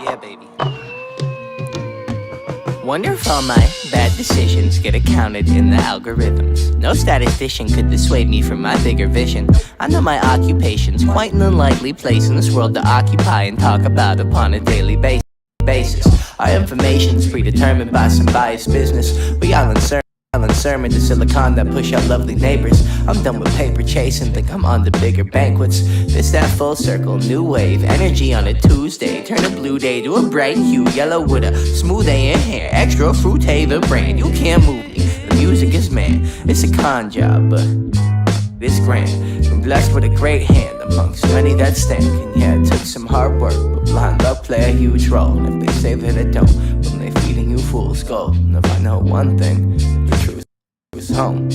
Yeah, baby. Wonder if all my bad decisions get accounted in the algorithms. No statistician could dissuade me from my bigger vision. I know my occupation's quite an unlikely place in this world to occupy and talk about upon a daily basis. Our information's predetermined by some biased business. We all insert sermon to silicon that push out lovely neighbors. I'm done with paper chasing, think I'm on the bigger banquets. This that full circle, new wave, energy on a Tuesday. Turn a blue day to a bright hue, yellow with a smooth A in hair. Extra fruit, the brand, you can't move me. The music is man, it's a con job, but it's grand. Been blessed with a great hand amongst many that stank. And yeah, it took some hard work, but blind luck play a huge role. And if they say that it don't, then they feeding you fool's gold. And if I know one thing, the truth is home.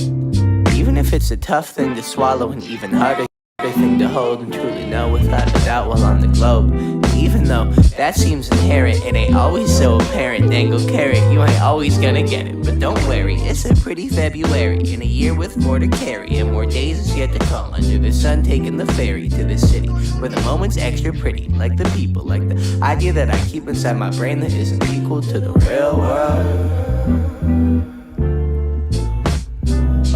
Even if it's a tough thing to swallow, and even harder thing to hold and truly know without a doubt while on the globe. And even though that seems inherent, it ain't always so apparent. Dangle carrot, you ain't always gonna get it. But don't worry, it's a pretty February in a year with more to carry, and more days is yet to come under the sun, taking the ferry to the city where the moment's extra pretty, like the people, like the idea that I keep inside my brain that isn't equal to the real world.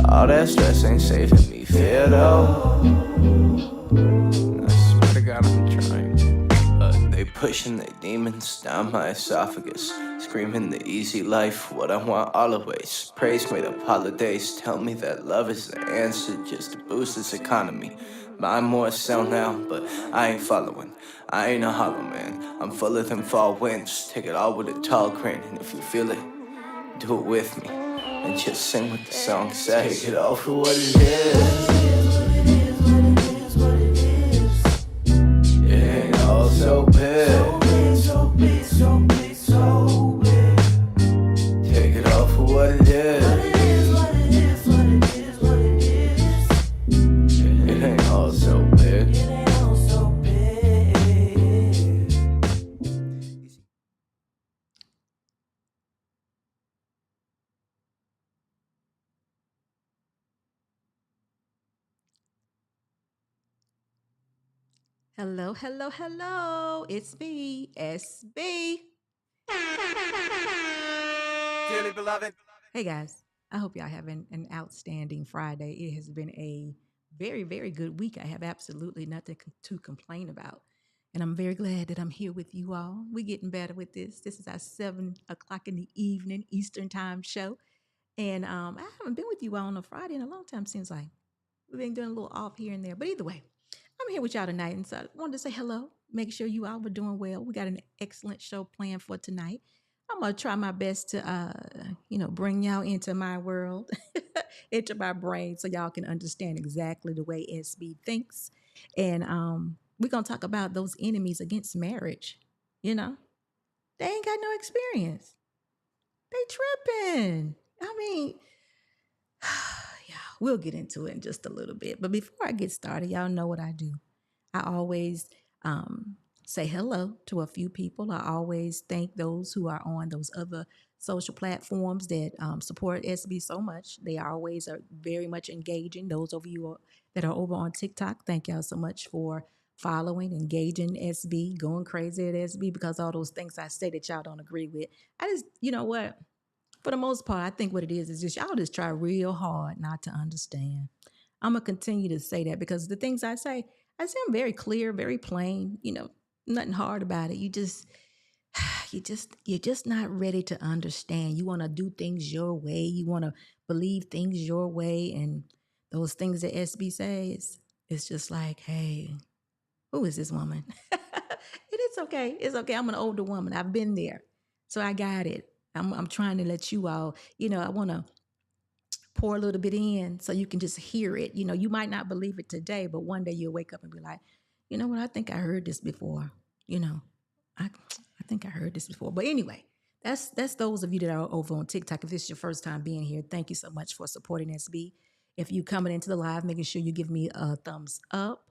All that stress ain't saving me fear though. I swear to God I'm trying, but they pushing their demons down my esophagus, screaming the easy life, what I want always. Praise made up holidays, tell me that love is the answer just to boost this economy. Buy more sell now, but I ain't following. I ain't a hollow man, I'm fuller than fall winds. Take it all with a tall grin, and if you feel it, do it with me. And just sing what the song says. Take it all for what it is. It ain't all so big. So big, so big, so big. Take it all for what it is. What it is, what it is, what it is, what it is. It ain't all so big. It ain't all so big. Hello, hello, hello. It's me, SB. Dearly beloved. Hey guys, I hope y'all having an outstanding Friday. It has been a very, very good week. I have absolutely nothing to complain about. And I'm very glad that I'm here with you all. We're getting better with this. This is our 7 o'clock in the evening Eastern time show. And I haven't been with you all on a Friday in a long time, seems like. We've been doing a little off here and there. But either way, I'm here with y'all tonight. And so I wanted to say hello, make sure you all are doing well. We got an excellent show planned for tonight. I'm gonna try my best to bring y'all into my world, into my brain, so y'all can understand exactly the way SB thinks. And we're gonna talk about those enemies against marriage. You know, they ain't got no experience. They tripping. I mean, yeah, we'll get into it in just a little bit. But before I get started, y'all know what I do. I always say hello to a few people. I always thank those who are on those other social platforms that support SB so much. They always are very much engaging. Those of you that are over on TikTok, thank y'all so much for following, engaging SB, going crazy at SB because all those things I say that y'all don't agree with. I just, you know what? For the most part, I think what it is just y'all just try real hard not to understand. I'm gonna continue to say that because the things I say them very clear, very plain. Nothing hard about it. You're just not ready to understand. You want to do things your way. You want to believe things your way, and those things that SB says, it's just like, hey, who is this woman? It's okay. It's okay. I'm an older woman. I've been there, so I got it. I'm trying to let you all. I want to pour a little bit in so you can just hear it. You might not believe it today, but one day you'll wake up and be like, you know what? I think I heard this before. I think I heard this before. But anyway, that's those of you that are over on TikTok. If this is your first time being here, thank you so much for supporting SB. If you coming into the live, making sure you give me a thumbs up.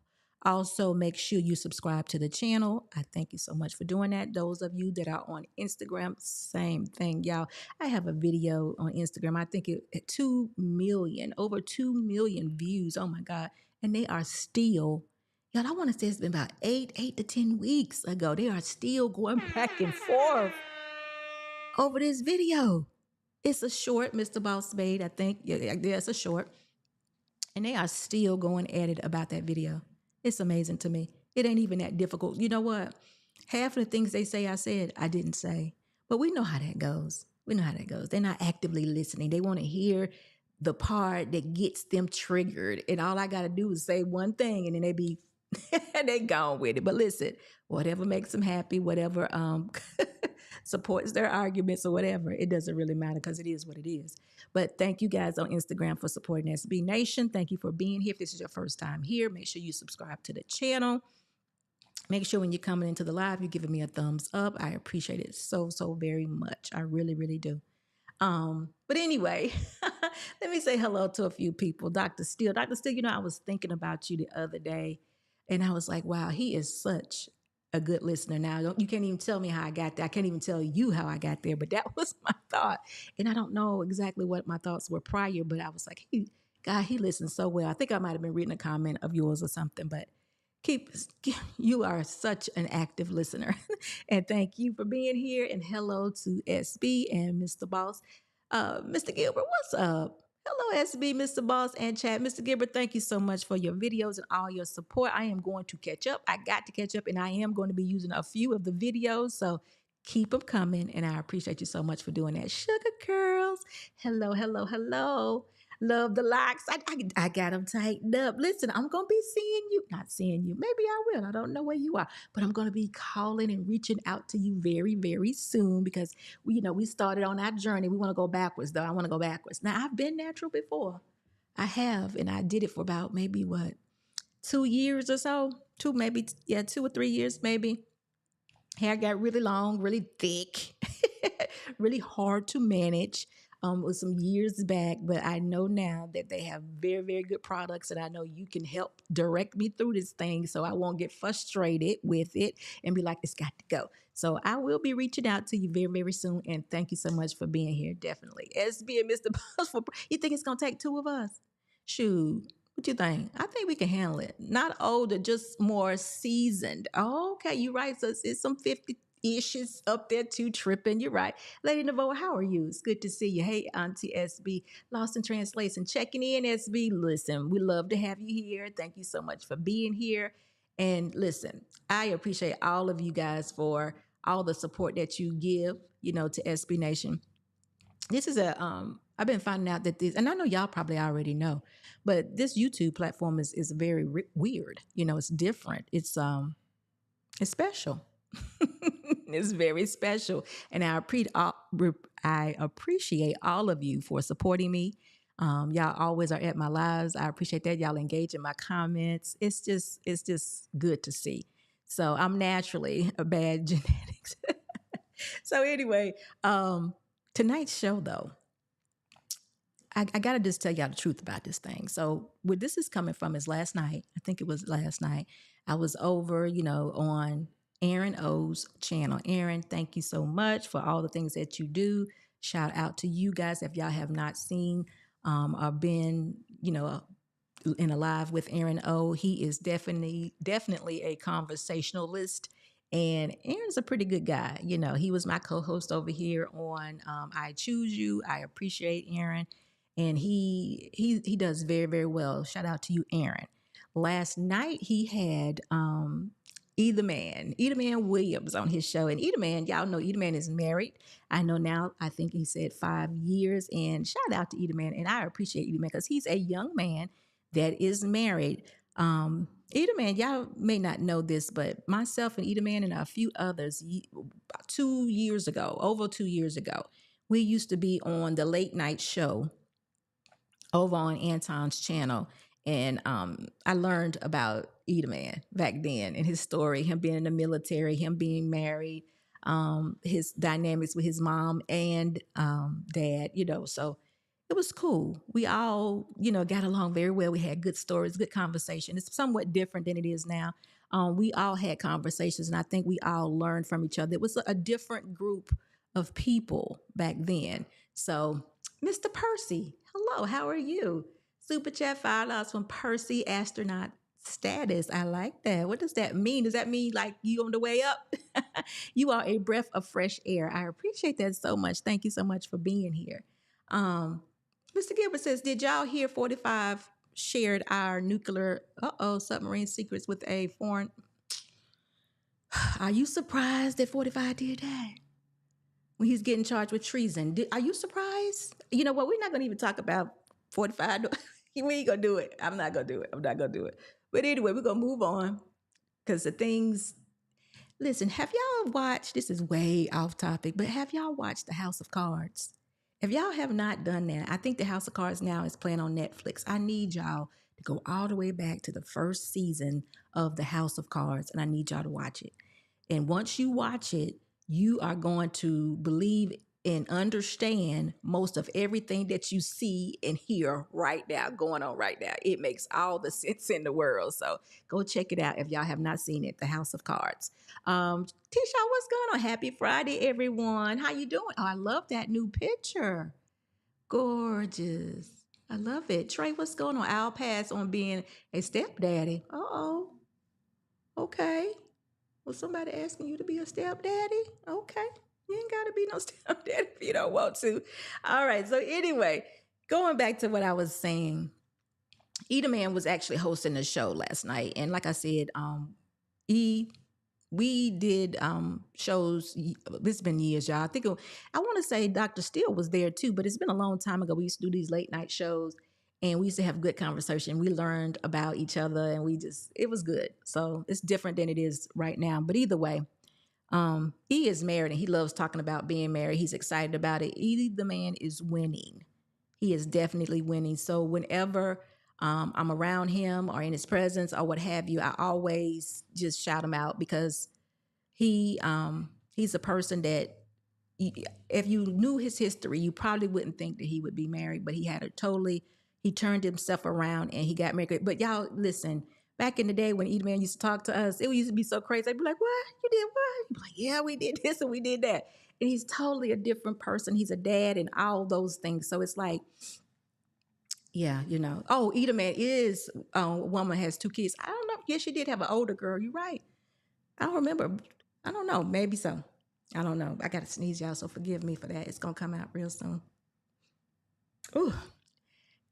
Also, make sure you subscribe to the channel. I thank you so much for doing that. Those of you that are on Instagram, same thing, y'all. I have a video on Instagram. I think it 2 million, over 2 million views. Oh my God. And they are still Y'all, I want to say it's been about 8 to 10 weeks ago. They are still going back and forth over this video. It's a short, Mr. Boss Spade, I think. Yeah, it's a short. And they are still going at it about that video. It's amazing to me. It ain't even that difficult. You know what? Half of the things they say I said, I didn't say. But we know how that goes. We know how that goes. They're not actively listening. They want to hear the part that gets them triggered. And all I got to do is say one thing and then they be they gone with it. But listen, whatever makes them happy, whatever supports their arguments or whatever, it doesn't really matter because it is what it is. But thank you guys on Instagram for supporting SB Nation. Thank you for being here. If this is your first time here, make sure you subscribe to the channel. Make sure when you're coming into the live, you're giving me a thumbs up. I appreciate it so, so very much. I really, really do. But anyway, let me say hello to a few people. Dr. Steele. Dr. Steele, you know, I was thinking about you the other day and I was like, wow, he is such a good listener. Now, you can't even tell me how I got there. I can't even tell you how I got there, but that was my thought. And I don't know exactly what my thoughts were prior, but I was like, God, he listens so well. I think I might have been reading a comment of yours or something, but you are such an active listener. And thank you for being here. And hello to SB and Mr. Boss. Mr. Gilbert, what's up? Hello, SB, Mr. Boss, and Chad. Mr. Gilbert, thank you so much for your videos and all your support. I am going to catch up. I got to catch up, and I am going to be using a few of the videos. So keep them coming, and I appreciate you so much for doing that. Sugar Curls, hello, hello, hello. Love the likes. I got them tightened up. Listen, I'm going to be seeing you. Not seeing you. Maybe I will. I don't know where you are. But I'm going to be calling and reaching out to you very, very soon because we started on our journey. We want to go backwards, though. I want to go backwards. Now, I've been natural before. I have. And I did it for about maybe 2 years or so? 2 or 3 years, maybe. Hair got really long, really thick, really hard to manage. It was some years back, but I know now that they have very, very good products, and I know you can help direct me through this thing so I won't get frustrated with it and be like, it's got to go. So I will be reaching out to you very, very soon, and thank you so much for being here, definitely. SB and Mr. Boss, you think it's going to take two of us? Shoot. What you think? I think we can handle it. Not older, just more seasoned. Oh, okay, you're right. So it's some 50-ish up there too, tripping. You're right. Lady Nevoa, how are you? It's good to see you. Hey, Auntie SB, Lost in Translation, checking in, SB. Listen, we love to have you here. Thank you so much for being here. And listen, I appreciate all of you guys for all the support that you give, to SB Nation. This is I've been finding out that this, and I know y'all probably already know, but this YouTube platform is very weird. It's different. It's special. It's very special, and I appreciate all of you for supporting me. Y'all always are at my lives. I appreciate that. Y'all engage in my comments. It's just good to see. So I'm naturally a bad genetics. So anyway, tonight's show though, I got to just tell y'all the truth about this thing. So where this is coming from is last night. I think it was last night. I was over, on Aaron O's channel. Aaron, thank you so much for all the things that you do. Shout out to you guys. If y'all have not seen or been, in a live with Aaron O, he is definitely a conversationalist. And Aaron's a pretty good guy. He was my co-host over here on I Choose You. I appreciate Aaron. And he does very, very well. Shout out to you, Aaron. Last night he had Either Man Williams on his show. And Either Man, y'all know Either Man is married. I know now, I think he said 5 years. And shout out to Either Man. And I appreciate Either Man because he's a young man that is married. Either Man, y'all may not know this, but myself and Either Man and a few others, 2 years ago, over 2 years ago, we used to be on the late night show over on Anton's channel. And I learned about Either Man back then and his story, him being in the military, him being married, his dynamics with his mom and dad, so it was cool. We all, got along very well. We had good stories, good conversation. It's somewhat different than it is now. We all had conversations, and I think we all learned from each other. It was a different group of people back then. So, Mr. Percy, hello, how are you? Super chat $5 from Percy Astronaut Status. I like that. What does that mean? Does that mean like you on the way up? You are a breath of fresh air. I appreciate that so much. Thank you so much for being here. Mr. Gilbert says, did y'all hear 45 shared our nuclear submarine secrets with a foreign? Are you surprised that 45 did that? When he's getting charged with treason. Are you surprised? You know what? We're not going to even talk about 45. We ain't going to do it. I'm not going to do it. But anyway, we're going to move on because the things. Listen, have y'all watched? This is way off topic, but have y'all watched The House of Cards? If y'all have not done that, I think The House of Cards now is playing on Netflix. I need y'all to go all the way back to the first season of The House of Cards, and I need y'all to watch it. And once you watch it, you are going to believe and understand most of everything that you see and hear right now, going on right now. It makes all the sense in the world. So go check it out if y'all have not seen it, The House of Cards. Tisha, what's going on? Happy Friday, everyone. How you doing? Oh, I love that new picture. Gorgeous. I love it. Trey, what's going on? I'll pass on being a stepdaddy. Uh-oh. Okay. Was somebody asking you to be a stepdaddy? Okay. You ain't got to be no stepdaddy if you don't want to. All right. So anyway, going back to what I was saying, Edaman was actually hosting the show last night. And like I said, we did shows. It's been years, y'all. I want to say Dr. Steele was there too, but it's been a long time ago. We used to do these late night shows and we used to have good conversation. We learned about each other and it was good. So it's different than it is right now. But either way, he is married and he loves talking about being married. He's excited about it. The man is winning. He is definitely winning. So whenever I'm around him or in his presence or what have you, I always just shout him out because he's a person that if you knew his history, you probably wouldn't think that he would be married, but he turned himself around and he got married. But y'all listen, back in the day when Edaman used to talk to us, it used to be so crazy. I'd be like, what? You did what? He'd be like, yeah, we did this and we did that. And he's totally a different person. He's a dad and all those things. So it's like, yeah, Edaman is a woman, has 2 kids. I don't know. Yes, she did have an older girl. You're right. I don't remember. I don't know. Maybe so. I don't know. I got to sneeze, y'all, so forgive me for that. It's going to come out real soon. Ooh.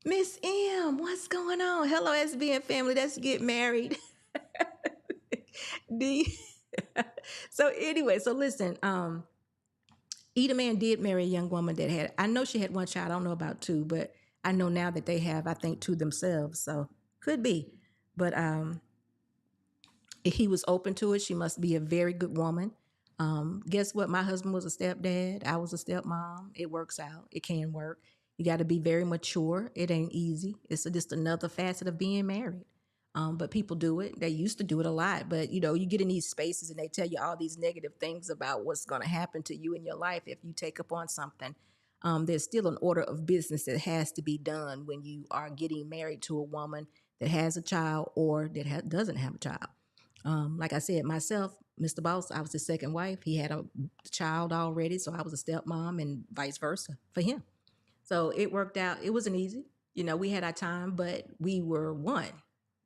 Miss M, what's going on? Hello, SBN family. Let's get married. So anyway, so listen, Edaman did marry a young woman that I know she had 1 child. I don't know about 2, but I know now that they have, I think, 2 themselves. So could be. But if he was open to it, she must be a very good woman. Guess what? My husband was a stepdad. I was a stepmom. It works out. It can work. You got to be very mature. It ain't easy. It's just another facet of being married. But people do it. They used to do it a lot. But, you get in these spaces and they tell you all these negative things about what's going to happen to you in your life if you take up on something. There's still an order of business that has to be done when you are getting married to a woman that has a child or that doesn't have a child. Like I said, myself, Mr. Boss, I was his second wife. He had a child already, so I was a stepmom and vice versa for him. So it worked out. It wasn't easy. We had our time, but we were one.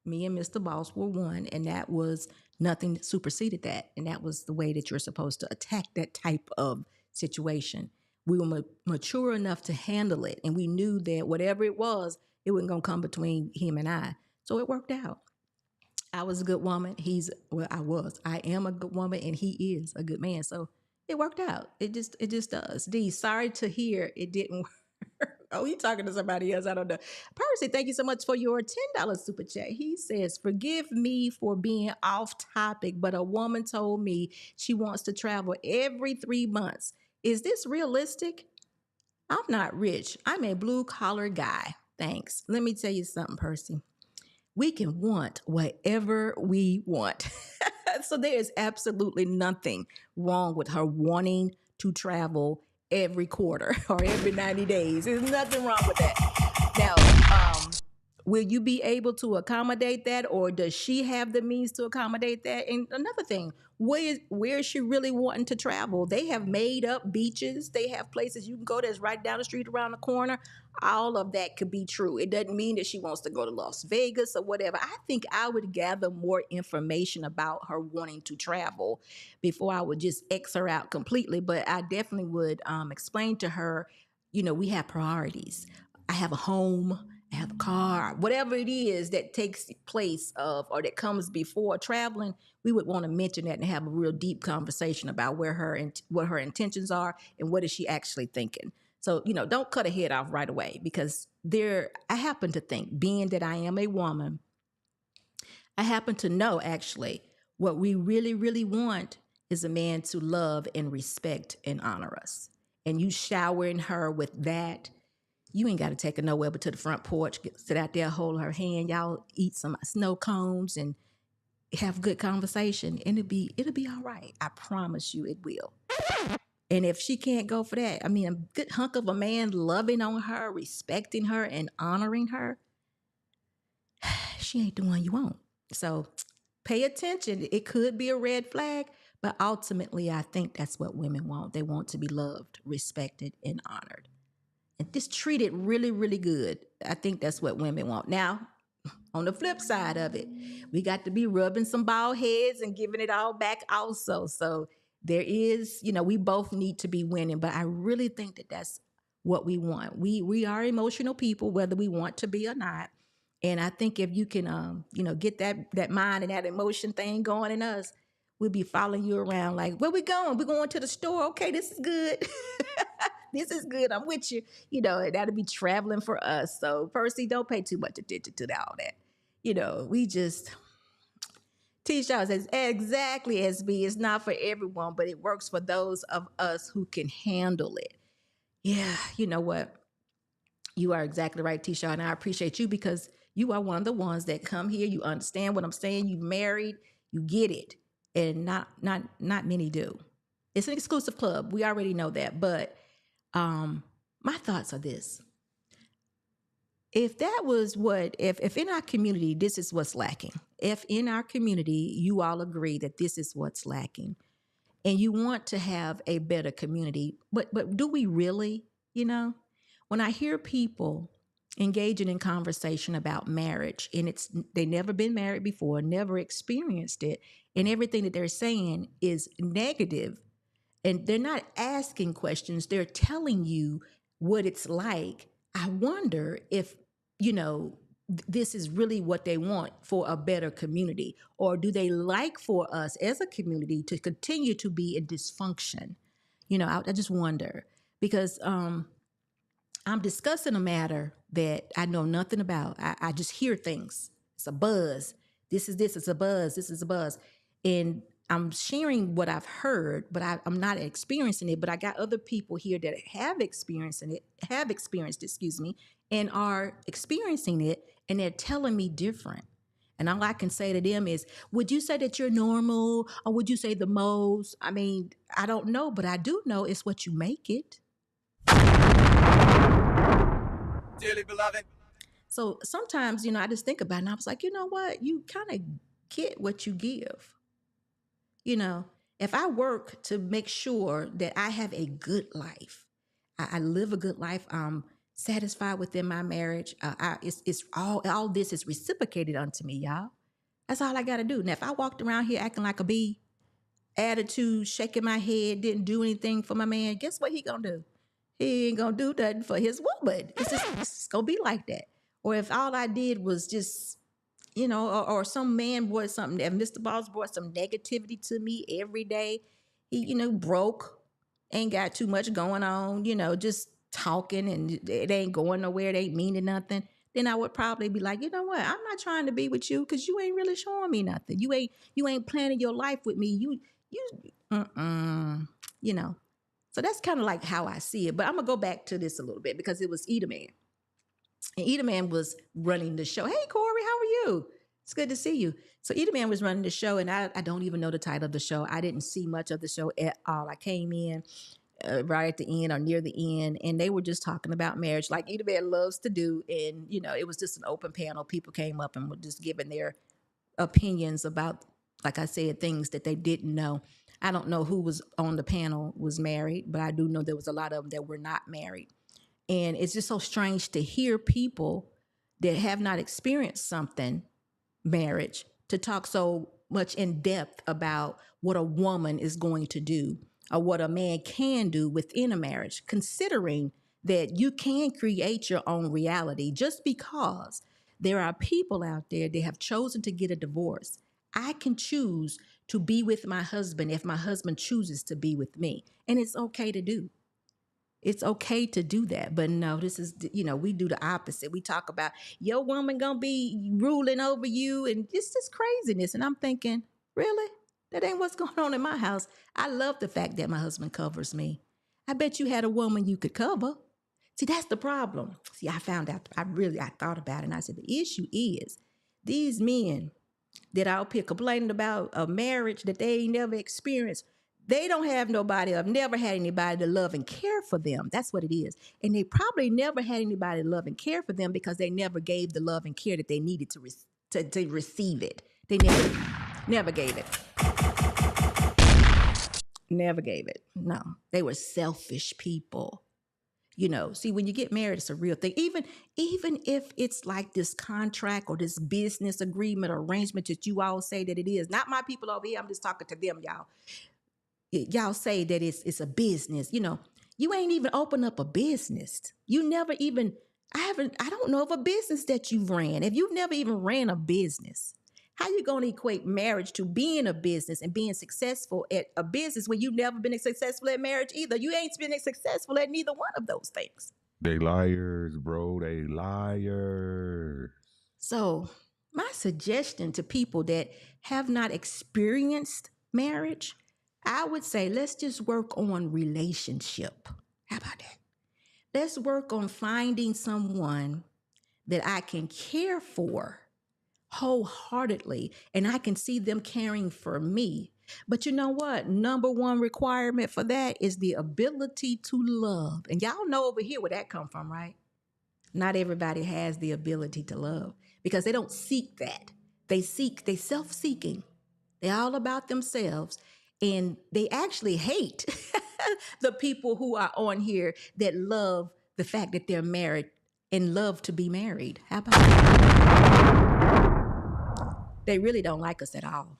Me and Mr. Boss were one, and that was nothing that superseded that. And that was the way that you're supposed to attack that type of situation. We were mature enough to handle it, and we knew that whatever it was, it wasn't going to come between him and I. So it worked out. I was a good woman. I am a good woman, and he is a good man. So it worked out. It just does. D, sorry to hear it didn't work. Oh, you talking to somebody else? I don't know. Percy, thank you so much for your $10 super chat. He says, forgive me for being off topic, but a woman told me she wants to travel every 3 months. Is this realistic? I'm not rich. I'm a blue collar guy. Thanks. Let me tell you something, Percy. We can want whatever we want. So there is absolutely nothing wrong with her wanting to travel every quarter or every 90 days. There's nothing wrong with that. Now, will you be able to accommodate that, or does she have the means to accommodate that? And another thing, where is she really wanting to travel? They have made up beaches. They have places you can go that's right down the street around the corner. All of that could be true. It doesn't mean that she wants to go to Las Vegas or whatever. I think I would gather more information about her wanting to travel before I would just X her out completely. But I definitely would explain to her, we have priorities. I have a home, I have a car, whatever it is that takes place of or that comes before traveling. We would want to mention that and have a real deep conversation about what her intentions are and what is she actually thinking. So, don't cut her head off right away, because I happen to think, being that I am a woman, I happen to know actually what we really, really want is a man to love and respect and honor us. And you showering her with that, you ain't got to take her nowhere but to the front porch, sit out there, hold her hand, y'all eat some snow cones and have good conversation, and it'll be all right. I promise you it will. And if she can't go for that, I mean, a good hunk of a man loving on her, respecting her, and honoring her, she ain't the one you want. So pay attention. It could be a red flag, but ultimately, I think that's what women want. They want to be loved, respected, and honored. And just treated really, really good. I think that's what women want. Now, on the flip side of it, we got to be rubbing some bald heads and giving it all back also. So there is, we both need to be winning, but I really think that that's what we want. We are emotional people, whether we want to be or not. And I think if you can, get that mind and that emotion thing going in us, we'll be following you around like, where we going? We're going to the store. Okay, this is good. This is good. I'm with you. That'll be traveling for us. So Percy, don't pay too much attention to all that. We just, T-Shaw says, exactly, SB. It's not for everyone, but it works for those of us who can handle it. Yeah, you know what? You are exactly right, T-Shaw, and I appreciate you because you are one of the ones that come here. You understand what I'm saying. You married. You get it, and not many do. It's an exclusive club. We already know that, but my thoughts are this. If that was if in our community, this is what's lacking. If in our community, you all agree that this is what's lacking and you want to have a better community, but do we really, when I hear people engaging in conversation about marriage and they never been married before, never experienced it, and everything that they're saying is negative, and they're not asking questions, they're telling you what it's like. I wonder if, this is really what they want for a better community, or do they like for us as a community to continue to be in dysfunction? I just wonder, because I'm discussing a matter that I know nothing about. I just hear things. It's a buzz. It's a buzz. This is a buzz. And I'm sharing what I've heard, but I'm not experiencing it. But I got other people here that have experienced it, and are experiencing it, and they're telling me different. And all I can say to them is, would you say that you're normal, or would you say the most? I mean, I don't know, but I do know it's what you make it. Dearly beloved. So sometimes, I just think about it, and I was like, you know what? You kind of get what you give. If I work to make sure that I have a good life, I live a good life, I'm satisfied within my marriage, it's all this is reciprocated unto me, y'all. That's all I got to do. Now, if I walked around here acting like a bee, attitude, shaking my head, didn't do anything for my man, guess what he gonna do? He ain't gonna do nothing for his woman. It's gonna be like that. Or if all I did was just, or some man brought something, if Mr. Boss brought some negativity to me every day, he, broke, ain't got too much going on, just talking, and it ain't going nowhere, it ain't meaning nothing, then I would probably be like, you know what, I'm not trying to be with you because you ain't really showing me nothing. You ain't planning your life with me. So that's kind of like how I see it. But I'm gonna go back to this a little bit because it was Edaman. And Edaman was running the show. Hey, Corey, how are you? It's good to see you. So Edaman was running the show, and I don't even know the title of the show. I didn't see much of the show at all. I came in right at the end or near the end, and they were just talking about marriage like Ida Bear loves to do. And, it was just an open panel. People came up and were just giving their opinions about, like I said, things that they didn't know. I don't know who was on the panel was married, but I do know there was a lot of them that were not married. And it's just so strange to hear people that have not experienced something, marriage, to talk so much in depth about what a woman is going to do or what a man can do within a marriage, considering that you can create your own reality just because there are people out there that have chosen to get a divorce. I can choose to be with my husband if my husband chooses to be with me, and it's okay to do. It's okay to do that. But no, this is, we do the opposite. We talk about your woman gonna be ruling over you and it's just craziness. And I'm thinking, really? That ain't what's going on in my house. I love the fact that my husband covers me. I bet you had a woman you could cover. See, that's the problem. See, I found out, I thought about it, and I said, the issue is these men that out here complaining about a marriage that they ain't never experienced, they don't have nobody, I've never had anybody to love and care for them. That's what it is. And they probably never had anybody to love and care for them because they never gave the love and care that they needed to receive it. They never gave it. Never gave it. No, they were selfish people. See, when you get married, it's a real thing. Even if it's like this contract or this business agreement or arrangement that you all say that it is. Not my people over here. I'm just talking to them, y'all. Y'all say that it's a business. You ain't even opened up a business. You never even, I don't know of a business that you've ran. If you've never even ran a business, how you going to equate marriage to being a business and being successful at a business when you've never been successful at marriage either? You ain't been successful at neither one of those things. They liars, bro. They liars. So my suggestion to people that have not experienced marriage, I would say, let's just work on relationship. How about that? Let's work on finding someone that I can care for wholeheartedly, and I can see them caring for me. But you know what? Number one requirement for that is the ability to love. And y'all know over here where that come from, right? Not everybody has the ability to love because they don't seek that. They self-seeking. They're all about themselves. And they actually hate the people who are on here that love the fact that they're married and love to be married. How about that? They really don't like us at all.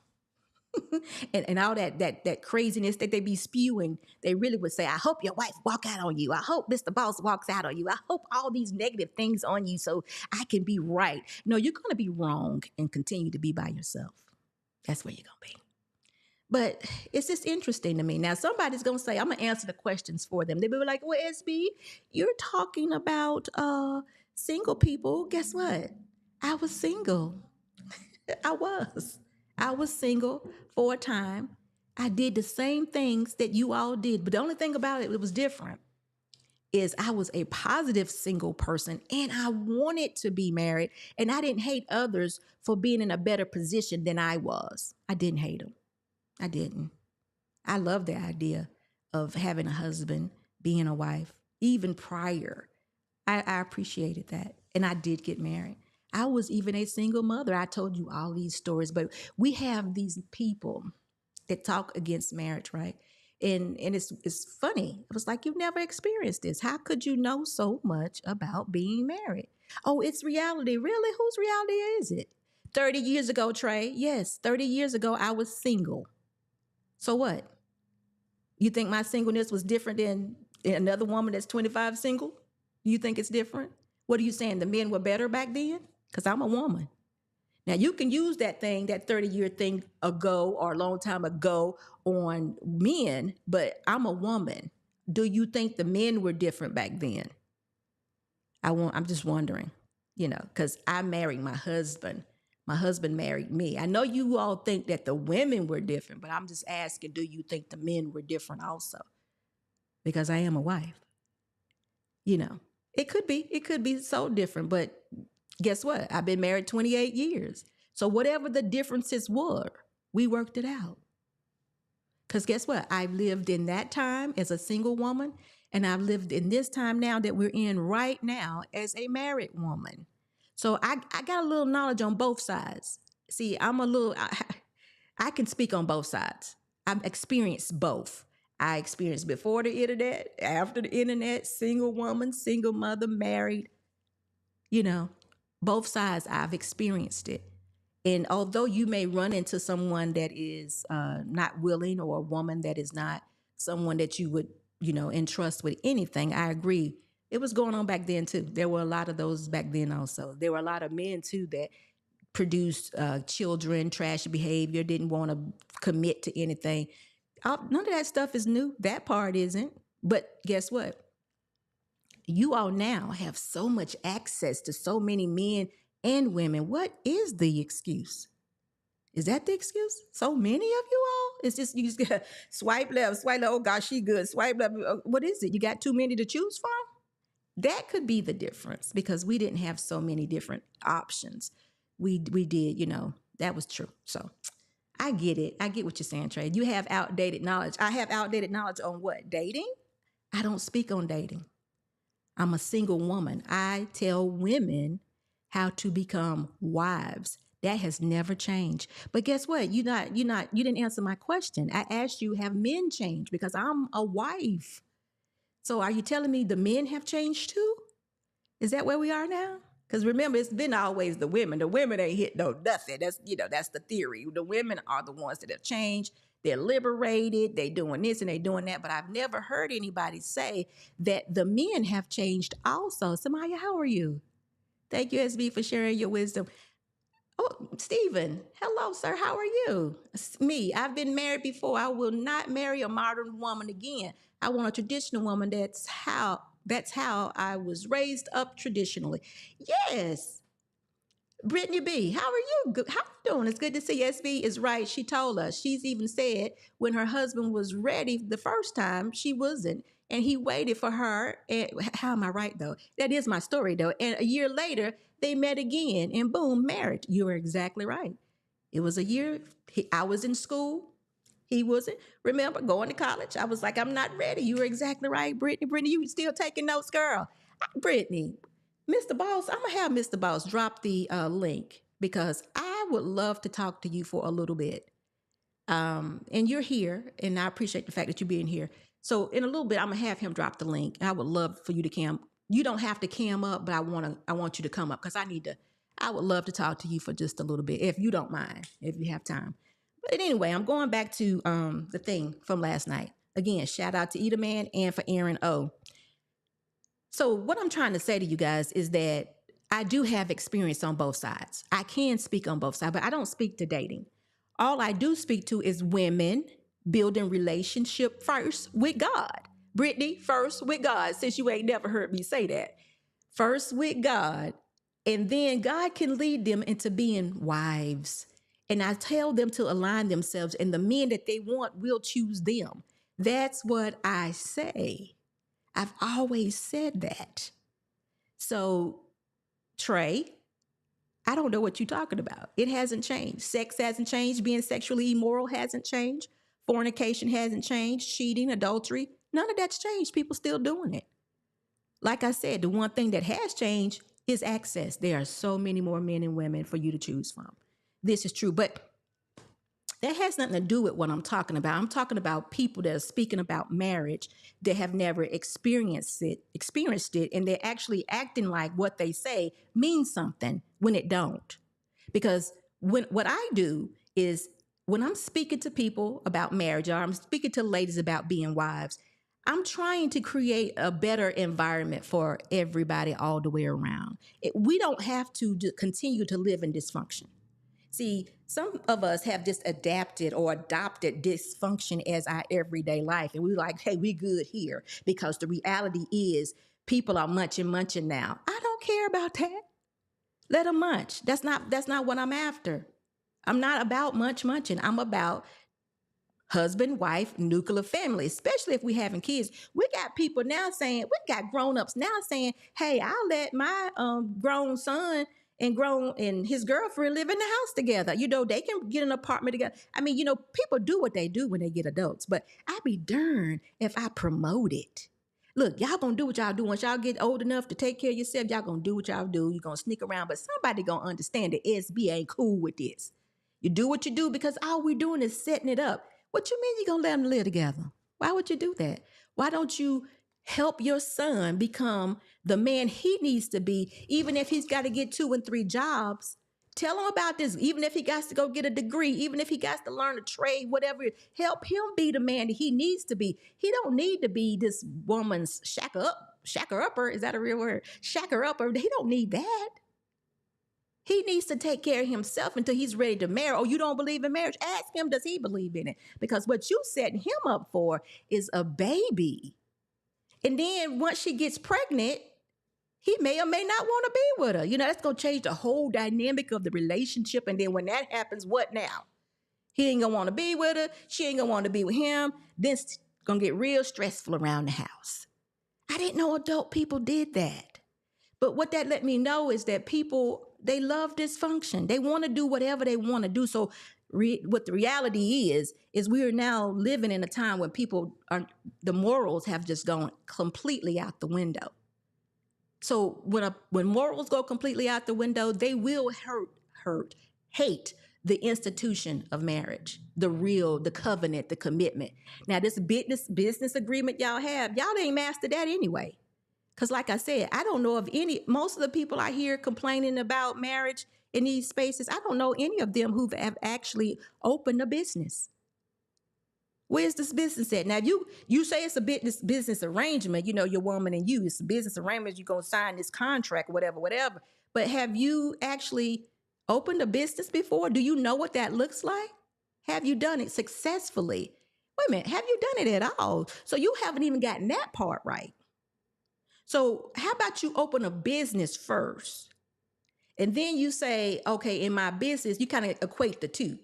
and all that craziness that they be spewing, they really would say, I hope your wife walk out on you. I hope Mr. Boss walks out on you. I hope all these negative things on you so I can be right. No, you're going to be wrong and continue to be by yourself. That's where you're going to be. But it's just interesting to me. Now, somebody's going to say, I'm going to answer the questions for them. They'll be like, well, SB, you're talking about single people. Guess what? I was single. I was single for a time. I did the same things that you all did. But the only thing about it was different, is I was a positive single person and I wanted to be married. And I didn't hate others for being in a better position than I was. I didn't hate them. I didn't. I love the idea of having a husband, being a wife, even prior. I appreciated that. And I did get married. I was even a single mother. I told you all these stories, but we have these people that talk against marriage, right? And it's funny. It was like, you've never experienced this. How could you know so much about being married? Oh, it's reality. Really? Whose reality is it? 30 years ago, Trey. Yes, 30 years ago, I was single. So what? You think my singleness was different than another woman that's 25 single? You think it's different? What are you saying? The men were better back then? Because I'm a woman. Now, you can use that 30-year thing ago or a long time ago on men, but I'm a woman. Do you think the men were different back then? I'm just wondering, because I married my husband. My husband married me. I know you all think that the women were different, but I'm just asking, do you think the men were different also? Because I am a wife. It could be so different, but guess what? I've been married 28 years. So whatever the differences were, we worked it out. Because guess what? I've lived in that time as a single woman, and I've lived in this time now that we're in right now as a married woman. So I got a little knowledge on both sides. See, I can speak on both sides. I've experienced both. I experienced before the internet, after the internet, single woman, single mother, married, you know, both sides. I've experienced it. And although you may run into someone that is not willing, or a woman that is not someone that you would, entrust with anything, I agree. It was going on back then too. There were a lot of those back then also. There were a lot of men too that produced children, trash behavior, didn't want to commit to anything. None of that stuff is new. That part isn't. But guess what? You all now have so much access to so many men and women. What is the excuse? Is that the excuse? So many of you all? It's just, you just got swipe left, swipe left. Oh gosh, she good. Swipe left. What is it? You got too many to choose from? That could be the difference, because we didn't have so many different options. We did, that was true. So I get it. I get what you're saying, Trey. You have outdated knowledge. I have outdated knowledge on what? Dating? I don't speak on dating. I'm a single woman. I tell women how to become wives. That has never changed. But guess what? You didn't answer my question. I asked you, have men changed? Because I'm a wife. So are you telling me the men have changed too? Is that where we are now? Because remember, it's been always the women. The women ain't hit no nothing. That's the theory. The women are the ones that have changed. They're liberated. They doing this and they doing that. But I've never heard anybody say that the men have changed also. Samaya, how are you? Thank you, SB, for sharing your wisdom. Oh, Stephen, hello, sir. How are you? It's me. I've been married before. I will not marry a modern woman again. I want a traditional woman. That's how I was raised up traditionally. Yes. Brittany B, how are you? How are you doing? It's good to see SB is right. She told us. She's even said when her husband was ready the first time, she wasn't. And he waited for her. And how am I right, though? That is my story, though. And a year later, they met again and boom, married. You were exactly right. It was a year. I was in school. He wasn't. Remember, going to college. I was like, I'm not ready. You were exactly right, Brittany. Brittany, you still taking notes, girl. Brittany, Mr. Boss, I'm going to have Mr. Boss drop the link, because I would love to talk to you for a little bit. And you're here, and I appreciate the fact that you're being here. So in a little bit, I'm going to have him drop the link. I would love for you to cam. You don't have to cam up, but I want you to come up, because I would love to talk to you for just a little bit, if you don't mind, if you have time. But anyway, I'm going back to the thing from last night. Again, shout out to Eda Man and for Aaron O. So what I'm trying to say to you guys is that I do have experience on both sides. I can speak on both sides, but I don't speak to dating. All I do speak to is women building relationship first with God. Brittany, first with God, since you ain't never heard me say that. First with God, and then God can lead them into being wives. And I tell them to align themselves, and the men that they want will choose them. That's what I say. I've always said that. So, Trey, I don't know what you're talking about. It hasn't changed. Sex hasn't changed. Being sexually immoral hasn't changed. Fornication hasn't changed. Cheating, adultery, none of that's changed. People still doing it. Like I said, the one thing that has changed is access. There are so many more men and women for you to choose from. This is true, but that has nothing to do with what I'm talking about. I'm talking about people that are speaking about marriage that have never experienced it, and they're actually acting like what they say means something when it don't. Because what I do is, when I'm speaking to people about marriage, or I'm speaking to ladies about being wives, I'm trying to create a better environment for everybody all the way around. We don't have to continue to live in dysfunction. See, some of us have just adapted or adopted dysfunction as our everyday life. And we're like, hey, we good here, because the reality is people are munching now. I don't care about that. Let them munch. That's not what I'm after. I'm not about munching. I'm about husband, wife, nuclear family, especially if we having kids. We got people now saying, we got grown-ups now saying, hey, I'll let my grown son and grown and his girlfriend live in the house together. You know, they can get an apartment together. I mean, you know, people do what they do when they get adults, but I'd be darned if I promote it. Look, y'all gonna do what y'all do. Once y'all get old enough to take care of yourself, y'all gonna do what y'all do. You're gonna sneak around, but somebody gonna understand that SB ain't cool with this. You do what you do because all we're doing is setting it up. What you mean you gonna let them live together? Why would you do that? Why don't you help your son become the man he needs to be, even if he's got to get 2 and 3 jobs? Tell him about this, even if he got to go get a degree, even if he got to learn a trade, whatever. Help him be the man that he needs to be. He don't need to be this woman's shacker upper. Is that a real word? Shacker upper. He don't need that. He needs to take care of himself until he's ready to marry. Oh, you don't believe in marriage? Ask him, does he believe in it? Because what you setting him up for is a baby. And then once she gets pregnant, he may or may not want to be with her. You know, that's going to change the whole dynamic of the relationship. And then when that happens, what now? He ain't going to want to be with her. She ain't going to want to be with him. Then it's going to get real stressful around the house. I didn't know adult people did that. But what that let me know is that people, they love dysfunction. They want to do whatever they want to do. So what the reality is we are now living in a time when the morals have just gone completely out the window. So when morals go completely out the window, they will hate the institution of marriage, the covenant, the commitment. Now, this business agreement y'all ain't mastered that anyway. Because like I said, I don't know of most of the people I hear complaining about marriage in these spaces, I don't know any of them who have actually opened a business. Where's this business at? Now, you say it's a business arrangement, you know, your woman and you, it's a business arrangement, you're going to sign this contract, whatever. But have you actually opened a business before? Do you know what that looks like? Have you done it successfully? Wait a minute, have you done it at all? So you haven't even gotten that part right. So how about you open a business first? And then you say, okay, in my business, you kind of equate the two,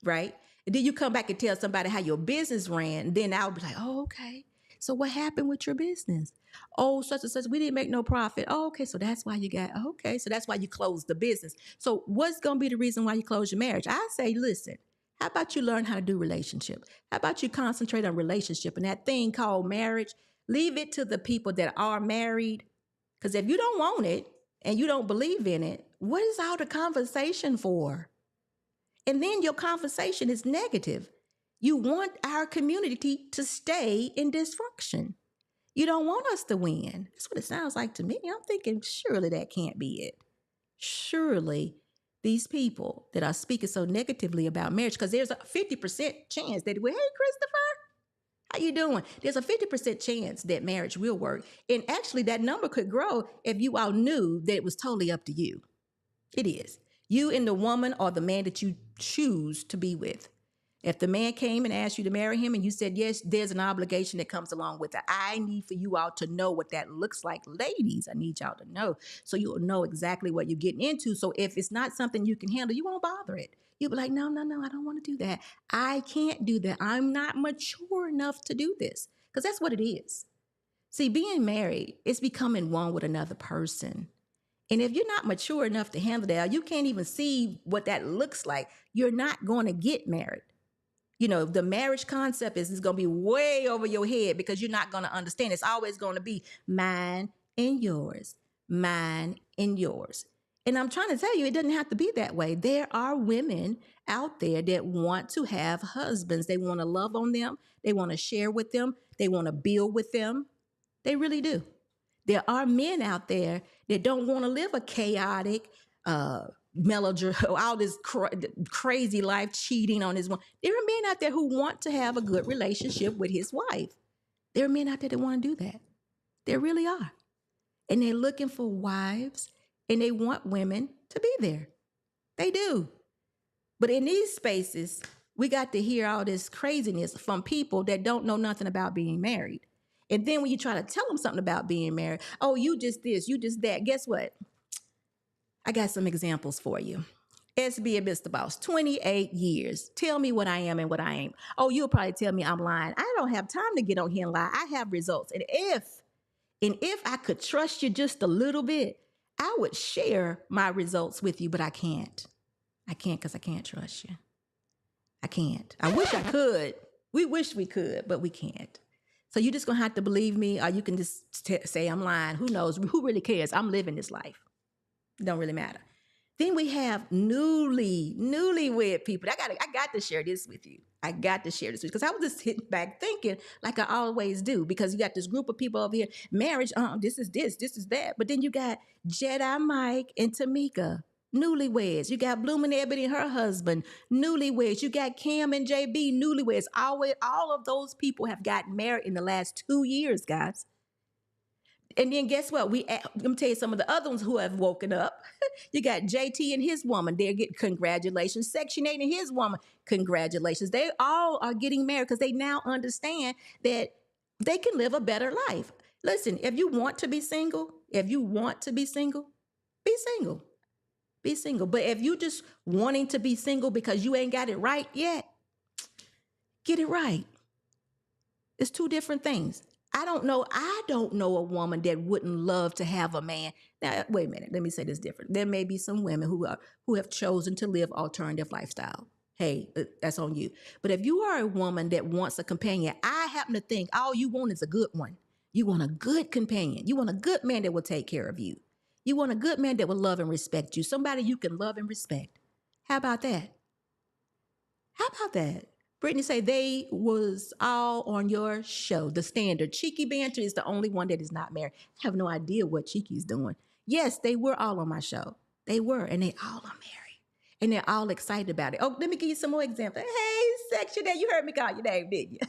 right? And then you come back and tell somebody how your business ran. And then I'll be like, oh, okay. So what happened with your business? Oh, such and such, we didn't make no profit. Oh, okay. So that's why so that's why you closed the business. So what's going to be the reason why you close your marriage? I say, listen, how about you learn how to do relationship? How about you concentrate on relationship and that thing called marriage? Leave it to the people that are married. Because if you don't want it and you don't believe in it, what is all the conversation for? And then your conversation is negative. You want our community to stay in dysfunction. You don't want us to win. That's what it sounds like to me. I'm thinking, surely that can't be it. Surely these people that are speaking so negatively about marriage, because there's a 50% chance that, well, hey, Christopher, how you doing? There's a 50% chance that marriage will work. And actually that number could grow if you all knew that it was totally up to you. It is. You and the woman or the man that you choose to be with. If the man came and asked you to marry him and you said yes, there's an obligation that comes along with it. I need for you all to know what that looks like. Ladies, I need y'all to know so you'll know exactly what you're getting into. So if it's not something you can handle, you won't bother it. You'll be like, no, I don't want to do that. I can't do that. I'm not mature enough to do this, because that's what it is. See, being married is becoming one with another person. And if you're not mature enough to handle that, you can't even see what that looks like, you're not going to get married. You know, the marriage concept is going to be way over your head because you're not going to understand. It's always going to be mine and yours, mine and yours. And I'm trying to tell you, it doesn't have to be that way. There are women out there that want to have husbands. They want to love on them. They want to share with them. They want to build with them. They really do. There are men out there that don't want to live a chaotic, all this crazy life, cheating on his wife. There are men out there who want to have a good relationship with his wife. There are men out there that want to do that. There really are. And they're looking for wives and they want women to be there. They do. But in these spaces, we got to hear all this craziness from people that don't know nothing about being married. And then when you try to tell them something about being married, oh, you just this, you just that. Guess what? I got some examples for you. SB and Mr. Boss, 28 years. Tell me what I am and what I ain't. Oh, you'll probably tell me I'm lying. I don't have time to get on here and lie. I have results. And if I could trust you just a little bit, I would share my results with you, but I can't. I can't because I can't trust you. I can't. I wish I could. We wish we could, but we can't. So you're just going to have to believe me, or you can just say I'm lying. Who knows? Who really cares? I'm living this life. It don't really matter. Then we have newlywed people. I got to share this with you. I got to share this with you because I was just sitting back thinking like I always do, because you got this group of people over here, marriage, this is that. But then you got Jedi Mike and Tamika, newlyweds. You got Blooming Ebony and her husband, newlyweds. You got Cam and JB, newlyweds. All of those people have gotten married in the last 2 years, guys. And then guess what? Let me tell you some of the other ones who have woken up. You got JT and his woman. They're getting congratulations. Section 8 and his woman, congratulations. They all are getting married because they now understand that they can live a better life. Listen, if you want to be single, be single. Be single. But if you just wanting to be single because you ain't got it right yet, get it right. It's two different things. I don't know a woman that wouldn't love to have a man. Now, wait a minute. Let me say this different. There may be some women who have chosen to live alternative lifestyle. Hey, that's on you. But if you are a woman that wants a companion, I happen to think all you want is a good one. You want a good companion. You want a good man that will take care of you. You want a good man that will love and respect you. Somebody you can love and respect. How about that? Brittany say they was all on your show. The Standard. Cheeki Banter is the only one that is not married. I have no idea what Cheeky's doing. Yes, they were all on my show. They were, and they all are married. And they're all excited about it. Oh, let me give you some more examples. Hey, Section 8, you heard me call your name, didn't you?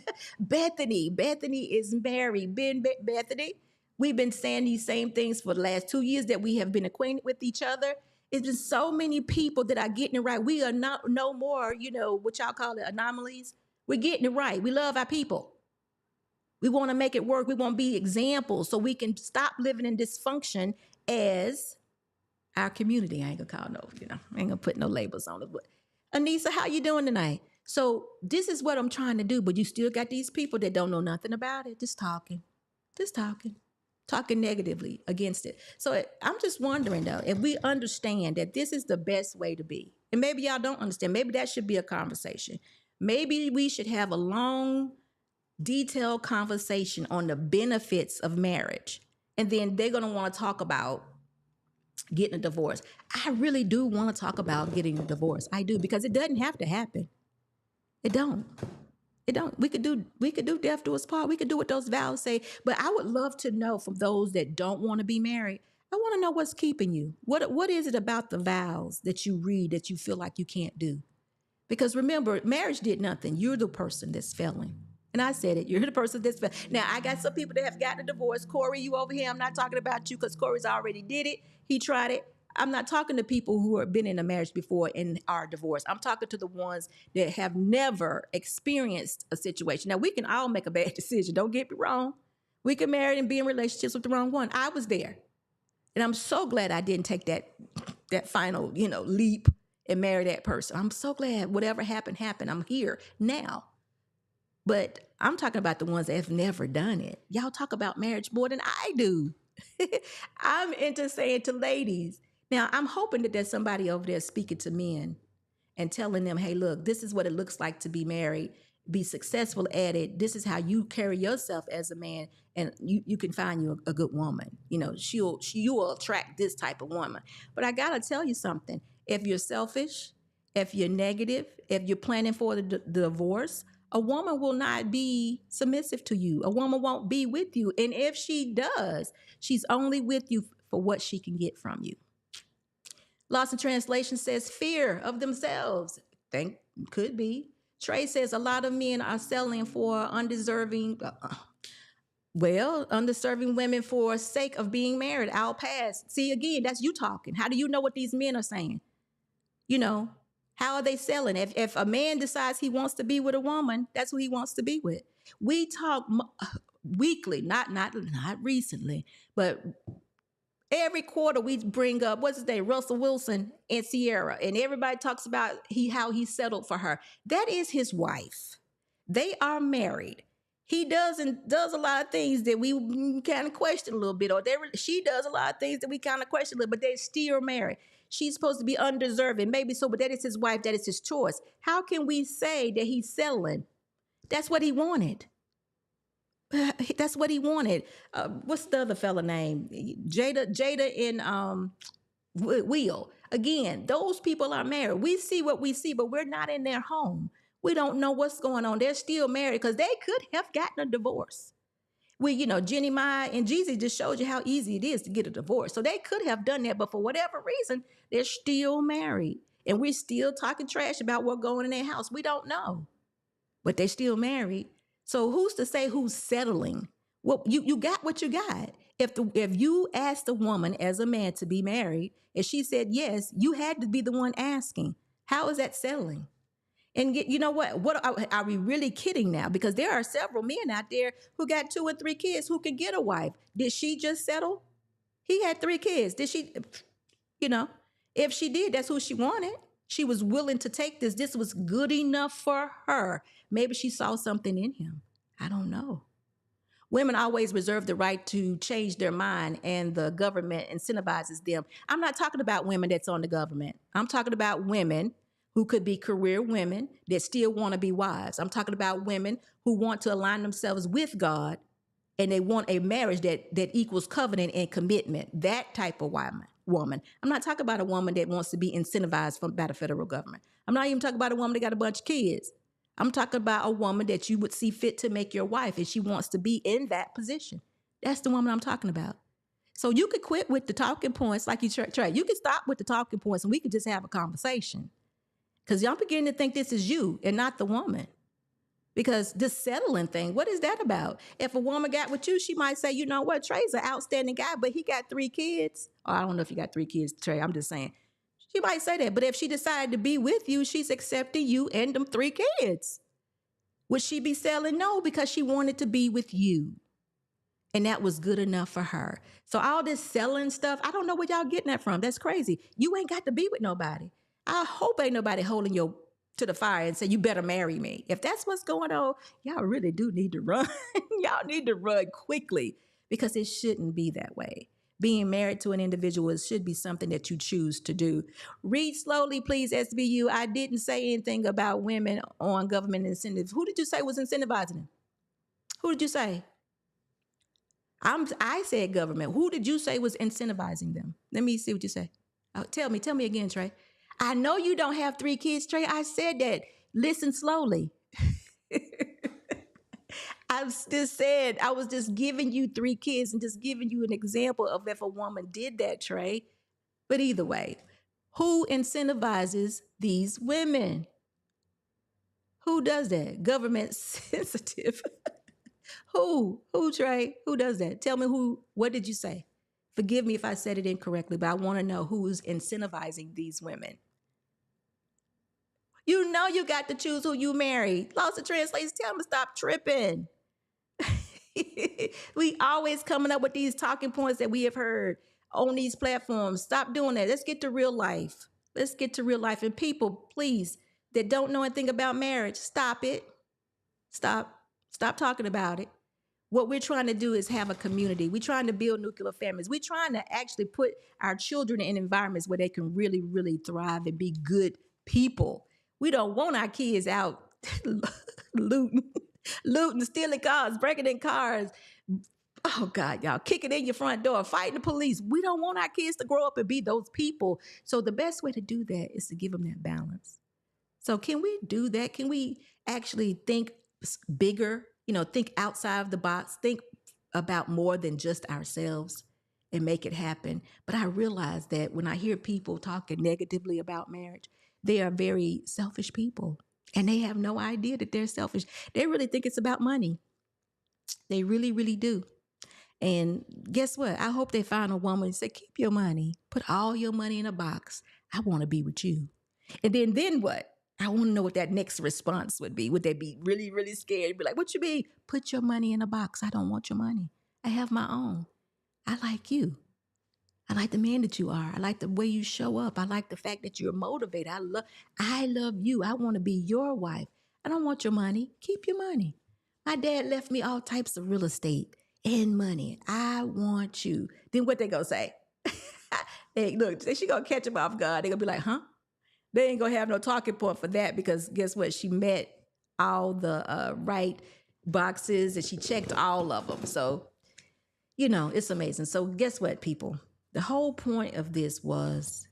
Bethany. Bethany is married. Bethany, we've been saying these same things for the last 2 years that we have been acquainted with each other. It's just so many people that are getting it right. We are not no more, what y'all call it, anomalies. We're getting it right. We love our people. We want to make it work. We want to be examples so we can stop living in dysfunction as our community. I ain't gonna call I ain't gonna put no labels on it. But Anissa, how you doing tonight? So this is what I'm trying to do, but you still got these people that don't know nothing about it, just talking negatively against it. So I'm just wondering, though, if we understand that this is the best way to be, and maybe y'all don't understand, maybe that should be a conversation. Maybe we should have a long, detailed conversation on the benefits of marriage. And then they're going to want to talk about getting a divorce. I really do want to talk about getting a divorce. I do, because it doesn't have to happen. It don't. We could do death do us part. We could do what those vows say. But I would love to know from those that don't want to be married. I want to know what's keeping you. What is it about the vows that you read that you feel like you can't do? Because remember, marriage did nothing. You're the person that's failing. And I said it. You're the person that's failing. Now, I got some people that have gotten a divorce. Corey, you over here. I'm not talking about you because Corey's already did it. He tried it. I'm not talking to people who have been in a marriage before and are divorced. I'm talking to the ones that have never experienced a situation. Now, we can all make a bad decision. Don't get me wrong. We can marry and be in relationships with the wrong one. I was there. And I'm so glad I didn't take that final, leap and marry that person. I'm so glad whatever happened. I'm here now. But I'm talking about the ones that have never done it. Y'all talk about marriage more than I do. I'm into saying to ladies, now, I'm hoping that there's somebody over there speaking to men and telling them, hey, look, this is what it looks like to be married, be successful at it. This is how you carry yourself as a man, and you can find you a good woman. You will attract this type of woman. But I got to tell you something. If you're selfish, if you're negative, if you're planning for the divorce, a woman will not be submissive to you. A woman won't be with you. And if she does, she's only with you for what she can get from you. Lost in Translation says fear of themselves. Could be. Trey says a lot of men are selling for undeserving women for sake of being married. I'll pass. See, again, that's you talking. How do you know what these men are saying? How are they selling? If a man decides he wants to be with a woman, that's who he wants to be with. We talk weekly, not recently, but every quarter we bring up, what's his name, Russell Wilson and Sierra, and everybody talks about how he settled for her. That is his wife. They are married. He does a lot of things that we kind of question a little bit, or she does a lot of things that we kind of question a little, but they're still married. She's supposed to be undeserving, maybe so, but that is his wife, that is his choice. How can we say that he's settling? That's what he wanted. That's what he wanted. What's the other fella name? Jada and Will. Again, those people are married. We see what we see, but we're not in their home. We don't know what's going on. They're still married because they could have gotten a divorce. Jenny Mai and Jeezy just showed you how easy it is to get a divorce. So they could have done that, but for whatever reason, they're still married. And we're still talking trash about what's going in their house. We don't know. But they're still married. So who's to say who's settling? Well, you got what you got. If you asked a woman as a man to be married, and she said yes, you had to be the one asking. How is that settling? And you know what? What are we really kidding now? Because there are several men out there who got 2 and 3 kids who can get a wife. Did she just settle? He had 3 kids. Did she? If she did, that's who she wanted. She was willing to take this. This was good enough for her. Maybe she saw something in him. I don't know. Women always reserve the right to change their mind, and the government incentivizes them. I'm not talking about women that's on the government. I'm talking about women who could be career women that still want to be wives. I'm talking about women who want to align themselves with God, and they want a marriage that equals covenant and commitment. That type of woman. I'm not talking about a woman that wants to be incentivized by the federal government. I'm not even talking about a woman that got a bunch of kids. I'm talking about a woman that you would see fit to make your wife, and she wants to be in that position. That's the woman I'm talking about. So you could quit with the talking points like you try. You could stop with the talking points, and we could just have a conversation. Because y'all beginning to think this is you and not the woman. Because this settling thing, what is that about? If a woman got with you, she might say, you know what, Trey's an outstanding guy, but he got 3 kids. Or I don't know if he got 3 kids, Trey. I'm just saying. She might say that. But if she decided to be with you, she's accepting you and them 3 kids. Would she be selling? No, because she wanted to be with you. And that was good enough for her. So all this selling stuff, I don't know where y'all getting that from. That's crazy. You ain't got to be with nobody. I hope ain't nobody holding you to the fire and say, you better marry me. If that's what's going on, y'all really do need to run. Y'all need to run quickly, because it shouldn't be that way. Being married to an individual should be something that you choose to do. Read slowly, please, SBU. I didn't say anything about women on government incentives. Who did you say was incentivizing them? Who did you say? I said government. Who did you say was incentivizing them? Let me see what you say. Oh, tell me again, Trey. I know you don't have 3 kids, Trey. I said that. Listen slowly. I was just giving you 3 kids and just giving you an example of if a woman did that, Trey. But either way, who incentivizes these women? Who does that? Government sensitive. Who, Trey? Who does that? Tell me who, what did you say? Forgive me if I said it incorrectly, but I want to know who's incentivizing these women. You know you got to choose who you marry. Lost in translation, tell them to stop tripping. We always coming up with these talking points that we have heard on these platforms. Stop doing that. Let's get to real life. Let's get to real life. And people, please, that don't know anything about marriage, stop it. Stop talking about it. What we're trying to do is have a community. We're trying to build nuclear families. We're trying to actually put our children in environments where they can really, really thrive and be good people. We don't want our kids out looting, stealing cars, breaking in cars. Oh, God, y'all, kicking in your front door, fighting the police. We don't want our kids to grow up and be those people. So the best way to do that is to give them that balance. So can we do that? Can we actually think bigger, think outside of the box, think about more than just ourselves and make it happen? But I realize that when I hear people talking negatively about marriage, they are very selfish people, and they have no idea that they're selfish. They really think it's about money. They really, really do. And guess what? I hope they find a woman and say, keep your money, put all your money in a box. I want to be with you. And then what? I want to know what that next response would be. Would they be really, really scared? Be like, what you mean? Put your money in a box. I don't want your money. I have my own. I like you. I like the man that you are. I like the way you show up. I like the fact that you're motivated. I love you. I want to be your wife. I don't want your money. Keep your money. My dad left me all types of real estate and money. I want you. Then what they gonna say? Hey, look, she gonna catch him off guard. They gonna be like, huh? They ain't gonna have no talking point for that because guess what? She met all the right boxes and she checked all of them. So, it's amazing. So guess what, people? The whole point of this was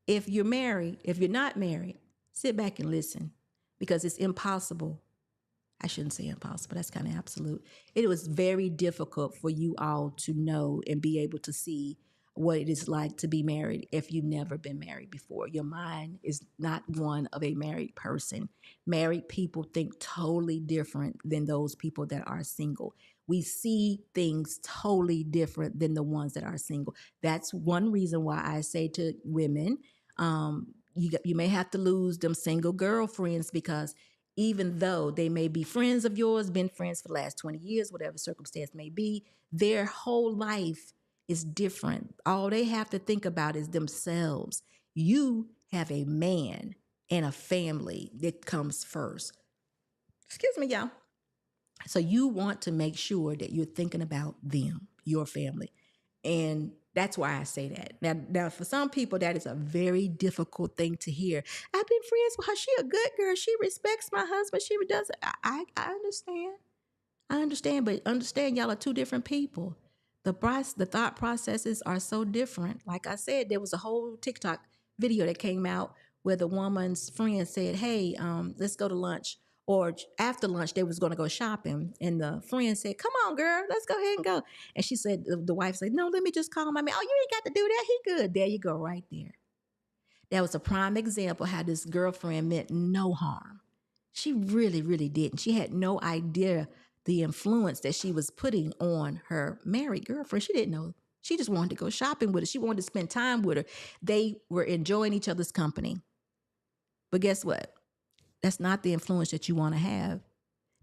if you're married, if you're not married, sit back and listen because it's impossible. I shouldn't say impossible. That's kind of absolute. It was very difficult for you all to know and be able to see what it is like to be married if you've never been married before. Your mind is not one of a married person. Married people think totally different than those people that are single. We see things totally different than the ones that are single. That's one reason why I say to women, you may have to lose them single girlfriends because even though they may be friends of yours, been friends for the last 20 years, whatever circumstance may be, their whole life is different. All they have to think about is themselves. You have a man and a family that comes first. Excuse me, y'all. So you want to make sure that you're thinking about them, your family. And that's why I say that. Now, for some people, that is a very difficult thing to hear. I've been friends with her. She a good girl. She respects my husband. She does. I understand. I understand, but understand y'all are two different people. The thought processes are so different. Like I said, there was a whole TikTok video that came out where the woman's friend said, "Hey, let's go to lunch." Or after lunch, they was going to go shopping. And the friend said, "Come on, girl, let's go ahead and go." And she said, the wife said, "No, let me just call my man." "Oh, you ain't got to do that. He good." There you go, right there. That was a prime example how this girlfriend meant no harm. She really, really didn't. She had no idea the influence that she was putting on her married girlfriend. She didn't know. She just wanted to go shopping with her. She wanted to spend time with her. They were enjoying each other's company. But guess what? That's not the influence that you want to have.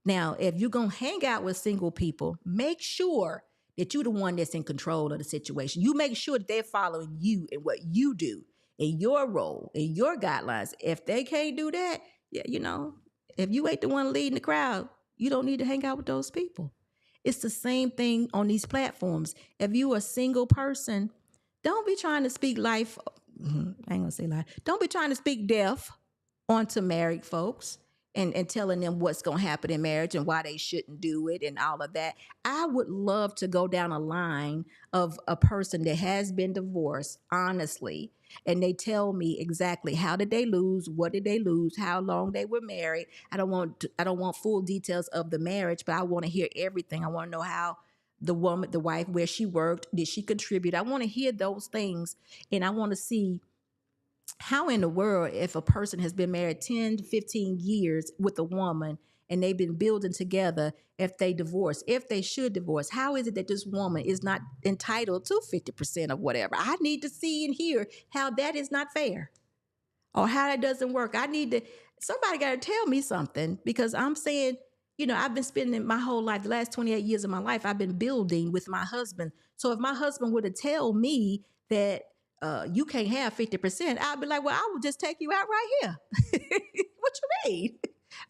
Now, if you're going to hang out with single people, make sure that you're the one that's in control of the situation. You make sure that they're following you and what you do in your role, in your guidelines. If they can't do that, yeah, if you ain't the one leading the crowd, you don't need to hang out with those people. It's the same thing on these platforms. If you're a single person, don't be trying to speak life. I ain't going to say life. Don't be trying to speak death onto married folks and telling them what's going to happen in marriage and why they shouldn't do it and all of that. I would love to go down a line of a person that has been divorced, honestly, and they tell me exactly how did they lose, what did they lose, how long they were married. I don't want full details of the marriage, but I want to hear everything. I want to know how the wife, where she worked, did she contribute? I want to hear those things, and I want to see how in the world, if a person has been married 10 to 15 years with a woman and they've been building together, if they divorce, if they should divorce, how is it that this woman is not entitled to 50% of whatever? I need to see and hear how that is not fair or how that doesn't work. Somebody got to tell me something because I'm saying, I've been spending my whole life, the last 28 years of my life, I've been building with my husband. So if my husband were to tell me that you can't have 50%, I'd be like, well, I will just take you out right here. What you mean?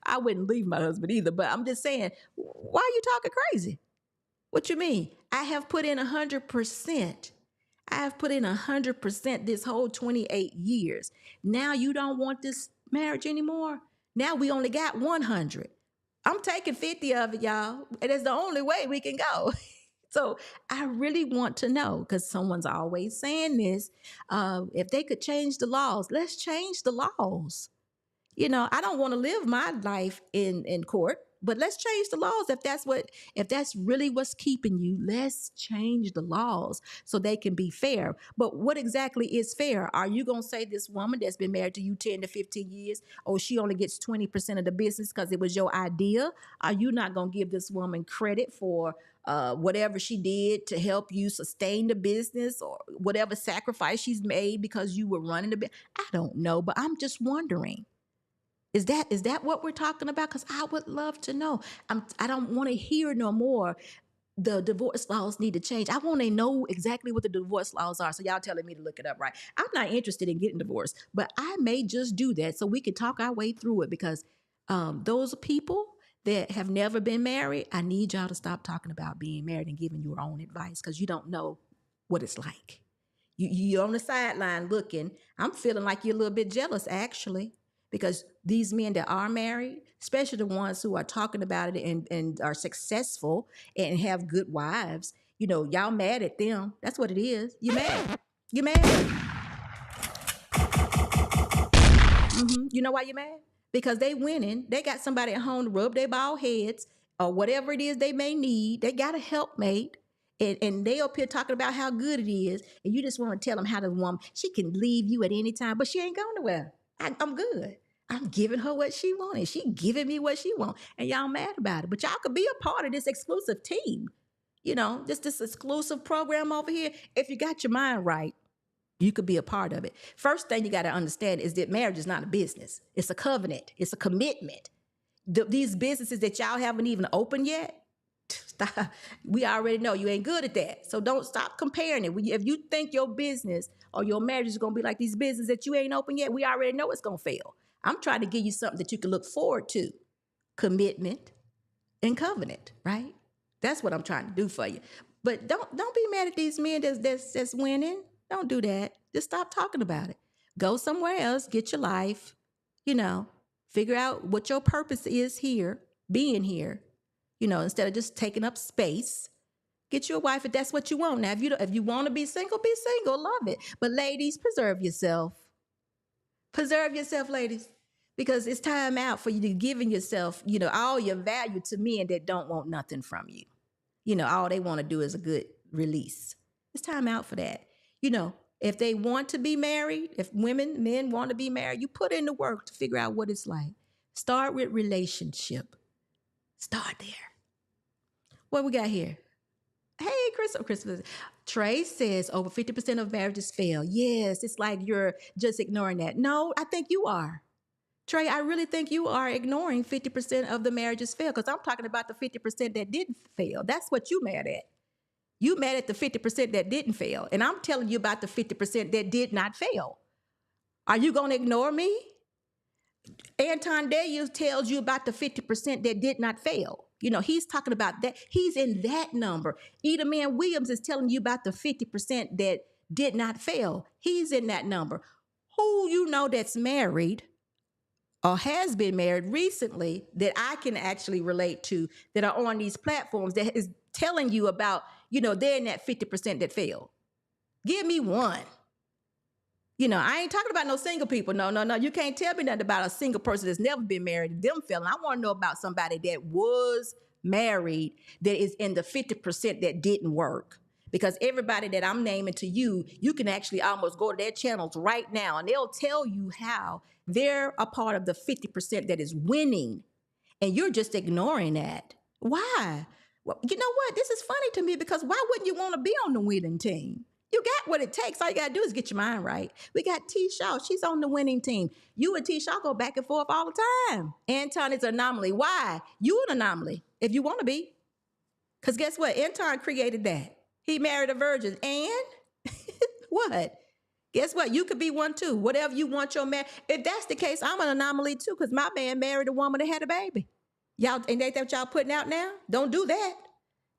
I wouldn't leave my husband either, but I'm just saying, why are you talking crazy? What you mean? I have put in 100%. I have put in 100% this whole 28 years. Now you don't want this marriage anymore? Now we only got 100. I'm taking 50 of it, y'all. And it's the only way we can go. So I really want to know, because someone's always saying this, if they could change the laws, let's change the laws. I don't want to live my life in court, but let's change the laws. If that's really what's keeping you, let's change the laws so they can be fair. But what exactly is fair? Are you going to say this woman that's been married to you 10 to 15 years, oh, she only gets 20% of the business because it was your idea? Are you not going to give this woman credit for whatever she did to help you sustain the business or whatever sacrifice she's made because you were running the business? I don't know, but I'm just wondering. Is that what we're talking about? Because I would love to know. I don't want to hear no more. The divorce laws need to change. I want to know exactly what the divorce laws are. So y'all telling me to look it up, right? I'm not interested in getting divorced, but I may just do that so we can talk our way through it because those people that have never been married, I need y'all to stop talking about being married and giving your own advice because you don't know what it's like. You're on the sideline looking. I'm feeling like you're a little bit jealous, actually, because these men that are married, especially the ones who are talking about it and are successful and have good wives, y'all mad at them. That's what it is. You mad. You mad. You know why you're mad? Because they winning. They got somebody at home to rub their bald heads or whatever it is they may need. They got a helpmate. And they up here talking about how good it is. And you just want to tell them how the woman, she can leave you at any time, but she ain't going nowhere. I'm good. I'm giving her what she wanted. She giving me what she want. And y'all mad about it. But y'all could be a part of this exclusive team. Just this exclusive program over here. If you got your mind right, you could be a part of it. First thing you got to understand is that marriage is not a business. It's a covenant. It's a commitment. These businesses that y'all haven't even opened yet, stop. We already know you ain't good at that. So don't stop comparing it. If you think your business or your marriage is going to be like these businesses that you ain't open yet, we already know it's going to fail. I'm trying to give you something that you can look forward to. Commitment and covenant, right? That's what I'm trying to do for you. But don't be mad at these men that's winning. Don't do that. Just stop talking about it. Go somewhere else, get your life, figure out what your purpose is here, being here, instead of just taking up space. Get you a wife if that's what you want. Now, if you want to be single, love it. But ladies, preserve yourself. Preserve yourself, ladies, because it's time out for you to giving yourself, all your value to men that don't want nothing from you. All they want to do is a good release. It's time out for that. If they want to be married, if men want to be married, you put in the work to figure out what it's like. Start with relationship. Start there. What we got here? Hey, Christopher. Trey says over 50% of marriages fail. Yes, it's like you're just ignoring that. No, I think you are. Trey, I really think you are ignoring 50% of the marriages fail because I'm talking about the 50% that didn't fail. That's what you mad at. You mad at the 50% that didn't fail. And I'm telling you about the 50% that did not fail. Are you going to ignore me? Anton Daniels tells you about the 50% that did not fail. He's talking about that. He's in that number. Eda Man Williams is telling you about the 50% that did not fail. He's in that number. Who that's married or has been married recently that I can actually relate to that are on these platforms that is telling you about, they're in that 50% that failed. Give me one. I ain't talking about no single people. No. You can't tell me nothing about a single person that's never been married and them failing. I want to know about somebody that was married that is in the 50% that didn't work. Because everybody that I'm naming to you, you can actually almost go to their channels right now and they'll tell you how they're a part of the 50% that is winning. And you're just ignoring that. Why? Well, you know what? This is funny to me because why wouldn't you want to be on the winning team? You got what it takes. All you got to do is get your mind right. We got T. Shaw. She's on the winning team. You and T. Shaw go back and forth all the time. Anton is an anomaly. Why? You an anomaly if you want to be. Because guess what? Anton created that. He married a virgin. And what? Guess what? You could be one too. Whatever you want your man. If that's the case, I'm an anomaly too because my man married a woman that had a baby. Y'all, ain't that what y'all putting out now? Don't do that.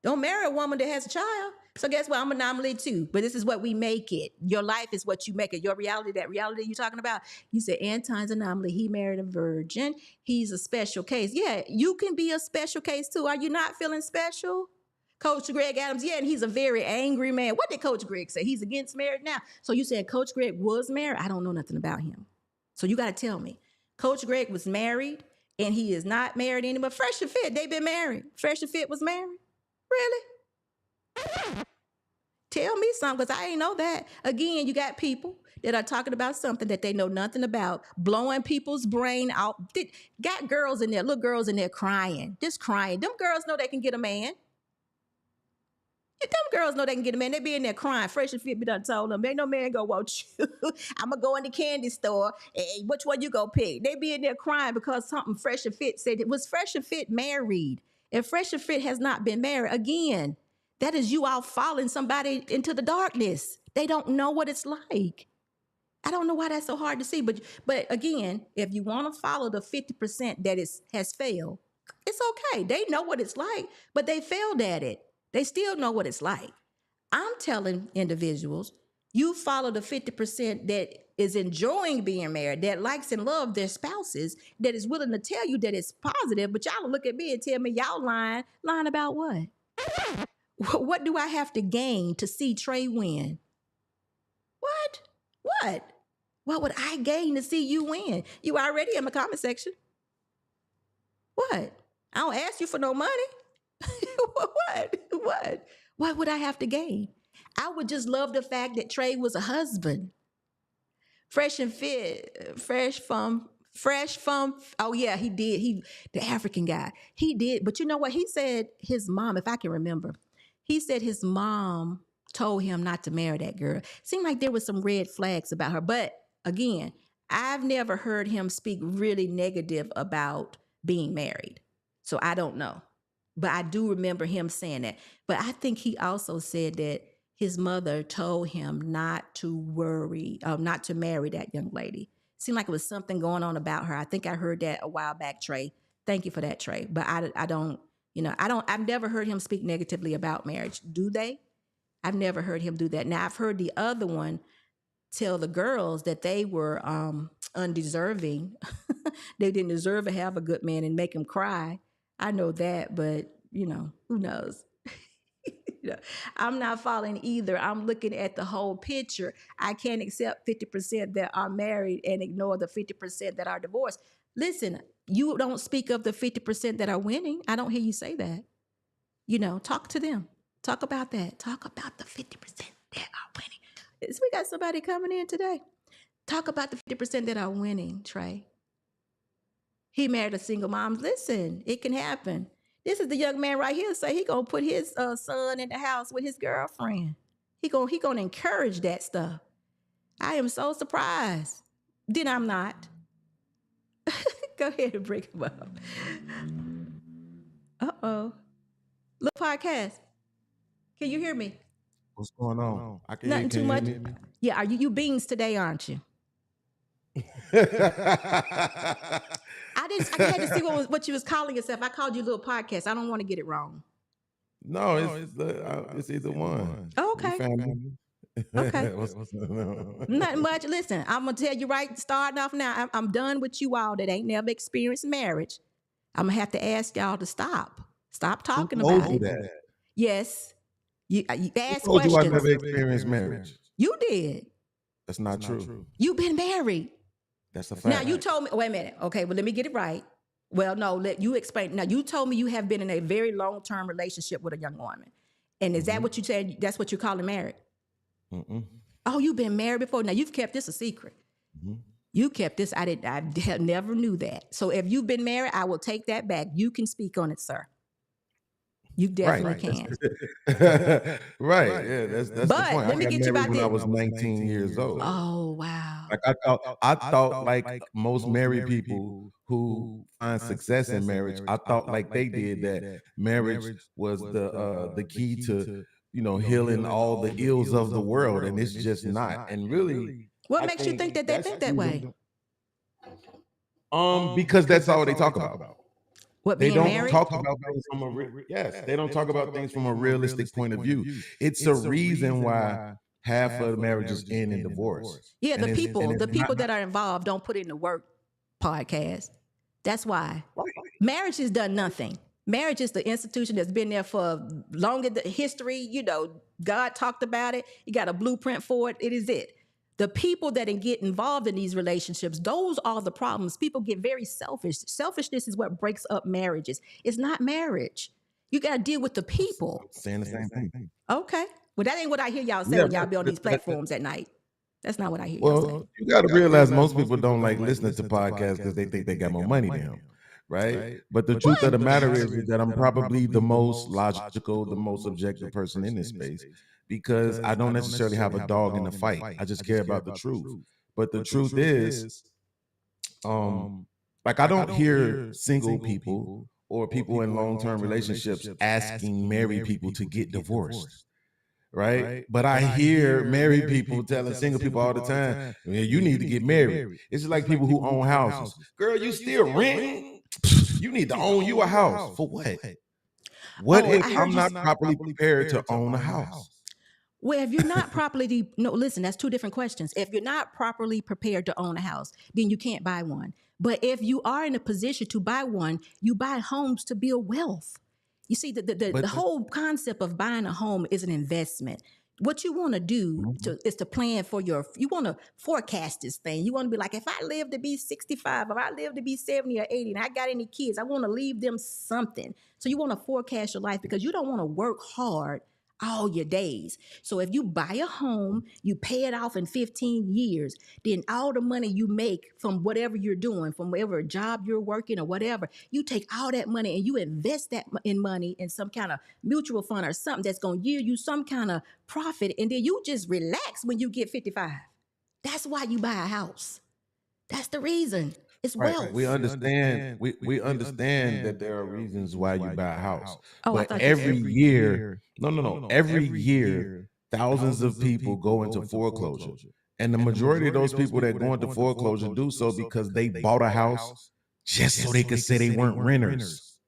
Don't marry a woman that has a child. So guess what? I'm an anomaly too. But this is what we make it. Your life is what you make it. Your reality, that reality you're talking about. You said Anton's an anomaly. He married a virgin. He's a special case. Yeah, you can be a special case too. Are you not feeling special? Coach Greg Adams, yeah, and he's a very angry man. What did Coach Greg say? He's against marriage now. So you said Coach Greg was married? I don't know nothing about him. So you got to tell me. Coach Greg was married and he is not married anymore. Fresh and Fit, they've been married. Fresh and Fit was married? Really? Tell me something, because I ain't know that. Again, you got people that are talking about something that they know nothing about, blowing people's brain out. Got girls in there, little girls in there crying, just crying. Them girls know they can get a man. Them girls know they can get a man. They be in there crying. Fresh and Fit be done told them, ain't no man go want you. I'm going to go in the candy store. Hey, which one you go pick? They be in there crying because something Fresh and Fit said. It was Fresh and Fit married. And Fresh and Fit has not been married. Again, that is you all following somebody into the darkness. They don't know what it's like. I don't know why that's so hard to see. But again, if you want to follow the 50% that has failed, It's okay. They know what it's like, but they failed at it. They still know what it's like. I'm telling individuals, you follow the 50% that is enjoying being married, that likes and love their spouses, that is willing to tell you that it's positive, but y'all look at me and tell me y'all lying. Lying about what? What do I have to gain to see Trey win? What? What? What would I gain to see you win? You already in the comment section. What? I don't ask you for no money. What? What would I have to gain? I would just love the fact that Trey was a husband. Fresh and fit, fresh from, oh yeah, he did. The African guy, he did. But you know what? He said his mom, if I can remember, he said his mom told him not to marry that girl. Seemed like there was some red flags about her. But again, I've never heard him speak really negative about being married. So I don't know. But I do remember him saying that. But I think he also said that his mother told him not to worry, not to marry that young lady. Seemed like it was something going on about her. I think I heard that a while back, Trey. Thank you for that, Trey. But I don't, I've never heard him speak negatively about marriage. Do they? I've never heard him do that. Now, I've heard the other one tell the girls that they were undeserving. They didn't deserve to have a good man and make him cry. I know that, but, who knows? I'm not following either. I'm looking at the whole picture. I can't accept 50% that are married and ignore the 50% that are divorced. Listen, you don't speak of the 50% that are winning. I don't hear you say that. Talk to them. Talk about that. Talk about the 50% that are winning. So we got somebody coming in today. Talk about the 50% that are winning, Trey. He married a single mom. Listen, it can happen. This is the young man right here say he gonna put his son in the house with his girlfriend. He gonna encourage that stuff. I am so surprised. Then I'm not. Go ahead and bring him up. Uh-oh. Look, podcast. Can you hear me? What's going on? I can Nothing too much. Yeah, are you beans today, aren't you? I had to see what you was calling yourself. I called you little podcast. I don't want to get it wrong. No, it's either one. Oh, okay. Okay. Nothing much. Listen, I'm gonna tell you right, starting off now. I'm done with you all that ain't never experienced marriage. I'm gonna have to ask y'all to stop. Stop talking about it. That? Yes. You ask Who told questions. You I've never experienced marriage. You did. That's not true. You've been married. That's a fact. Now you told me. Wait a minute. Okay, well let me get it right. Well, no, let you explain. Now you told me you have been in a very long-term relationship with a young woman, and is that what you said? That's what you're calling married? Oh, you've been married before. Now you've kept this a secret. You kept this. I never knew that. So if you've been married, I will take that back. You can speak on it, sir. You definitely can. Right. Yeah, that's the point. Let me get you about when I was 19 years old. Oh, wow. Like I thought like most married people who find success in marriage, I thought like they did that marriage was the key to, healing all the ills of the world. And it's just not. And really, what makes you think that they think that way? Because that's all they talk about. What, they don't married? talk about things from they don't talk about things from a realistic point of view. It's a reason why half of the marriages end in divorce. Yeah, the people that are involved don't put in the work, podcast. That's why. Marriage has done nothing. Marriage is the institution that's been there for longer than history. God talked about it. You got a blueprint for it. It is it. The people that get involved in these relationships, those are the problems. People get very selfish. Selfishness is what breaks up marriages. It's not marriage. You got to deal with the people. Saying the same thing. Okay. Well, that ain't what I hear y'all say when y'all be on these platforms at night. That's not what I hear y'all say. You got to realize most people don't like listening to podcasts because they think they got more money than them. Right? But the truth of the matter is that I'm probably the most logical, the most objective person in this space. Because I don't necessarily have a dog in the fight. I just care about the truth. But the truth is, like I don't hear single people or people in long-term relationships asking married people to get divorced. Right? But I hear married people telling single people all the time, you need to get married. It's just like people who own houses. Girl, you still renting? You need to own you a house. For what? What if I'm not properly prepared to own a house? Well, if you're not properly, no, listen, that's two different questions. If you're not properly prepared to own a house, then you can't buy one. But if you are in a position to buy one, you buy homes to build wealth. You see, the whole concept of buying a home is an investment. What you want to do is to plan for you want to forecast this thing. You want to be like, if I live to be 65, or I live to be 70 or 80, and I got any kids, I want to leave them something. So you want to forecast your life because you don't want to work hard all your days. So if you buy a home, you pay it off in 15 years, then all the money you make from whatever you're doing, from whatever job you're working or whatever, you take all that money and you invest that in money in some kind of mutual fund or something that's going to yield you some kind of profit. And then you just relax when you get 55. That's why you buy a house. That's the reason. It's wealth. We understand. We understand that there are reasons why you buy a house. Oh, but every year, every year, thousands of people go into foreclosure. And the majority of those people that go into foreclosure do so because they bought a house just so they could say they weren't renters.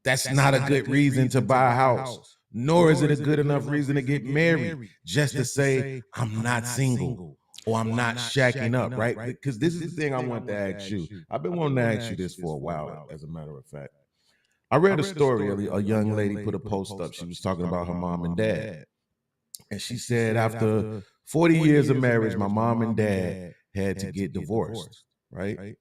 That's not a good reason to buy a house, nor is it a good enough reason to get married just to say, I'm not single. Or I'm not shacking up, right? Because this is the thing I want to ask you. I've been wanting to ask you this for a while, as a matter of fact. I read a story. A young lady put a post up. She was talking about her mom and dad. And she said, after 40 years of marriage, my mom and dad had to get divorced, right?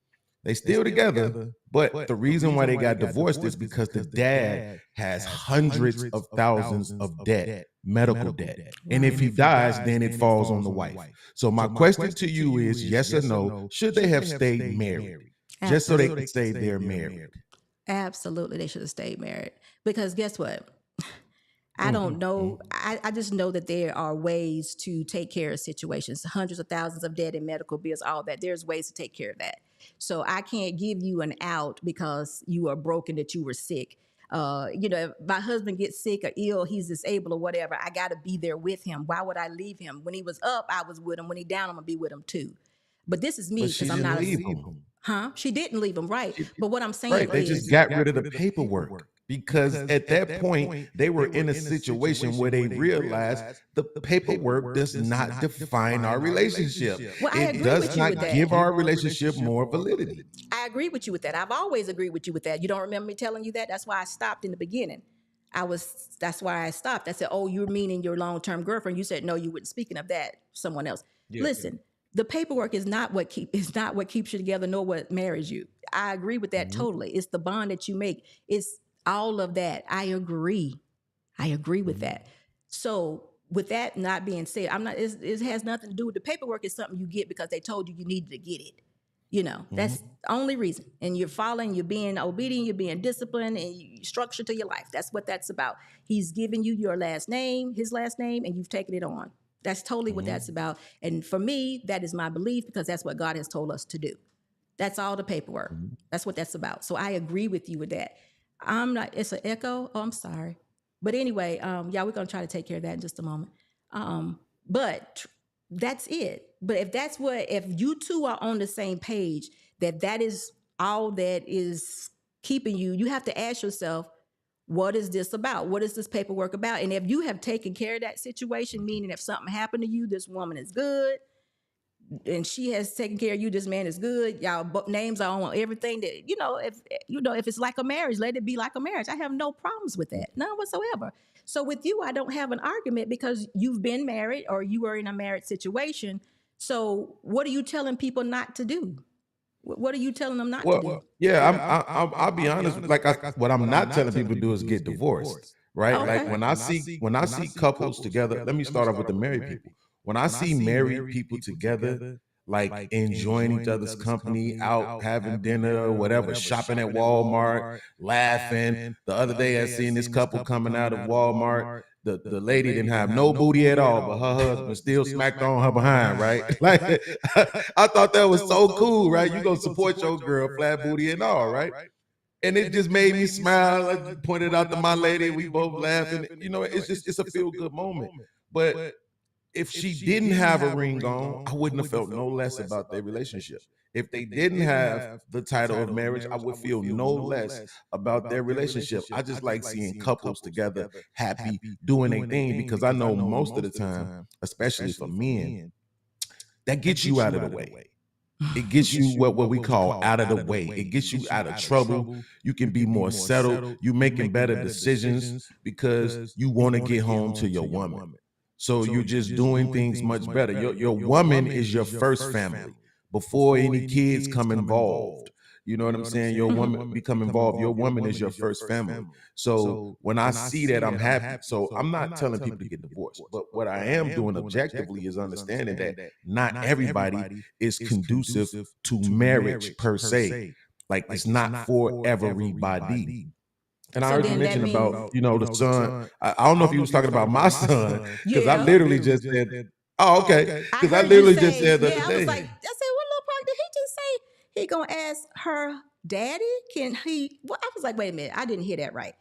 They still together, but the reason why they got divorced is because the dad has hundreds of thousands of debt, medical debt. And if he dies, then it falls on the wife. So my question to you is, yes or no, should they have stayed married? Just so they could say they're married. Absolutely, they should have stayed married. Because guess what? I don't know. I just know that there are ways to take care of situations, hundreds of thousands of debt and medical bills, all that. There's ways to take care of that. So I can't give you an out because you are broken, that you were sick. If my husband gets sick or ill, he's disabled or whatever, I got to be there with him. Why would I leave him? When he was up, I was with him. When he down, I'm going to be with him too. But this is me because I'm not leave him. Huh? She didn't leave him, right? But what I'm saying they is, just got rid of the paperwork. Because at that point, they were in a situation where they realized the paperwork does not define our relationship. Well, it does not give our relationship more validity. I agree with you with that. I've always agreed with you with that. You don't remember me telling you that? That's why I stopped in the beginning. That's why I stopped. I said, oh, you're meaning your long-term girlfriend. You said, no, you weren't speaking of that, someone else. Yeah. Listen, the paperwork is not what keeps you together, nor what marries you. I agree with that totally. It's the bond that you make. It's all of that. I agree with that. So with that not being said, it has nothing to do with the paperwork. Is something you get because they told you needed to get it. That's the only reason. And you're following, you're being obedient, you're being disciplined, and you structure to your life. That's what that's about. He's giving you your last name, his last name, and you've taken it on. That's totally what that's about. And for me, that is my belief because that's what God has told us to do. That's all the paperwork. That's what that's about. So I agree with you with that. It's an echo. Oh, I'm sorry. But anyway, we're going to try to take care of that in just a moment. But that's it. But if you two are on the same page, that is all that is keeping you, you have to ask yourself, what is this about? What is this paperwork about? And if you have taken care of that situation, meaning if something happened to you, this woman is good, and she has taken care of you, this man is good, y'all names are on everything, that if it's like a marriage, let it be like a marriage. I have no problems with that, none whatsoever. So with you, I don't have an argument because you've been married or you are in a marriage situation. So what are you telling people not to do? What are you telling them not to do? Yeah, I'll be honest. What I'm not telling people to do is get divorced, right? Okay. Like when I see couples together, let me start off with the married people. When I see married people together, like enjoying each other's company, out having dinner or whatever, shopping at Walmart, laughing. The other day I seen this couple coming out of Walmart. The lady didn't have no booty at all, but her husband still smacked on her behind, right? Like I thought that was so cool, right? You gonna support your girl, flat booty and all, right? And it just made me smile. I pointed out to my lady, we both laughing. It's a feel good moment. But if she didn't have a ring on, I wouldn't have felt no less about their relationship. If they didn't have the title of marriage, I would feel no less about their relationship. I just like seeing couples together, happy, doing a thing, because I know most of the time, especially for men, that gets you out of the way. It gets you what we call out of the way. It gets you out of trouble. You can be more settled. You're making better decisions because you want to get home to your woman. So you're just doing things much better. Your woman is your first family before any kids come involved. You know what I'm saying? Your woman become involved. Your woman is your first family. So when I see that, I'm happy. So I'm not telling people to get divorced, but what I am doing objectively is understanding that not everybody is conducive to marriage per se. Like it's not for everybody. And I heard you mention about, the son. I don't know if you was talking about my son, because I literally just said, oh, okay. Because I literally just said the other I was day. like, I said, what little part did he just say? He gonna ask her daddy? Can he? Well, I was like, wait a minute, I didn't hear that right.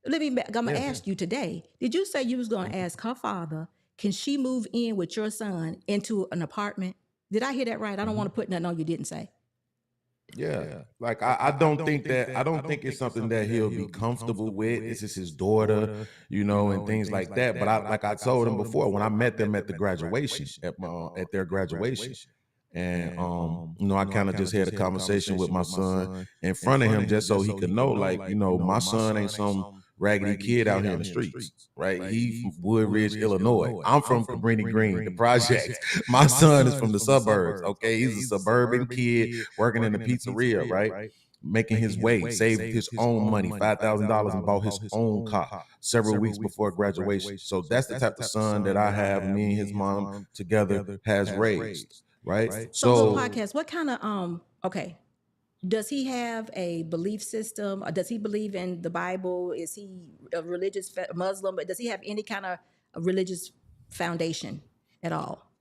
I'm gonna ask you today. Did you say you was gonna ask her father, can she move in with your son into an apartment? Did I hear that right? I don't want to put nothing on you didn't say. Yeah. Like I don't think it's something that he'll be comfortable with. It's just his daughter, and things like that. But I told him before, when I met them at the graduation, at their graduation. And I kind of just had a conversation with my son in front of him, just so he could know, like, my son ain't some raggedy kid out here in the streets, right? He from Woodridge, Illinois. I'm from Cabrini Green, the projects. My son is from the suburbs. Okay, he's a suburban kid working in a pizzeria, right? Making his way, saved his own money, $5,000, and bought his own car several weeks before graduation. So that's the type of son that I have. Me and his mom together has raised. Right. So podcast, what kind of okay. Does he have a belief system? Or does he believe in the Bible? Is he a religious Muslim? But does he have any kind of religious foundation at all?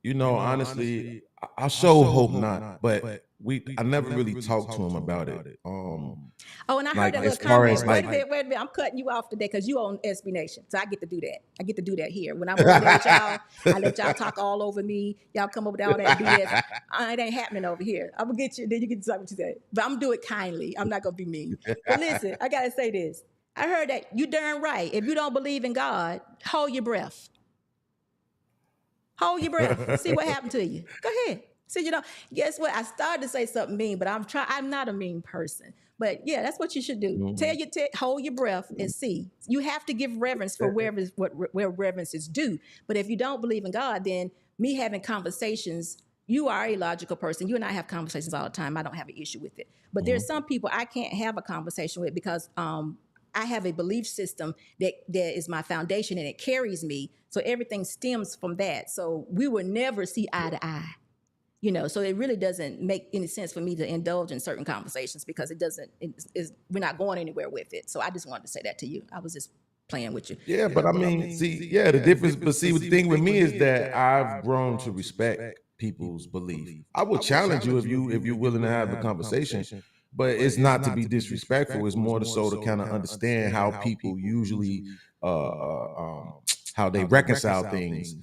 Honestly, I sure hope not. But I never really talked to him about it. Oh, and I heard that little comment. Wait a minute. I'm cutting you off today because you on SB Nation. So I get to do that. I get to do that here. When I'm over there with y'all, I let y'all talk all over me. Y'all come over with all that BS. It ain't happening over here. I'm going to get you. Then you can decide what you say. But I'm going to do it kindly. I'm not going to be mean. But listen, I got to say this. I heard that you darn right. If you don't believe in God, hold your breath. Hold your breath. See what happened to you. Go ahead. See, guess what? I started to say something mean, but I'm not a mean person. But yeah, that's what you should do. Mm-hmm. Hold your breath and see. You have to give reverence for where reverence is due. But if you don't believe in God, then me having conversations, you are a logical person. You and I have conversations all the time. I don't have an issue with it. But there's some people I can't have a conversation with because I have a belief system that is my foundation and it carries me. So everything stems from that. So we will never see eye to eye. So it really doesn't make any sense for me to indulge in certain conversations because we're not going anywhere with it. So I just wanted to say that to you. I was just playing with you. Yeah, but I mean, the difference, but the thing with me is that I've grown to respect people's belief. I will challenge you if you're willing to have the conversation, but it's not to be disrespectful. It's more so to kind of understand how people usually, how they reconcile things.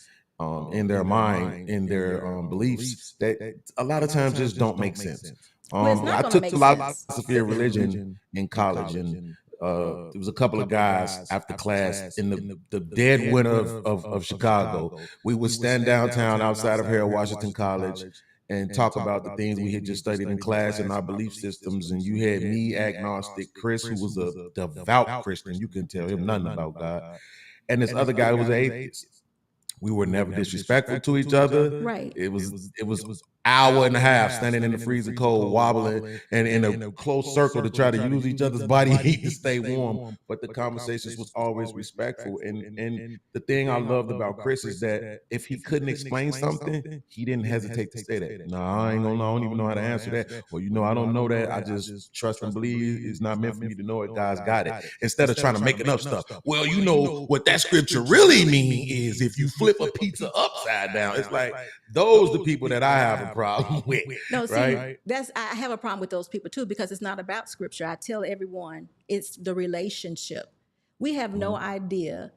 In their mind, in their beliefs, that a lot of times just don't make sense. I took philosophy of religion in college, and there was a couple of guys after class in the dead winter of Chicago. We would stand downtown outside of Harold Washington College and talk about the things we had just studied in class and our belief systems. And you had me, agnostic, Chris, who was a devout Christian. You couldn't tell him nothing about God. And this other guy who was an atheist. We were never disrespectful to each other. Right. It was hour and a half standing in the freezing cold, wobbling, and in a close circle to try to use each other's body heat to stay warm. But the conversations was always respectful. And the thing I loved about Chris is that if he couldn't explain something, he didn't hesitate to say that. No, I ain't gonna know. I don't even know how to answer that. Or, I don't know that. I just trust and believe it's not meant for me to know it. God's got it. Instead of trying to make up stuff. Well, what that scripture really means is if you flip a pizza upside down. It's like those the people that I have a problem with. No, see, right? I have a problem with those people too because it's not about scripture. I tell everyone it's the relationship. We have no idea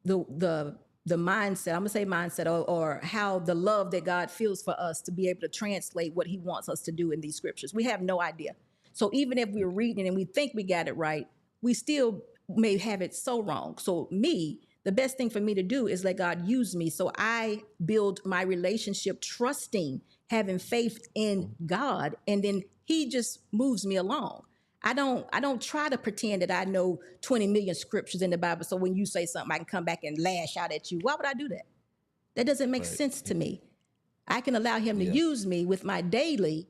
the the mindset, I'm gonna say mindset, or how the love that God feels for us to be able to translate what he wants us to do in these scriptures. We have no idea. So even if we're reading and we think we got it right, we still may have it so wrong. So the best thing for me to do is let God use me. So I build my relationship trusting, having faith in God, and then he just moves me along. I don't try to pretend that I know 20 million scriptures in the Bible. So when you say something, I can come back and lash out at you. Why would I do that? That doesn't make sense to me. I can allow him to use me with my daily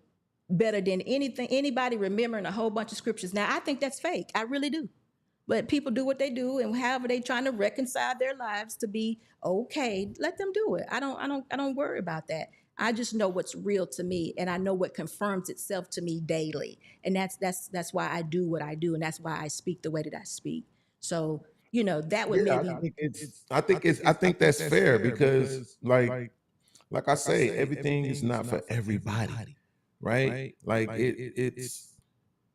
better than anybody remembering a whole bunch of scriptures. Now, I think that's fake. I really do. But people do what they do, and however they trying to reconcile their lives to be okay, let them do it. I don't worry about that. I just know what's real to me, and I know what confirms itself to me daily, and that's why I do what I do, and that's why I speak the way that I speak. So that would Yeah, maybe. I think that's fair because like I say, everything is not for everybody, right? Like it's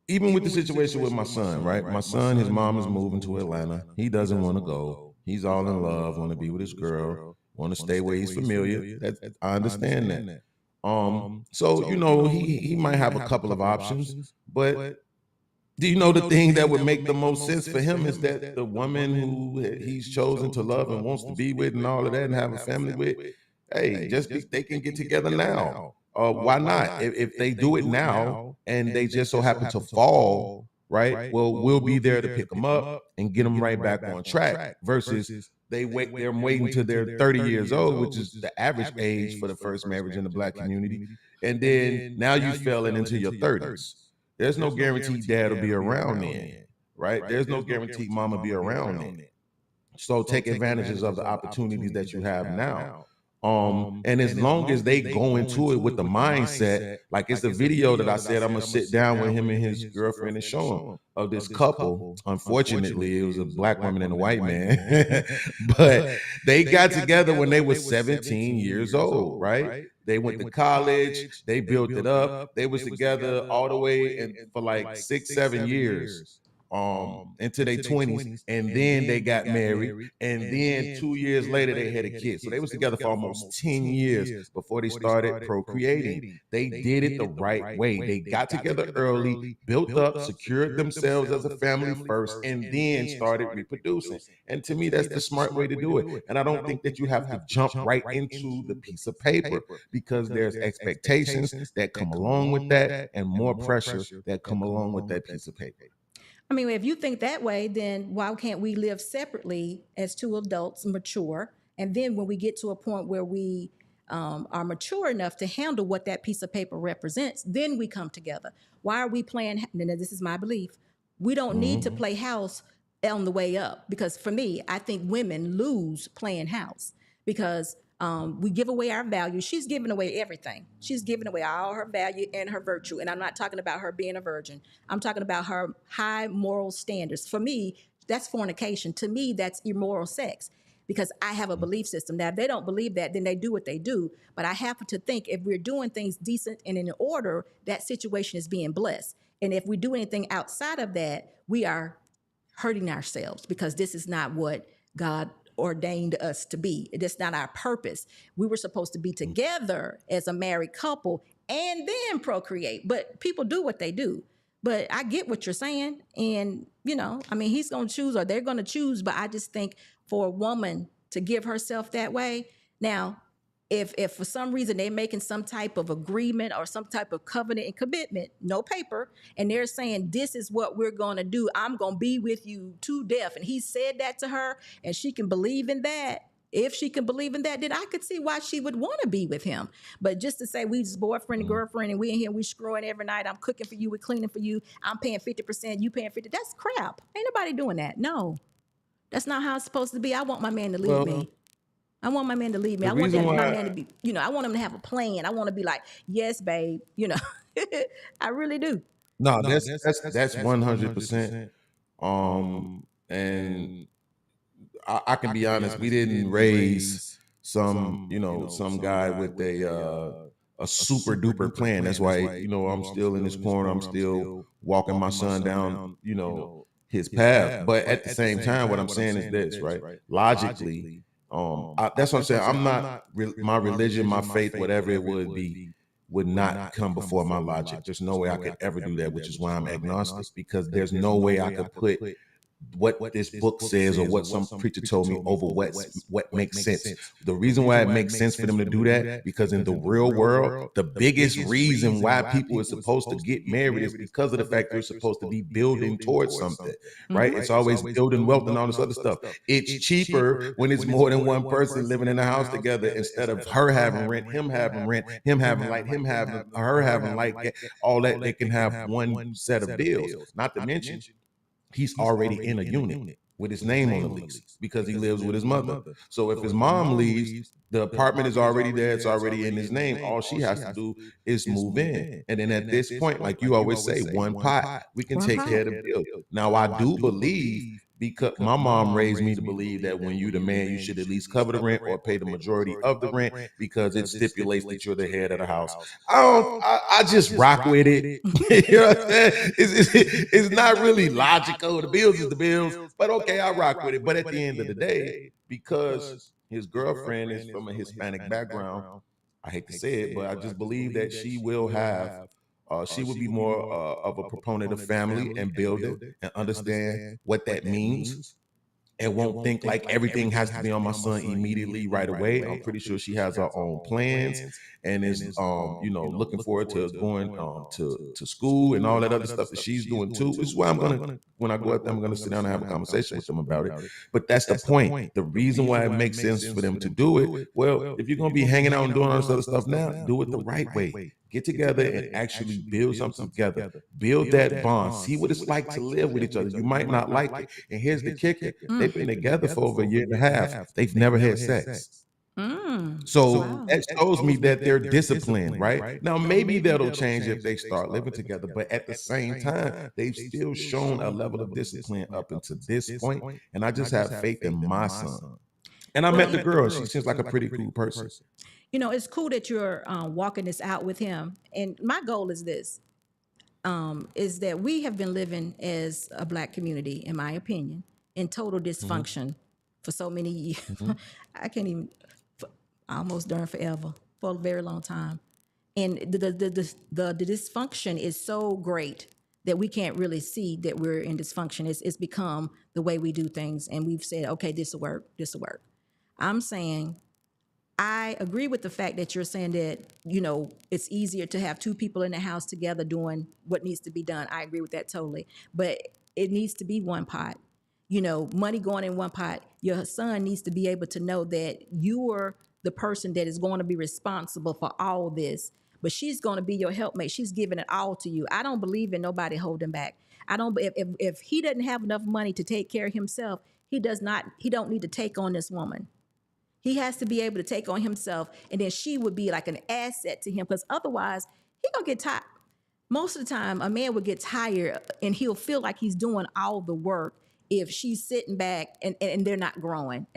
even with the situation with my son, right? My son, his mom is moving to Atlanta. He doesn't want to go. He's all in love, want to be with his girl, want to stay where he's familiar. That I understand that. So he might have a couple of options, but do you know the thing that would make the most sense for him is that the woman who he's chosen to love and wants to be with and all of that and have a family with, hey, they can get together now. Why not? If they do it now and they just so happen to fall, right? Well, we'll be there to pick them up and get them right back on track. Versus they're waiting till they're 30 years old, which is the average age for the first marriage in the Black community, and then now you fell into your 30s. There's no guarantee dad will be around then, right? There's no guarantee mama be around then. So take advantages of the opportunities that you have now. And as long as they go into it with the mindset, like it's the video that I said I'm gonna sit down with him and his girlfriend and show him of this couple. Unfortunately, it was a Black woman and a white man, but they got together when they were 17 years old, right? They went to college, they built it up, they was together all the way and for like 6-7 years into their 20s, and then they got married, and then 2 years later they had a kid. So they was together for almost 10 years before they started procreating. They did it the right way. They got together early, built up, secured themselves as a family first, and then started reproducing. And to me, that's the smart way to do it. And I don't think that you have to jump right into the piece of paper, because there's expectations that come along with that and more pressure that come along with that piece of paper. I mean, if you think that way, then why can't we live separately as two adults, mature, and then when we get to a point where we are mature enough to handle what that piece of paper represents, then we come together. Why are we playing? And this is my belief. We don't need to play house on the way up, because for me, I think women lose playing house because we give away our value. She's giving away everything. She's giving away all her value and her virtue. And I'm not talking about her being a virgin. I'm talking about her high moral standards. For me, that's fornication. To me, that's immoral sex, because I have a belief system. Now, if they don't believe that, then they do what they do. But I happen to think if we're doing things decent and in order, that situation is being blessed. And if we do anything outside of that, we are hurting ourselves, because this is not what God ordained us to be. It's not our purpose. We were supposed to be together as a married couple and then procreate. But people do what they do. But I get what you're saying. And, I mean, he's going to choose, or they're going to choose. But I just think for a woman to give herself that way. Now, if for some reason they're making some type of agreement or some type of covenant and commitment, no paper, and they're saying, this is what we're going to do, I'm going to be with you to death, and he said that to her, and she can believe in that, if she can believe in that, then I could see why she would want to be with him. But just to say we just boyfriend and girlfriend, and we in here, we screwing every night, I'm cooking for you, we're cleaning for you, I'm paying 50%, you paying 50%, that's crap. Ain't nobody doing that. No, that's not how it's supposed to be. I want my man to lead me. I want my man to lead me. I want my man to be, I want him to have a plan. I want to be like, yes, babe, I really do. No, that's 100%. And I can be honest, we didn't raise some guy with a super duper plan. That's why, I'm still in this corner. I'm still walking my son down, his path. But at the same time, what I'm saying is this, right? Logically, That's what I'm saying. I'm not my religion, my faith, whatever it would not come before my logic. There's no way I could ever do that, which is why I'm agnostic, because there's no way I could put what this book says or what some preacher told me over what makes sense. The reason why it makes sense for them to do that, because in the real world, the biggest reason why people are supposed to get married is because of the fact they're supposed to be building towards something, right? It's always building wealth and all this other stuff. It's cheaper when it's more than one person living in a house together, instead of her having rent, him having light, him having her having light, all that. They can have one set of bills. Not to mention, he's already in a unit with his name on the lease because he lives with his mother. So if his mom leaves, the apartment is already there. It's already in his name. All she has to do is move in. And then at this point, like you always say, one pot, we can take care of the bill. Now, I do believe, because my mom raised me to believe that when you the man, you should at least cover the rent or pay the majority of the rent, because it stipulates that you're the head of the house. I just rock with it. You know what I'm saying? It's not really logical. The bills is the bills, but okay, I rock with it. But at the end of the day, because his girlfriend is from a Hispanic background, I hate to say it, but I just believe that she will have she would be more of a proponent of family and building and understand what that means, and won't think like everything has to be on my son immediately right away. I'm pretty sure she has her own plans and is looking forward to going to school and all that other stuff that she's doing too. Which is why I'm gonna, when I go up there, I'm gonna sit down and have a conversation with them about it. But that's the point. The reason why it makes sense for them to do it. Well, if you're gonna be hanging out and doing all this other stuff now, do it the right way. Get together and actually build something together. Build that bond. See what it's like to live with each other. You might not like it. And here's the kicker. They've been together for over a year and a half. They've never had sex. So that shows me that they're disciplined, right? Now, maybe that'll change if they start living together. But at the same time, they've still shown a level of discipline up until this point. And I just have faith in my son. And I met the girl. She seems like a pretty cool person. You know, it's cool that you're walking this out with him. And my goal is this, is that we have been living as a Black community, in my opinion, in total dysfunction for so many years. I can't even, almost darn forever, for a very long time. And the dysfunction is so great that we can't really see that we're in dysfunction. It's become the way we do things. And we've said, okay, this will work, this will work. I'm saying, I agree with the fact that you're saying that, you know, it's easier to have two people in the house together doing what needs to be done. I agree with that totally. But it needs to be one pot. You know, money going in one pot. Your son needs to be able to know that you are the person that is going to be responsible for all this. But she's going to be your helpmate. She's giving it all to you. I don't believe in nobody holding back. If he doesn't have enough money to take care of himself, he don't need to take on this woman. He has to be able to take on himself, and then she would be like an asset to him, because otherwise he gonna get tired. Most of the time, a man would get tired, and he'll feel like he's doing all the work if she's sitting back and they're not growing,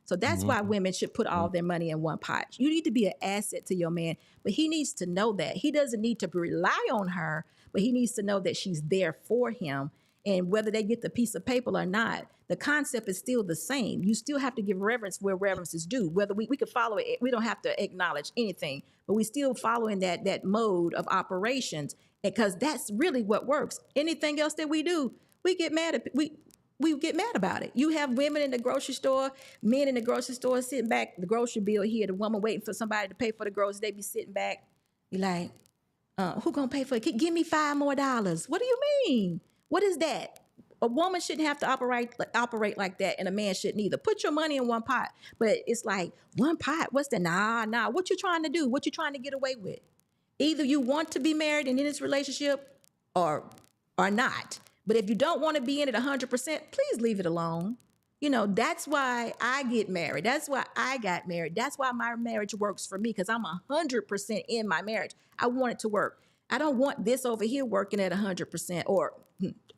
So that's why women should put all their money in one pot. You need to be an asset to your man, but he needs to know that. He doesn't need to rely on her, but he needs to know that she's there for him. And whether they get the piece of paper or not, the concept is still the same. You still have to give reverence where reverence is due. Whether we could follow it, we don't have to acknowledge anything, but we still following that mode of operations, because that's really what works. Anything else that we do, we get mad at. We get mad about it. You have women in the grocery store, men in the grocery store sitting back, the grocery bill here, the woman waiting for somebody to pay for the groceries. They be sitting back, be like, who gonna pay for it? Give me $5 more. What do you mean? What is that? A woman shouldn't have to operate like that, and a man shouldn't either. Put your money in one pot. But it's like, one pot? What's that? Nah. What you trying to do? What you trying to get away with? Either you want to be married and in this relationship or not. But if you don't want to be in it 100%, please leave it alone. You know, that's why I get married. That's why I got married. That's why my marriage works for me, because I'm 100% in my marriage. I want it to work. I don't want this over here working at 100% or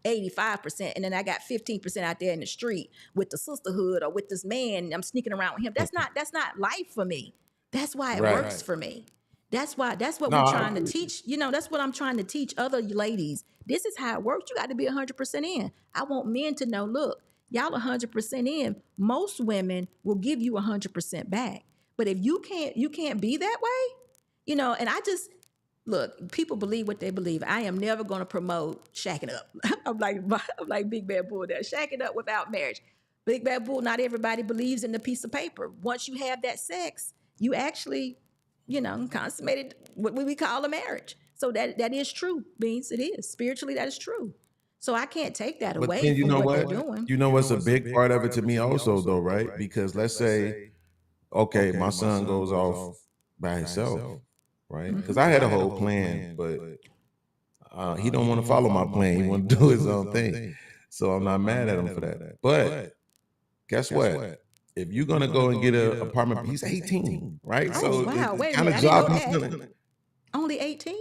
85%, and then I got 15% out there in the street with the sisterhood or with this man. I'm sneaking around with him. That's not life for me. That's why it works for me. That's what we're trying to teach. You know, that's what I'm trying to teach other ladies. This is how it works. You got to be 100% in. I want men to know, look, y'all 100% in. Most women will give you 100% back. But if you can't be that way, and I just look, people believe what they believe. I am never going to promote shacking up. I'm like Big Bad Bull there, shacking up without marriage. Big Bad Bull, not everybody believes in the piece of paper. Once you have that sex, you actually, consummated what we call a marriage. So that is true, Beans. It is. Spiritually, that is true. So I can't take that But away then you from know what they're what? doing. You know what's a big part of it to me also, though, right? Because let's say, okay, my son goes off by himself, right? Because I had a whole plan, but he don't want to follow my plan. He want to do his own thing. So I'm not mad at him for that. But guess what? If you're gonna go and get an apartment, he's 18, right? Oh, So wow. the Wait a kind minute. of I didn't know job he's that. gonna, Only 18?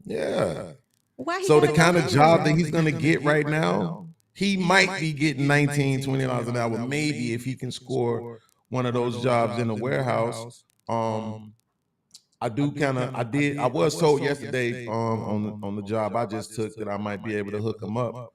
yeah. Why he So the gotta go kind of get job one? that he's gonna get right now, he might be getting $19, $20 an hour, maybe if he can score one of those jobs in the warehouse. I was told yesterday on the job I just took that I might be able to hook him up.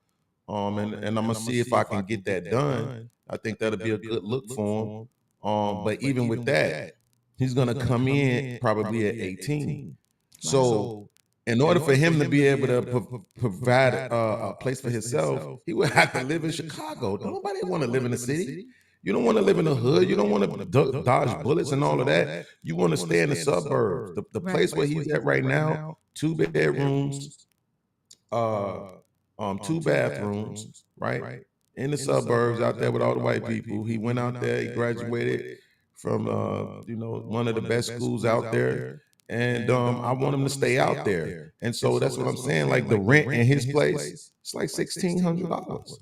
And I'm gonna see if I can get that done. I think that'll be a good look for him. But even with that, he's gonna come in probably at 18. So in order for him to be able to provide a place for himself, he would have to live in Chicago. Don't nobody want to live in the city. You don't want to live in the hood. You don't want to dodge bullets and all of that. You want to stay in the suburbs. The place where he's at right now, 2 bedrooms, 2 bathrooms, right? In the suburbs out there with all the white people. He went out there, he graduated from one of the best schools out there. And I want him to stay out there. And so that's what I'm saying. Like the rent in his place, it's like $1,600.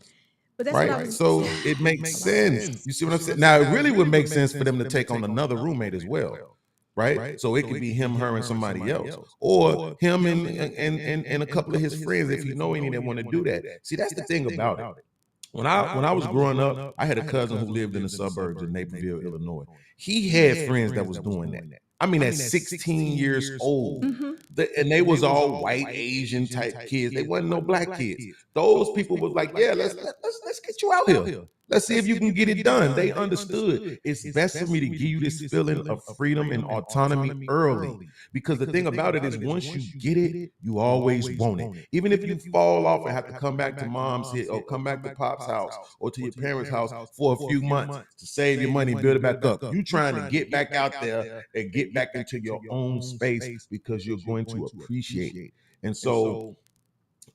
But that's what I Right. was So it makes sense. You see what I'm saying? Now it really would make sense for them to take on another roommate as well. Right. So it could be him, her, and somebody else. Or him and a couple of his friends if you know any that want to do that. See, that's the thing about it. When I was growing up, I had a cousin who lived in the suburbs in Naperville, Illinois. He had friends that was doing that. I mean, at 16 years old. And they was all white, Asian type kids. They wasn't no black kids. Those people was like, yeah, let's get you out here. Let's see if you can get it done. They understood it's best for me to give you this feeling of freedom and autonomy early. Because the thing about it is once you get it, you always want it. Even if you fall off and have to come back to mom's here or come back to pop's house or to your parents' house for a few months to save your money, build it back up. You trying to get back out there and get back into your own space because you're going to appreciate it. And so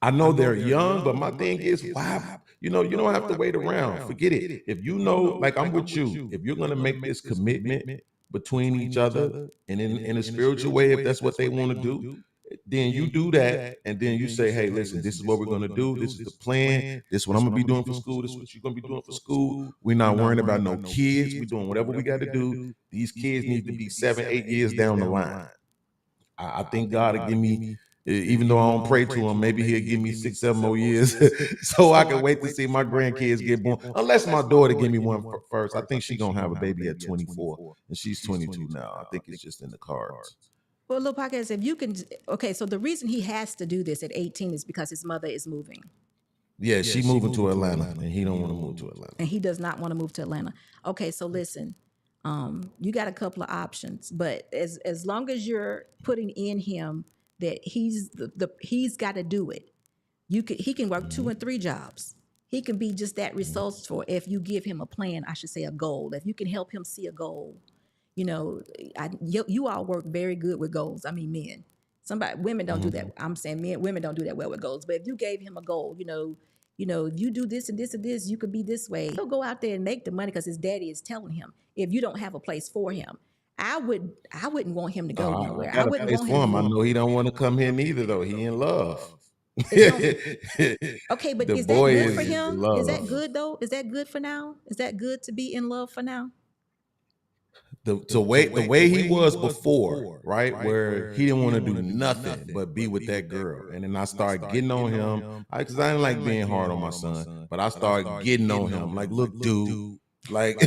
I know they're young, but my thing is, why? You don't have to wait around. Forget it. If you know, like I'm with you, if you're going to make this commitment between each other and in a spiritual way, if that's what they want to do, then you do that. And then you say, hey, listen, this is what we're going to do. This is the plan. This is what I'm going to be doing for school. This is what you're going to be doing for school. We're not worrying about no kids. We're doing whatever we got to do. These kids need to be 7, 8 years down the line. I think God will give me, even though I don't pray to him, maybe he'll give me 6, 7 more years so I can wait to see my grandkids get born. Unless my daughter give me one first. I think she's going to have a baby at 24 and she's 22 now. I think it's just in the cards. Well, little podcast, if you can, okay, so the reason he has to do this at 18 is because his mother is moving. Yeah, she moving to Atlanta and he don't want to move to Atlanta. And he does not want to move to Atlanta. Okay, so listen, you got a couple of options, but as long as you're putting in him that he's he's got to do it. He can work 2 and 3 jobs. He can be just that resourceful if you give him a plan, I should say a goal. If you can help him see a goal. You all work very good with goals. I mean, men. Women don't do that. I'm saying women don't do that well with goals. But if you gave him a goal, if you do this and this and this, you could be this way. He'll go out there and make the money because his daddy is telling him. If you don't have a place for him, I wouldn't want him to go nowhere. I wouldn't want him. I know he don't want to come here neither, though. He in love. Okay, but is that good for him? Love. Is that good though? Is that good for now? Is that good to be in love for now? The way he was before, right? Where he didn't want to do nothing but be with that girl. And then I started getting on him. Because I didn't like being hard on my son. But I started getting on him. Like, look, dude, like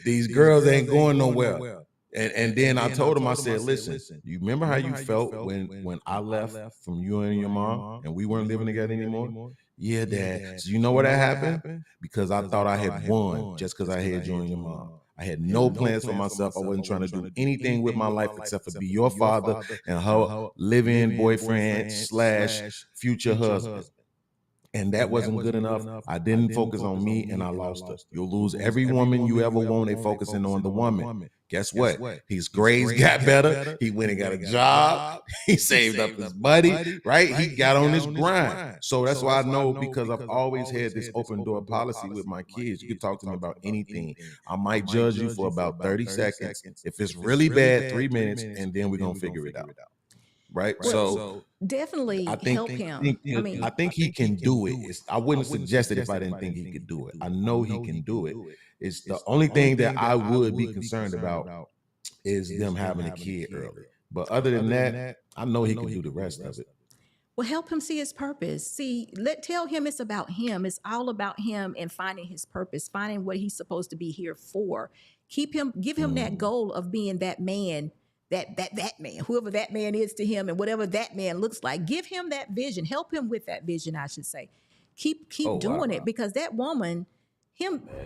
these girls ain't going nowhere. And then I told him, I said, listen, you remember how you felt when I left from you and your mom and we weren't living together anymore? Yeah, Dad. So you know what that happened? Because I thought I had won just because I had you and your mom. I had no plans for myself. I wasn't trying to do anything with my life except for be your father and her live-in boyfriend / future husband. And that wasn't good enough. I didn't focus on me and I lost her. You'll lose every woman you ever wanted focusing on the woman. Guess what? His grades got better. He went and got a job. He saved up his money, right? He got on his grind. So that's why I know, because I've always had this open door policy with my kids. You can talk to me about anything. I might judge you for about 30 seconds. If it's really bad, 3 minutes, and then we're going to figure it out. Right. So definitely help him. I think he can do it. I wouldn't suggest it if I didn't think he could do it. I know he can do it. It's the only thing that I would be concerned about is them having a kid early. But other than that, I know he can do the rest of it. Well, help him see his purpose. Tell him it's about him. It's all about him and finding his purpose, finding what he's supposed to be here for. Give him that goal of being that man, that man, whoever that man is to him, and whatever that man looks like. Give him that vision. Help him with that vision, I should say. Keep doing it, because that woman,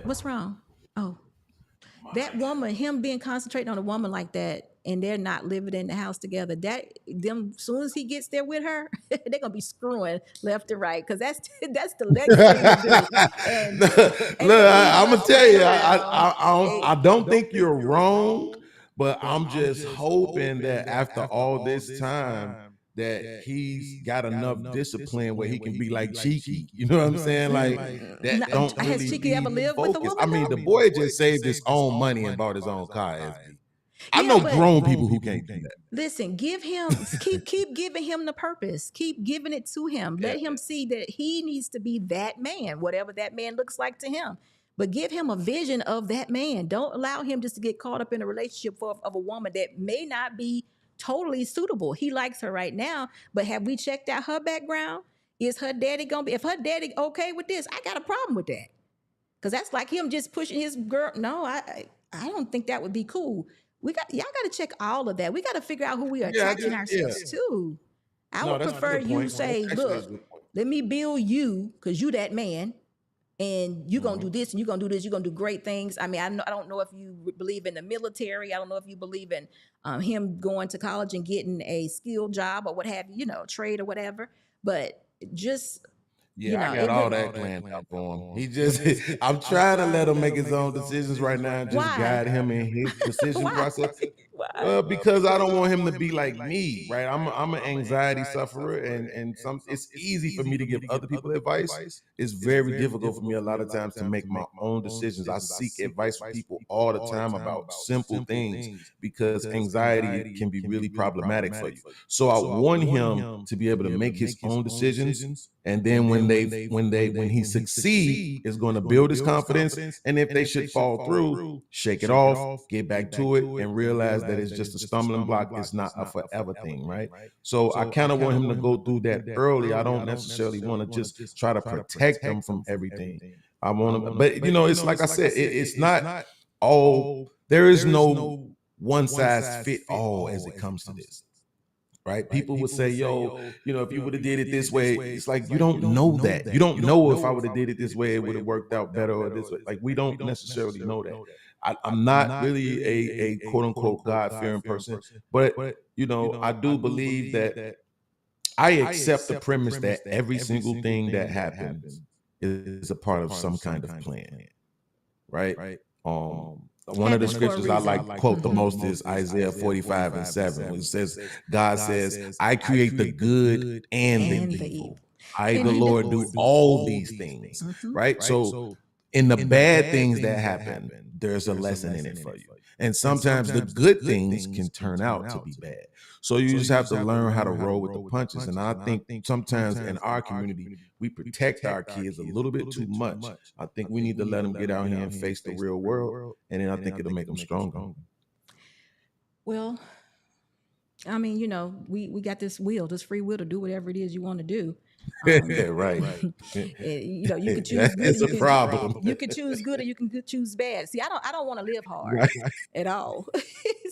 what's wrong? Oh, that woman, him being concentrating on a woman like that, and they're not living in the house together. As soon as he gets there with her, they're gonna be screwing left and right, because that's the next thing to do. Look, I'm gonna tell you, I don't think you're wrong, but I'm just hoping that after all this time, that he's got enough discipline where he can be like Cheeki. You know what I'm saying? Like that. Don't really has Cheeki ever lived with a woman? I mean, the boy just saved his own money and bought his own car. I know grown people who can't do that. Listen, keep giving him the purpose. Keep giving it to him. Let him see that he needs to be that man, whatever that man looks like to him. But give him a vision of that man. Don't allow him just to get caught up in a relationship of a woman that may not be totally suitable. He likes her right now, but have we checked out her background? Is her daddy gonna be? If her daddy okay with this, I got a problem with that, because that's like him just pushing his girl. No, I don't think that would be cool. Y'all got to check all of that. We got to figure out who we are attaching ourselves to. I would prefer you say, look, let me build you, because you that man, and you're going to do this, and you're going to do this, you're going to do great things. I mean, I don't know if you believe in the military. I don't know if you believe in him going to college and getting a skilled job or what have you, trade or whatever. But just... I got all that planned out for him. I'm trying to let him make his own decisions right now and just guide him in his decision process. Well, because I don't want him to be like me, right? I'm an anxiety sufferer, and it's easy for me to give other people advice. It's very difficult for me a lot of times to make my own decisions. I seek advice from people all the time about simple things, because anxiety can be really problematic for you. So I want him to be able to make his own decisions, and then when he succeeds, it's going to build his confidence. And if they should fall through, shake it off, get back to it, and realize that it's just a stumbling block. It's not a forever thing, right? So I kind of want him to go through that early. I don't necessarily want to just try to protect him from everything. I want him, but it's like I said, it's not all. There is no one size fit all as it comes to this. Right? People would say, yo, if you would have did it this way, it's like, you don't know that. You don't know if I would have did it this way, it would have worked out better or this way. Like, we don't necessarily know that. I'm not really a quote unquote God-fearing person, but I do believe that I accept the premise that every single thing that happens is a part of some kind of plan. Right? One of the scriptures I like to quote the most is Isaiah 45:7, which says, God says, I create the good and the evil. I, the Lord, do all these things. Right? So in the bad things that happen, there's a lesson in it for you. And sometimes the good things can turn out to be bad. So you just have to learn how to roll with the punches. And I think sometimes in our community, we protect our kids a little bit too much. I think we need to let them get out here and face the real world. And then I think it'll make them stronger. Well, I mean, we got this free will to do whatever it is you want to do. Right. You can choose good. It's a problem. You can choose good or you can choose bad. See, I don't want to live hard at all.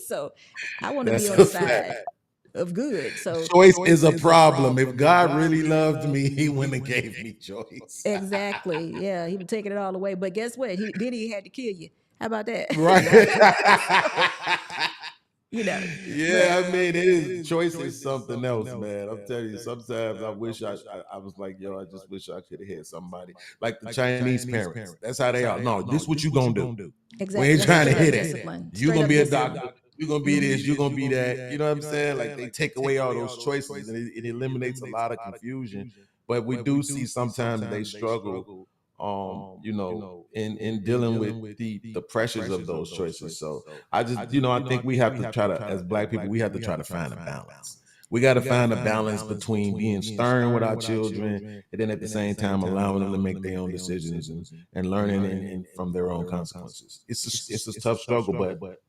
So I want to be on the side. of good. So choice is a problem. If God really loved me, he wouldn't have gave me choice. exactly, yeah, he was taking it all away. But guess what? He had to kill you. How about that? Right. You know, Yeah, I mean, it is choice is something else, man. I'm telling you, sometimes I wish I was like, yo, I just wish I could have had somebody like the Chinese parents. That's how they are. No, this what you gonna do. We exactly. ain't That's trying to straight up hit it. discipline. You Straight gonna up be a discipline. doctor. You gonna be this. You gonna be that. You know what I'm saying? Like they take away all those choices, and it eliminates a lot of confusion. But we do see sometimes they struggle, in dealing with the pressures of those choices. So I just, I think we have to try to, as Black people, we have to try to find a balance. We got to find a balance between being stern with our children and then at the same time allowing them to make their own decisions and learning from their own consequences. It's a tough struggle, but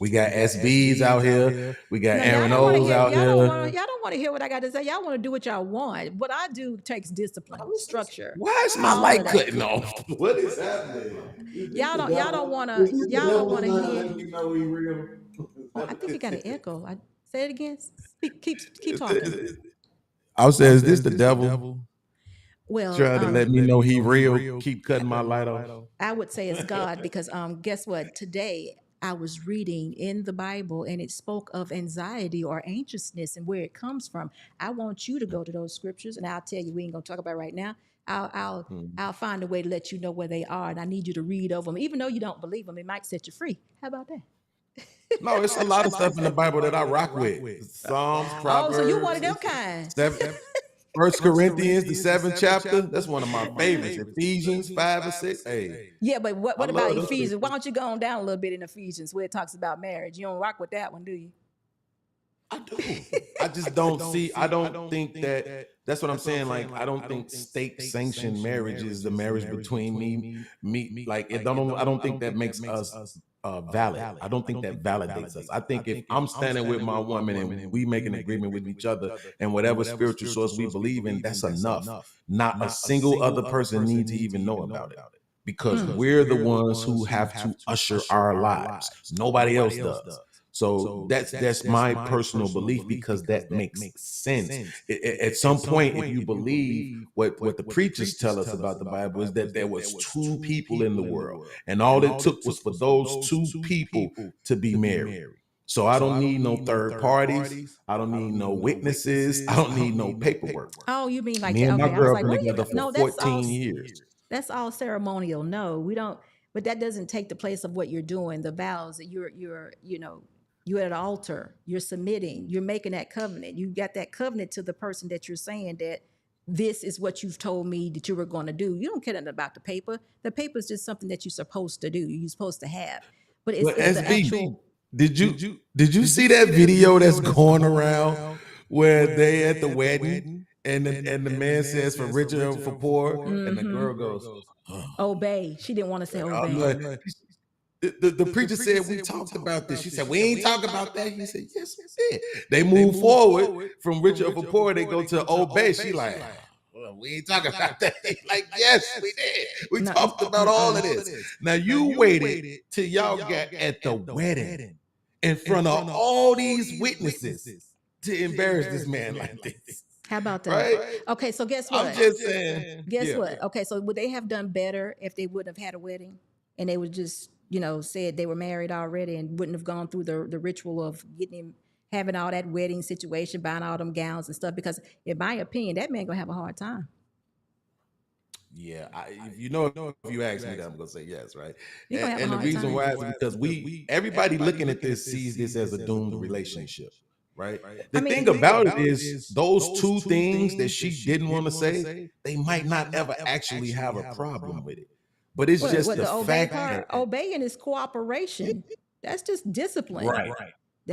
we got SBs out here. We got Now Aaron O's out here. y'all don't want to hear what I got to say. Y'all want to do what y'all want. What I do takes discipline, structure. Why is my all light of that. cutting off? What is happening? Y'all don't want to hear. You know we real. Oh, I think you got an echo. I say it again. Keep talking. I was saying, is this the devil Well, trying to let me know he real? Keep cutting my light off. I would say it's God because guess what? Today I was reading in the Bible and it spoke of anxiety or anxiousness and where it comes from. I want you to go to those scriptures, and I'll tell you we ain't gonna talk about it right now. I'll find a way to let you know where they are, and I need you to read over them, even though you don't believe them. It might set you free. How about that? No, it's a lot of stuff in the Bible that I rock with. Psalms, Proverbs. Oh, so you one of them kind. 1 Corinthians, the 7th chapter. That's one of my favorites. Ephesians 5 and 6. Hey. Yeah, but what I about love Ephesians? those. Why don't you go on down a little bit in Ephesians where it talks about marriage? You don't rock with that one, do you? I do. I just don't see. I don't think that's what I'm saying. Like, I don't think state sanctioned marriage is the marriage between me. Like, I don't think that makes us valid. I don't think that validates us. I think if I'm standing with my woman and we make an agreement with each other and whatever spiritual source we believe in, that's enough. Not a single other person needs to even know about it. Because we're the ones who have to usher our lives. Nobody else does. So that's my personal belief because that makes sense. At some point, if you believe what the preachers tell us about the Bible is that there was two people in the world, and all it took was for those two people to be married. So I don't need no third parties. I don't need no witnesses. I don't need no paperwork. Oh, you mean like Me and my okay? I was girl like, been what do you together mean? No, for 14 years. That's all ceremonial. No, we don't. But that doesn't take the place of what you're doing. The vows that you're you're at an altar. You're submitting. You're making that covenant. You got that covenant to the person that you're saying that this is what you've told me that you were going to do. You don't care nothing about the paper. The paper is just something that you're supposed to do. You're supposed to have. But it's the actual. Did you see that video that's going around where they at the wedding and the man says for richer and for poor, and the girl goes, Obey. She didn't want to say obey. like, the preacher said we talked about this. She said we ain't talk about that. He said yes we did. They move forward from richer for poor. They go to obey. She like, well, we ain't talking about that. Like, yes, we did. We talked about all of this. Now you waited till y'all got at the wedding in front of all these witnesses to embarrass this man like this. How about that? Right? Okay, so guess what? I'm just saying. Guess what? Okay, so would they have done better if they wouldn't have had a wedding and they would just, said they were married already and wouldn't have gone through the ritual of having all that wedding situation, buying all them gowns and stuff? Because in my opinion, that man gonna have a hard time. Yeah, if you ask me that, I'm gonna say yes, right? And the reason why is because everybody looking at this sees this as a doomed relationship, right? The thing about it is those two things that she didn't want to say, they might not ever actually have a problem with it. But it's just the fact that obeying is cooperation. That's just discipline. Right.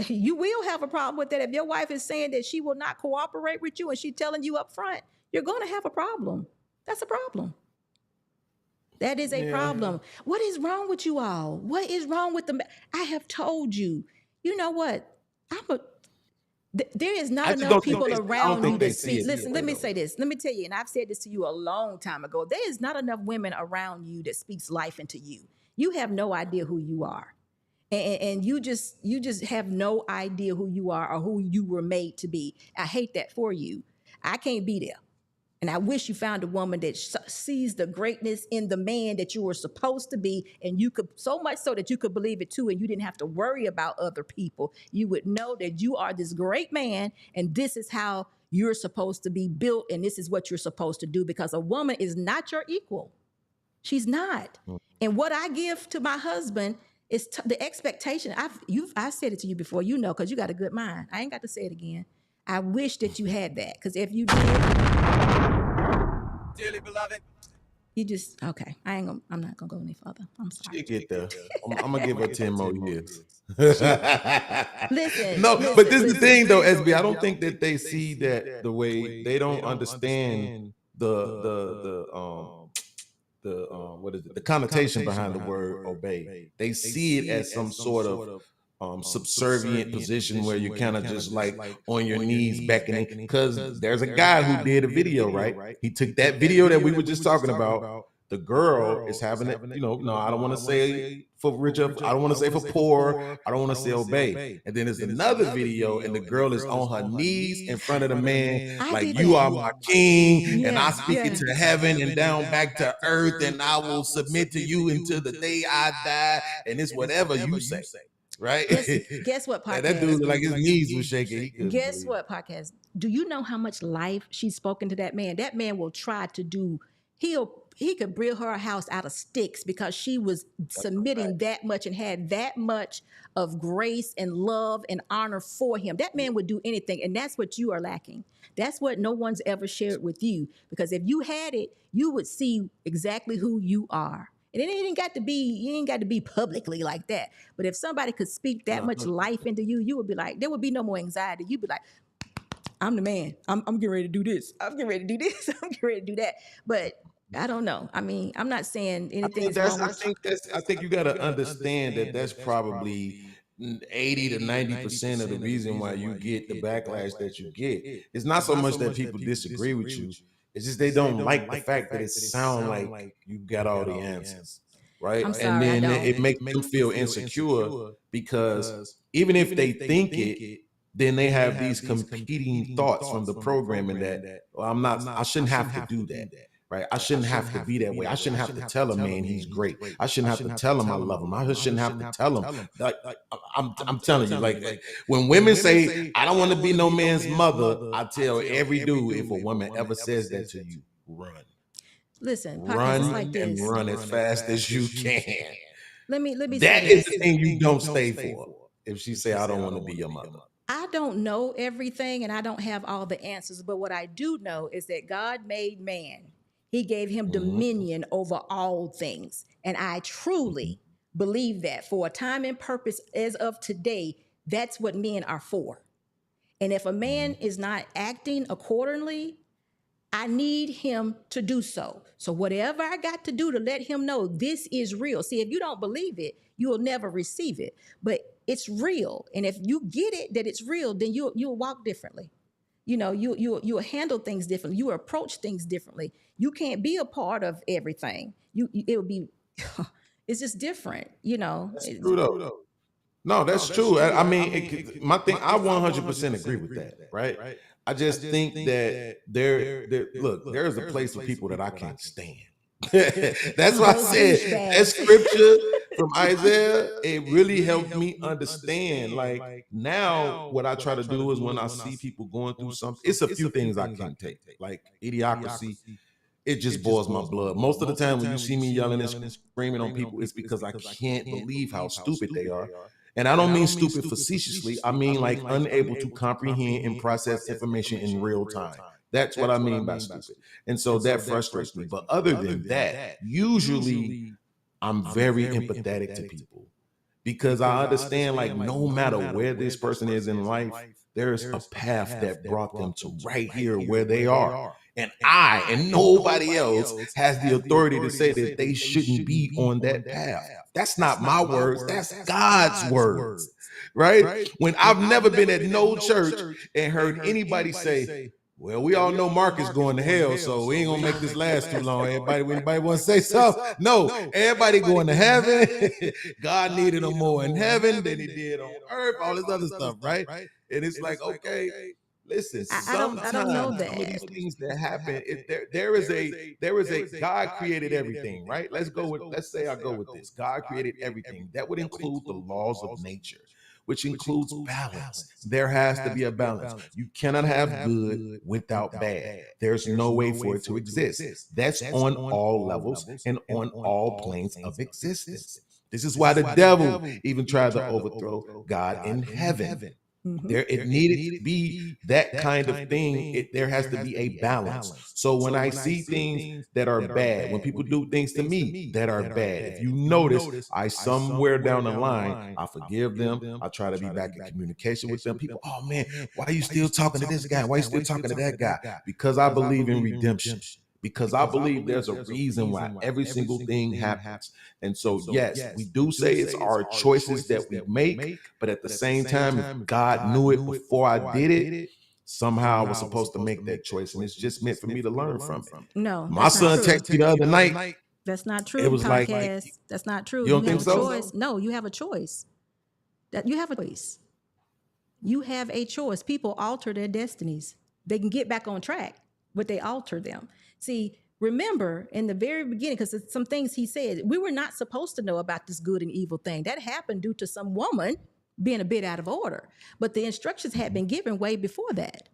You will have a problem with that if your wife is saying that she will not cooperate with you and she's telling you up front. You're going to have a problem. That's a problem. That is a problem. What is wrong with you all? What is wrong with them? I have told you. You know what? There is not enough people around you that speak. Listen, let me say this. Let me tell you, and I've said this to you a long time ago. There is not enough women around you that speaks life into you. You have no idea who you are. and you just have no idea who you are or who you were made to be. I hate that for you. I can't be there. And I wish you found a woman that sees the greatness in the man that you were supposed to be, and you could, so much so that you could believe it too, and you didn't have to worry about other people. You would know that you are this great man, and this is how you're supposed to be built, and this is what you're supposed to do, because a woman is not your equal. She's not. And what I give to my husband is the expectation. I've said it to you before, you know, because you got a good mind. I ain't got to say it again. I wish that you had that, because if you did, dearly beloved, you just okay. I'm not gonna go any further. I'm sorry. She get there. I'm gonna give her 10 more years. Listen, no, but this is the thing though, SB. I don't think that they see that the way they don't understand the what is it? The connotation behind the word obey. They see it as some sort of subservient position where you're kind of just like on your knees beckoning, because there's a guy who did a video, right? He took that video that we were just talking about. The girl is having it, you know, no, I don't want to say for richer, I don't want to say for poor, I don't want to say obey. And then there's another video and the girl is on her knees in front of the man, like, you are my king, and I speak it to heaven and down back to earth, and I will submit to you until the day I die, and it's whatever you say. Right? Guess what podcast? That dude, like, his knees were shaking. Guess what podcast? Do you know how much life she's spoken to that man? That man will try to do, he could build her a house out of sticks because she was submitting that much and had that much of grace and love and honor for him. That man would do anything, and that's what you are lacking. That's what no one's ever shared with you, because if you had it, you would see exactly who you are. And it ain't got to be, you ain't got to be publicly like that. But if somebody could speak that much life into you, you would be like, there would be no more anxiety. You'd be like, I'm the man. I'm getting ready to do this. I'm getting ready to do this. I'm getting ready to do that. But I don't know. I mean, I'm not saying anything. I think you got to understand that that's probably 80 to 90% of the reason why you get the backlash that you get. It's not so much that people disagree with you. It's just they don't like the fact that it sounds like you got all the answers, right? I'm sorry, and then it makes them feel insecure, because even if they think it, then they have these competing thoughts from the programming that, well, I shouldn't have to do that, right? I shouldn't have to be that way. I shouldn't have to tell a man he's great. I shouldn't have to tell him I love him. I shouldn't have to tell him. Like, I'm telling you, like, when women say, I don't want to be no man's mother, I tell every dude, if a woman ever says that to you, run. Listen, run like this. And run as fast as you can. Let me that is the thing you don't stay for. If she say, I don't want to be your mother. I don't know everything and I don't have all the answers, but what I do know is that God made man. He gave him dominion over all things. And I truly believe that for a time and purpose as of today, that's what men are for. And if a man is not acting accordingly, I need him to do so. So whatever I got to do to let him know this is real. See, if you don't believe it, you will never receive it. But it's real. And if you get it that it's real, then you'll walk differently. You know, you'll handle things differently. You approach things differently. You can't be a part of everything. It'll be, it's just different, you know. That's true though. No, that's true. I mean, my thing, I 100% agree with that, right? I just think that there's a place for people that I can't stand. That's why I said that scripture from Isaiah, it really helped me understand. Like, now what I try to do is when I see people going through something, it's a few things I can't take. Like idiocracy, it just boils my blood. Most of the time when you see me yelling and screaming on people, it's because I can't believe how stupid they are. And I don't mean stupid facetiously. I mean like unable to comprehend and process information in real time. That's what I mean by stupid. And so that frustrates me. But other than that, usually I'm very empathetic to people, because I understand, like, no matter where this person is in life, there's a path that brought them to right here where they are. And I and nobody else has the authority to say that they shouldn't be on that path. That's not my words. That's God's words, right? When I've never been at no church and heard anybody say, Well, we all know Marcus going to hell, so we ain't gonna make this last too long. Anybody want to say so? No, everybody going to heaven. God needed them more in heaven than he did on earth, all this other stuff, right? And it's like, okay, listen, I don't know sometimes that. some of these things that happen, there is a God created everything, right? Let's say I go with this. God created everything. That would include the laws of nature, which includes balance. There has to be a balance. You cannot have good without bad. There's no way for it to exist. That's on all levels and on all planes of existence. This is why the devil even tried to overthrow God in heaven. There, it needed to be that kind of thing. There has to be a balance. So when I see things that are bad, when people do things to me that are bad, if you notice, I somewhere down the line, I forgive them. I try to be back in communication with them. People, oh man, why are you still talking to this guy? Why are you still talking to that guy? Because I believe in redemption. Because I believe there's a reason why every single thing happens. And so, yes, we do say it's our choices that we make, but at the same time, if God knew it before I did it, somehow I was supposed to make that choice. And it's just meant for me to learn from it. No, My son texted me the other night. That's not true. It was like, that's not true. You don't think so? Choice. No, you have a choice. That you have a choice. You have a choice. People alter their destinies. They can get back on track, but they alter them. See, remember in the very beginning, because some things he said, we were not supposed to know about this good and evil thing. That happened due to some woman being a bit out of order. But the instructions had been given way before that.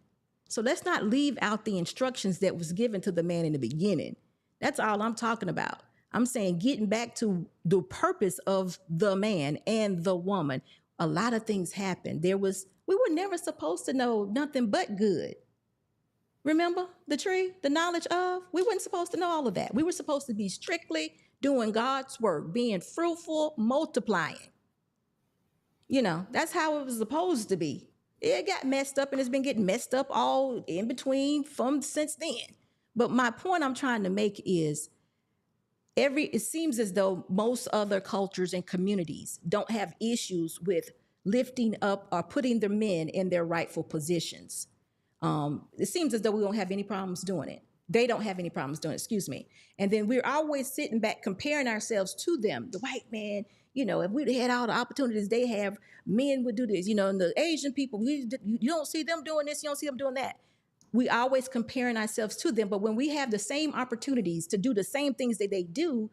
So let's not leave out the instructions that was given to the man in the beginning. That's all I'm talking about. I'm saying getting back to the purpose of the man and the woman. A lot of things happened. We were never supposed to know nothing but good. Remember the tree, the knowledge of? We weren't supposed to know all of that. We were supposed to be strictly doing God's work, being fruitful, multiplying. That's how it was supposed to be. It got messed up and it's been getting messed up all in between since then. But my point I'm trying to make is it seems as though most other cultures and communities don't have issues with lifting up or putting their men in their rightful positions. It seems as though we don't have any problems doing it. They don't have any problems doing it, excuse me. And then we're always sitting back comparing ourselves to them. The white man, if we'd had all the opportunities they have, men would do this. And the Asian people, you don't see them doing this, you don't see them doing that. We always comparing ourselves to them, but when we have the same opportunities to do the same things that they do,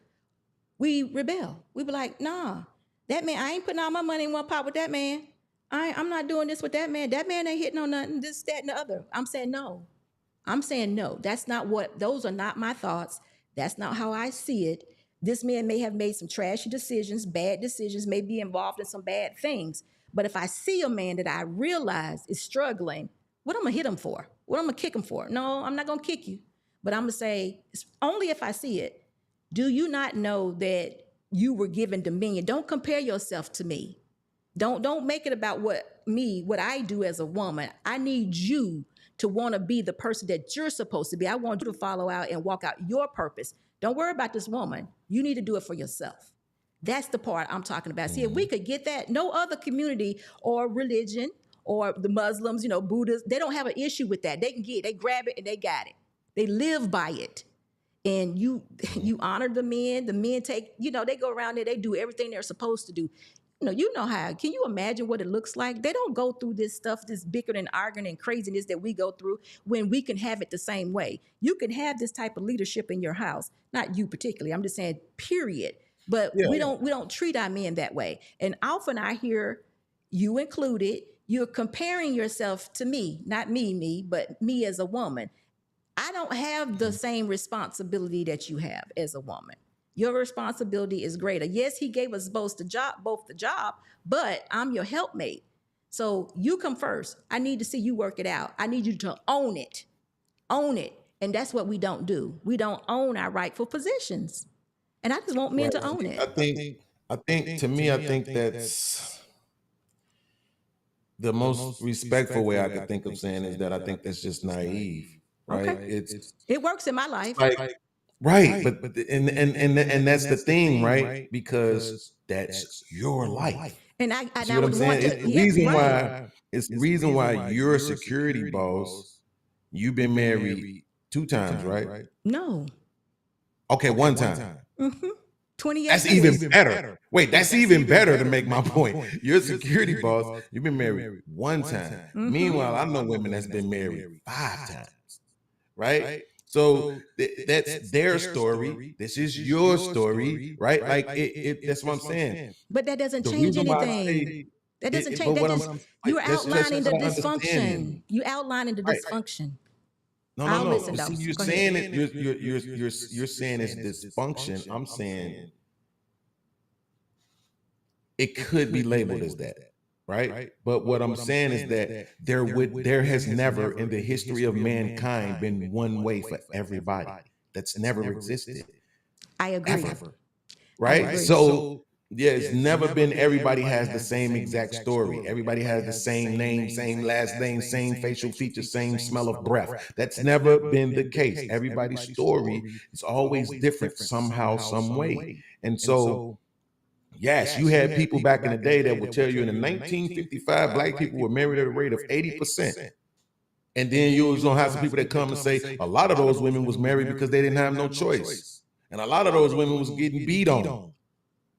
we rebel. We be like, nah, that man, I ain't putting all my money in one pot with that man. I'm not doing this with that man. That man ain't hitting on nothing, this, that, and the other. I'm saying no. Those are not my thoughts. That's not how I see it. This man may have made some trashy decisions, bad decisions, may be involved in some bad things. But if I see a man that I realize is struggling, what I'm going to hit him for? What I'm going to kick him for? No, I'm not going to kick you. But I'm going to say, only if I see it. Do you not know that you were given dominion? Don't compare yourself to me. Don't make it about what I do as a woman. I need you to want to be the person that you're supposed to be. I want you to follow out and walk out your purpose. Don't worry about this woman. You need to do it for yourself. That's the part I'm talking about. See, if we could get that, no other community or religion or the Muslims, Buddhists, they don't have an issue with that. They grab it and they got it. They live by it. And you honor the men take, they go around there, they do everything they're supposed to do. How, can you imagine what it looks like? They don't go through this stuff, this bickering and arguing and craziness that we go through when we can have it the same way. You can have this type of leadership in your house, not you particularly. I'm just saying, period. But we don't treat our men that way. And often I hear, you included, you're comparing yourself to me, not me, but me as a woman. I don't have the same responsibility that you have as a woman. Your responsibility is greater. Yes, he gave us both the job, but I'm your helpmate. So you come first. I need to see you work it out. I need you to own it. And that's what we don't do. We don't own our rightful positions. And I just want men to own it. I think that's the most respectful way I could think of saying is that I think that's just naive, right? Okay. It works in my life. Right, but and that's the thing, right? Because that's your life. And I see what I'm saying? It's the reason why you're a security boss. You've been married 2 times, right? No. Okay, 1 time. 28 That's years. even better. Wait, that's even better to make my point. You're a security boss. You've been married 1 time. Meanwhile, I know women that's been married 5 times, right? So that's their story. This is your story, right? Like that's what I'm saying. But that doesn't The change reason why I anything. say That doesn't it, change. but That what I'm just like, you're that's outlining the what I dysfunction. understand. You outlining the Right. dysfunction. No. I'll listen, But though. see, you're Go ahead. saying it. You're saying it's dysfunction. I'm saying it could be labeled as that, right? But what I'm saying is that there has never in the history of mankind been one way for everybody. That's never existed. I agree. Ever. Right? So yeah, it's never been everybody has the same exact story. Everybody has the same name, same last name, same facial features, same smell of breath. That's never been the case. Everybody's story is always different somehow, some way. And so yes, you had people back in the day that would tell you in the 1955, black people were married at a rate of 80%. And then you was gonna have some people that come and say a lot of those women was married because they didn't have no choice. And a lot of those women was getting beat on.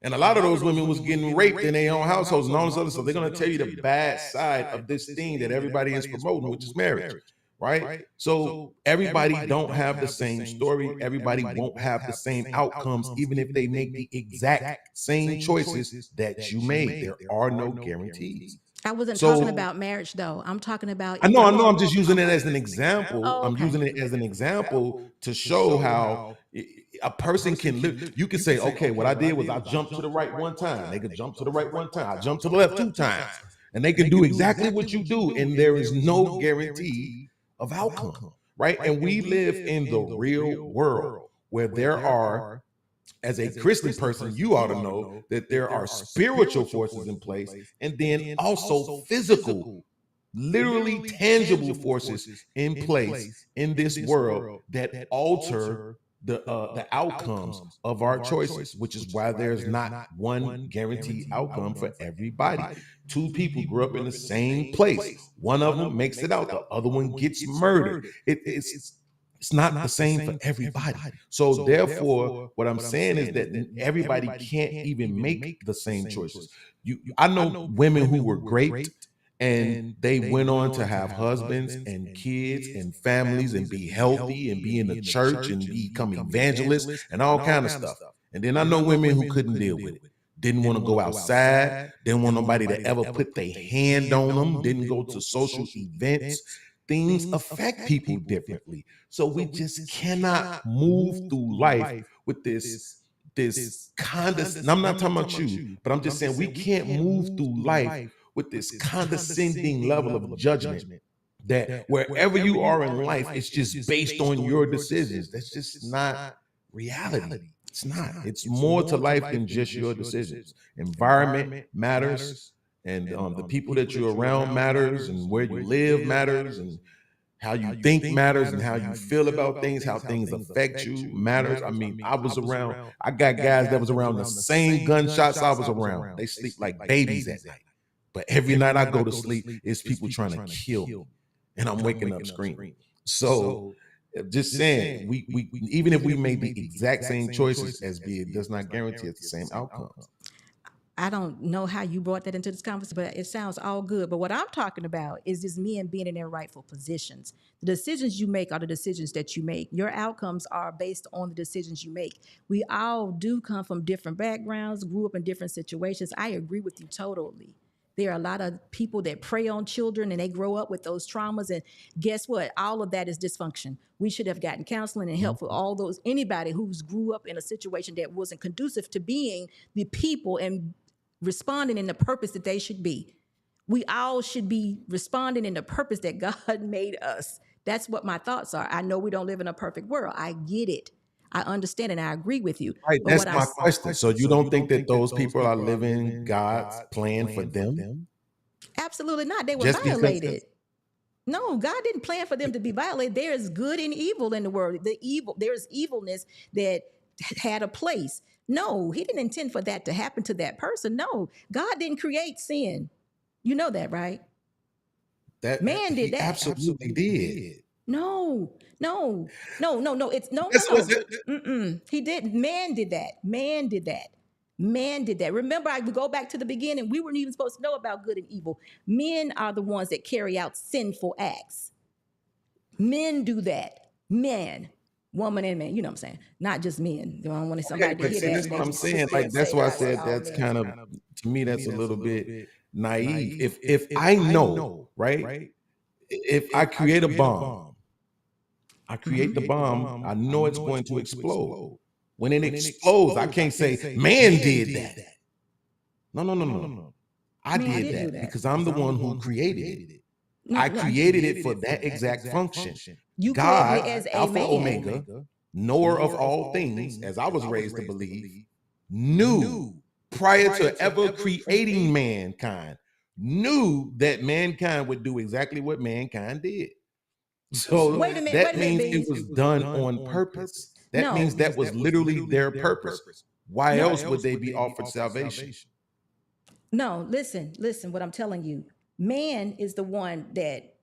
And a lot of those women was getting raped in their own households and all this other stuff. They're gonna tell you the bad side of this thing that everybody is promoting, which is marriage. Right? So everybody don't have the same story. Everybody won't have the same outcomes, even if they make the exact same choices that you made. There are no guarantees. I wasn't talking about marriage, though. I'm talking about. I know. I'm just using it as an example. Oh, I'm using it as an example to show how a person can live. You can say, okay, what I did was I jumped to the right 1 time. They could jump to the right 1 time. I jumped to the left 2 times. And they can do exactly what you do. And there is no guarantee of outcome, right? And we live in the real world where there are, as a Christian person, you ought to know that there are spiritual forces in place and then also physical, literally tangible forces in place in this world that alter the outcomes of our choices, which is why there's not one guaranteed outcome for everybody. 2 people grew up in the same place. One of them makes it out, the other one gets murdered. It's not the same for everybody. So therefore, what I'm saying is that everybody can't even make the same choices. I know women who were great and they went on to have husbands and kids and families and be healthy and be in the church and become evangelists and all kind of stuff. And then I know women who couldn't deal with it. Didn't want to go outside, didn't want nobody to ever put their hand on them, didn't go to social events. Things affect people differently. So we just cannot move through life with this condescending. I'm not talking about you, but I'm just saying we can't move through life with this condescending level of judgment that wherever you are in life, it's just based on your decisions. That's just not reality. It's not. It's more to life than just your decisions. Environment matters, and the people that you're around matters, and where you live matters, and how you think matters, and how you feel about things, how things affect you matters. I mean, I got guys that was around the same gunshots I was around. They sleep like babies at night. But every night I go to sleep, it's people trying to kill me. And I'm waking up screaming. So just saying, we even if we made the exact same choices as be, it does not guarantee it's the same outcomes. I don't know how you brought that into this conversation, but it sounds all good. But what I'm talking about is just men being in their rightful positions. The decisions you make are the decisions that you make. Your outcomes are based on the decisions you make. We all do come from different backgrounds, grew up in different situations. I agree with you totally. There are a lot of people that prey on children and they grow up with those traumas. And guess what? All of that is dysfunction. We should have gotten counseling and help for all those, anybody who's grew up in a situation that wasn't conducive to being the people and responding in the purpose that they should be. We all should be responding in the purpose that God made us. That's what my thoughts are. I know we don't live in a perfect world. I get it. I understand and I agree with you. Right, that's my question. So you don't think that those people are living God's plan for them? Absolutely not. They were violated. No, God didn't plan for them to be violated. There is good and evil in the world. There's evilness that had a place. No, he didn't intend for that to happen to that person. No, God didn't create sin. You know that, right? That man did that. Absolutely did. No. It's no. That's what He didn't. Man did that. Man did that. Remember, we go back to the beginning. We weren't even supposed to know about good and evil. Men are the ones that carry out sinful acts. Men do that. Men, woman and man. You know what I'm saying? Not just men. I don't want somebody to hear see, that. that's what I'm saying. Like that's why I said that's kind of, to me, that's a little bit naive. If I know, right? If I create a bomb, I create the bomb, I know it's going to explode. When it explodes, I can't say, man did that. No. I did that because I'm the one who created it. I created it for that exact function. You God, created it as a Alpha, man. Omega, knower of all things, as I was raised to believe, knew prior to ever creating mankind, knew that mankind would do exactly what mankind did. So Wait a minute, that means it was done on purpose. That means that was literally their purpose. Why else would they be offered salvation? No, listen, what I'm telling you. Man is the one that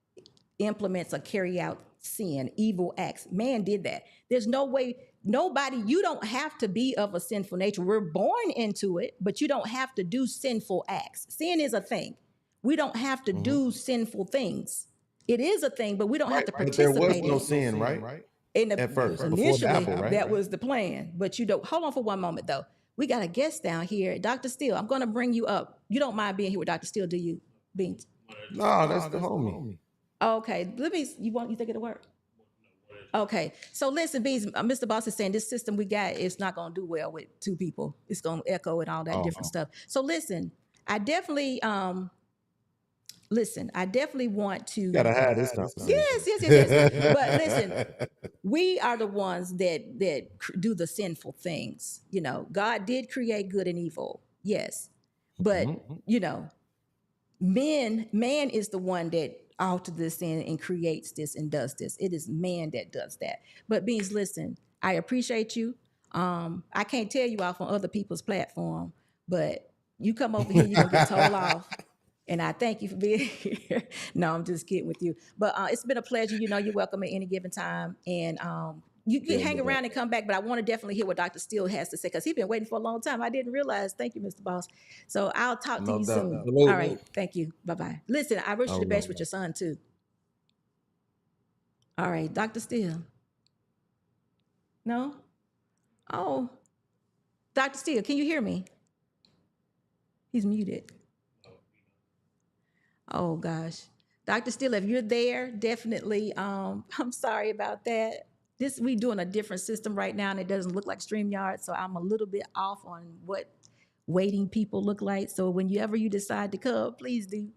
implements or carry out sin, evil acts. Man did that. There's no way, nobody, you don't have to be of a sinful nature. We're born into it, but you don't have to do sinful acts. Sin is a thing. We don't have to do sinful things. It is a thing, but we don't have to participate. But there was no in sin, right? At first, initially, Apple, right? that was the plan. But you don't. Hold on for one moment, though. We got a guest down here, Dr. Steele. I'm going to bring you up. You don't mind being here with Dr. Steele, do you, Beans? No, that's the homie. Okay, you think it'll work? Okay, so listen, Beans, Mr. Boss is saying this system we got is not going to do well with two people. It's going to echo and all that different stuff. So listen, I definitely want to. Gotta have this conversation. Yes. But listen, we are the ones that do the sinful things. You know, God did create good and evil, yes, but you know, man is the one that alters this sin and creates this and does this. It is man that does that. But Beans, listen, I appreciate you. I can't tell you off on other people's platform, but you come over here, you're gonna get told off. And I thank you for being here. No, I'm just kidding with you. But it's been a pleasure. You know, you're welcome at any given time. And you can hang around and come back, but I want to definitely hear what Dr. Steele has to say because he's been waiting for a long time. I didn't realize. Thank you, Mr. Boss. So I'll talk to you soon. All right. Thank you. Bye-bye. Listen, I wish you the best with your son, too. All right. Dr. Steele. No? Oh. Dr. Steele, can you hear me? He's muted. Oh gosh. Dr. Steele, if you're there, definitely, I'm sorry about that. We doing a different system right now and it doesn't look like StreamYard, so I'm a little bit off on what waiting people look like. So whenever you decide to come, please do.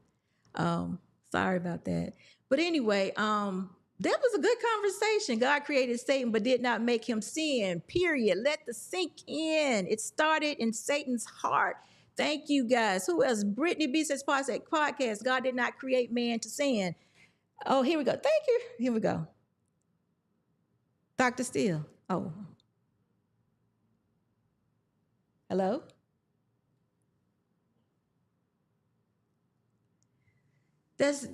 Sorry about that. But anyway, that was a good conversation. God created Satan, but did not make him sin, period. Let the sink in. It started in Satan's heart. Thank you, guys. Who else? Brittany B says podcast. God did not create man to sin. Oh, here we go. Thank you. Here we go. Dr. Steele. Oh. Hello?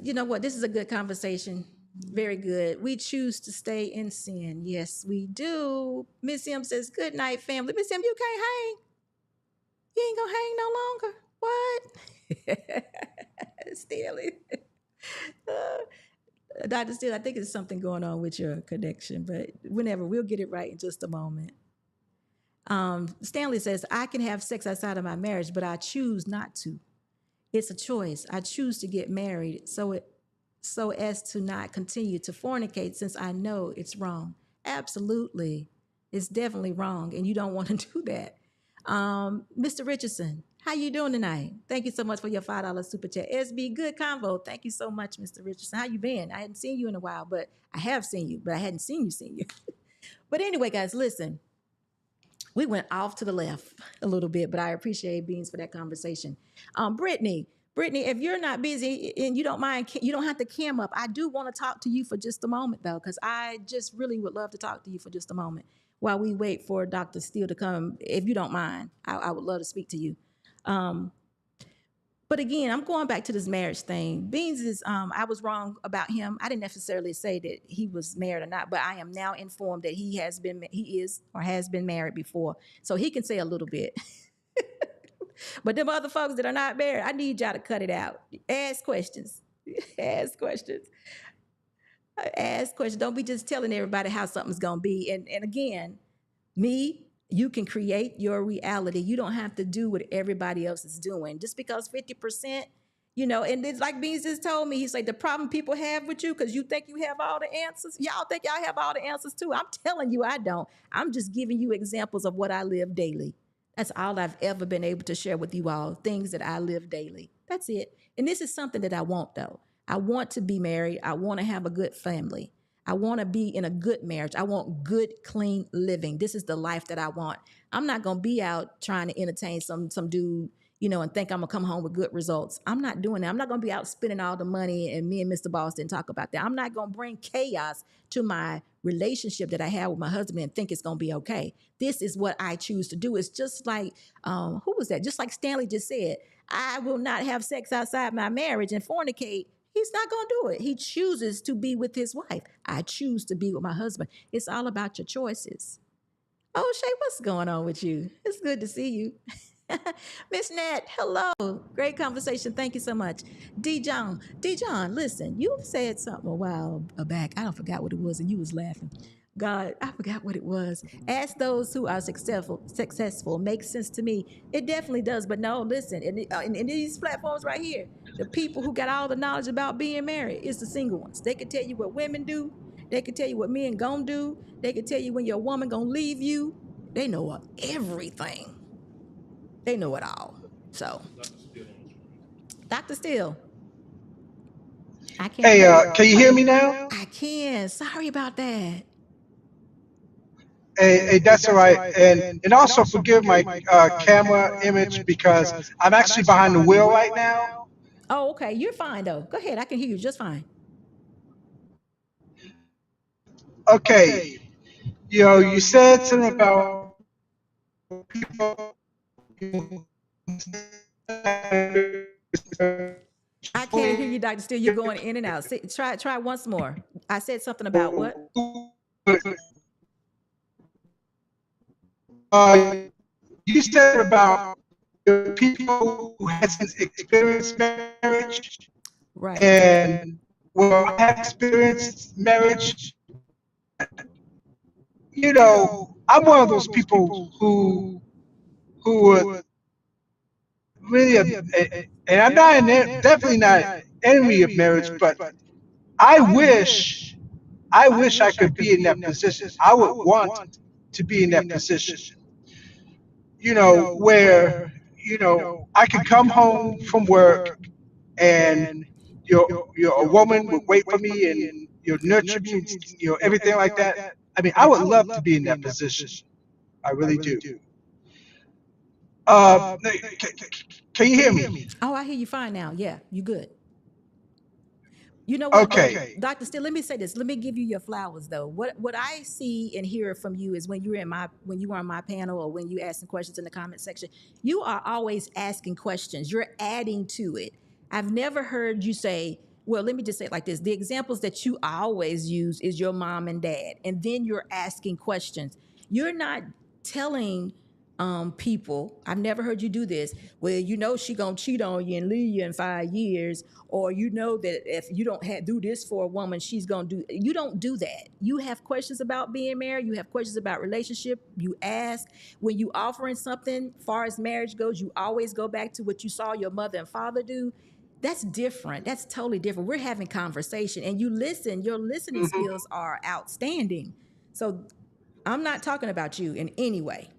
You know what? This is a good conversation. Very good. We choose to stay in sin. Yes, we do. Miss M says, good night, family. Miss M, you can't hang. You ain't gonna hang no longer. What? Steele. Dr. Steele, I think there's something going on with your connection, but whenever, we'll get it right in just a moment. Stanley says, I can have sex outside of my marriage, but I choose not to. It's a choice. I choose to get married so as to not continue to fornicate since I know it's wrong. Absolutely. It's definitely wrong, and you don't want to do that. Mr. Richardson, how you doing tonight? Thank you so much for your $5 super chat. SB, good convo. Thank you so much, Mr. Richardson. How you been? I hadn't seen you in a while, but I have seen you, but I hadn't seen you. But anyway, guys, listen. We went off to the left a little bit, but I appreciate Beans for that conversation. Brittany, if you're not busy and you don't mind, you don't have to cam up. I do want to talk to you for just a moment, though, because I just really would love to talk to you for just a moment while we wait for Dr. Steele to come. If you don't mind, I would love to speak to you. But But again, I'm going back to this marriage thing. Beans is I was wrong about him. I didn't necessarily say that he was married or not, but I am now informed that he is or has been married before. So he can say a little bit. But them other folks that are not married, I need y'all to cut it out. Ask questions. Ask questions. Ask questions. Don't be just telling everybody how something's gonna be. And again, you can create your reality. You don't have to do what everybody else is doing. Just because 50%, and it's like Beans just told me, he's like, the problem people have with you, because you think you have all the answers. Y'all think y'all have all the answers too. I'm telling you, I don't. I'm just giving you examples of what I live daily. That's all I've ever been able to share with you all, things that I live daily. That's it. And this is something that I want, though. I want to be married. I want to have a good family. I want to be in a good marriage. I want good, clean living. This is the life that I want. I'm not going to be out trying to entertain some dude, and think I'm going to come home with good results. I'm not doing that. I'm not going to be out spending all the money, and me and Mr. Boss didn't talk about that. I'm not going to bring chaos to my relationship that I have with my husband and think it's going to be okay. This is what I choose to do. It's just like, who was that? Just like Stanley just said, I will not have sex outside my marriage and fornicate. He's not going to do it. He chooses to be with his wife. I choose to be with my husband. It's all about your choices. Oh, Shay, what's going on with you? It's good to see you. Miss Nat, hello. Great conversation. Thank you so much. D. John, listen, you said something a while back. I don't forgot what it was, and you was laughing. God, I forgot what it was. Ask those who are successful. Makes sense to me. It definitely does. But no, listen, in these platforms right here, the people who got all the knowledge about being married is the single ones. They can tell you what women do. They can tell you what men gonna do. They can tell you when your woman gonna leave you. They know everything. They know it all. So, Dr. Steele, I can't. Hey, can you hear me now? I can. Sorry about that. Hey, that's all right. And also forgive my camera image because I'm actually behind the wheel right now. Oh, okay. You're fine though. Go ahead. I can hear you just fine. Okay, you said something about people. I can't hear you, Dr. Steele. You're going in and out. Try once more. I said something about what? You said about people who hasn't experienced marriage, Right. and well, I have experienced marriage. I'm one of those people who would really, and I'm not definitely not enemy of marriage, but I wish, I could be in that position. I would want to be in that position, where, I could come home from work and a woman would wait for me and nurture me, and, everything like that. I mean, I would love to be in that position. I really do. Can you hear me? Oh, I hear you fine now. Yeah, you good. You know what? Okay. Dr. Steele, let me say this. Let me give you your flowers though. What I see and hear from you is when you were on my panel or when you asking questions in the comment section, you are always asking questions. You're adding to it. I've never heard you say, well, let me just say it like this. The examples that you always use is your mom and dad, and then you're asking questions. You're not telling people, I've never heard you do this, well, she gonna cheat on you and leave you in 5 years, or that if you don't do this for a woman, she's gonna do. You don't do that. You have questions about being married. You have questions about relationship. You ask when you offering something. Far as marriage goes, you always go back to what you saw your mother and father do. That's different. That's totally different. We're having conversation, and you listen. Your listening skills are outstanding. So I'm not talking about you in any way.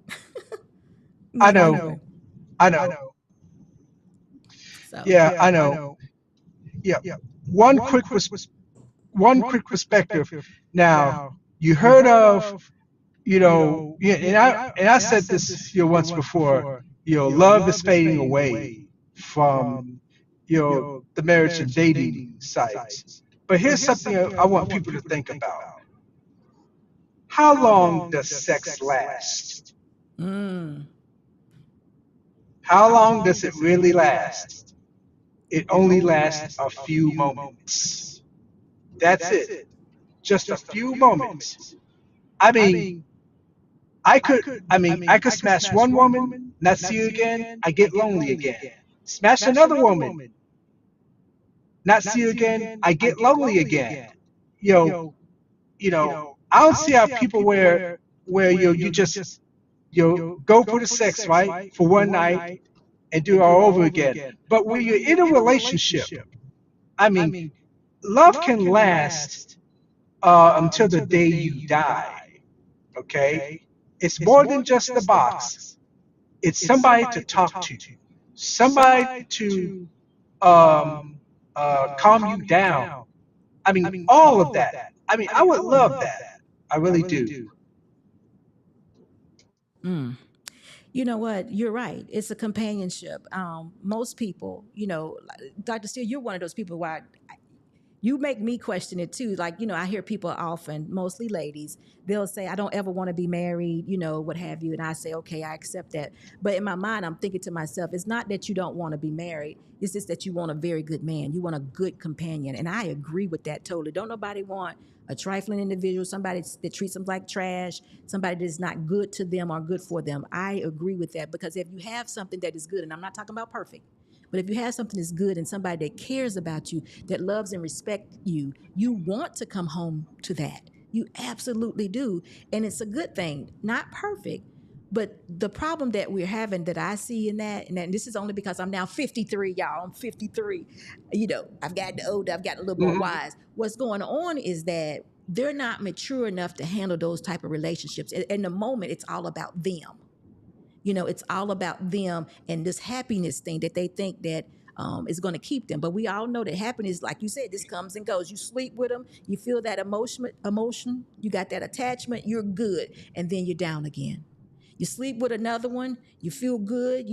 I know. So Yeah, I know. Yeah. One quick perspective. Now, you heard of, yeah, and I said this once before. Love is fading away from the marriage and dating sites. But here's something I want people to think about. How long does sex last? Mm. How long does it really last? it only lasts a few moments. That's it. Just a few moments. I mean, I could smash one woman, not see her again, I get lonely again. Smash another woman, not see her again, I get lonely again. You know, I don't see how people where you just go for the sex, right, for one night and do it all over again. But when you're in a relationship, I mean, love can last until the day you die. Okay, it's more than just the box. It's somebody to talk to, somebody to um, calm you down. I mean, all of that. I mean, I would love that. I really do. Mm. You know what? You're right. It's a companionship. Most people, Dr. Steele, you're one of those people where you make me question it too. Like, I hear people often, mostly ladies, they'll say, I don't ever want to be married, what have you. And I say, okay, I accept that. But in my mind, I'm thinking to myself, it's not that you don't want to be married. It's just that you want a very good man. You want a good companion. And I agree with that totally. Don't nobody want a trifling individual, somebody that treats them like trash, somebody that's not good to them or good for them. I agree with that, because if you have something that is good, and I'm not talking about perfect, but if you have something that's good and somebody that cares about you, that loves and respects you, you want to come home to that. You absolutely do. And it's a good thing, not perfect. But the problem that we're having, that I see in that, and this is only because I'm now 53, y'all. I'm 53. I've gotten older, I've gotten a little more Mhm. wise. What's going on is that they're not mature enough to handle those type of relationships. In the moment, it's all about them. It's all about them and this happiness thing that they think that is going to keep them. But we all know that happiness, like you said, this comes and goes. You sleep with them, you feel that emotion, you got that attachment, you're good, and then you're down again. You sleep with another one, you feel good,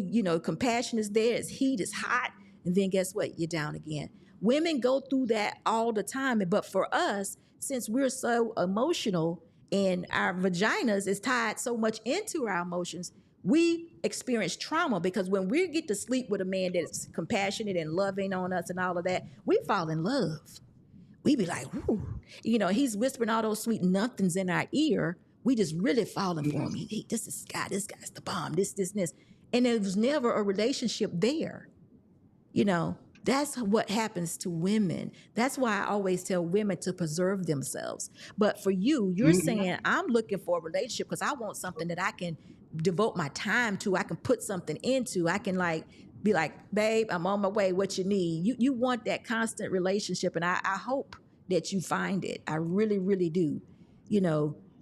compassion is there, it's heat, it's hot, and then guess what? You're down again. Women go through that all the time, but for us, since we're so emotional and our vaginas is tied so much into our emotions, we experience trauma, because when we get to sleep with a man that's compassionate and loving on us and all of that, we fall in love. We be like, whoo, he's whispering all those sweet nothings in our ear. We just really falling for him. This guy's the bomb, this. And there was never a relationship there. That's what happens to women. That's why I always tell women to preserve themselves. But for you, you're saying, I'm looking for a relationship because I want something that I can devote my time to, I can put something into, I can like be like, babe, I'm on my way, what you need. You want that constant relationship, and I hope that you find it. I really, really do.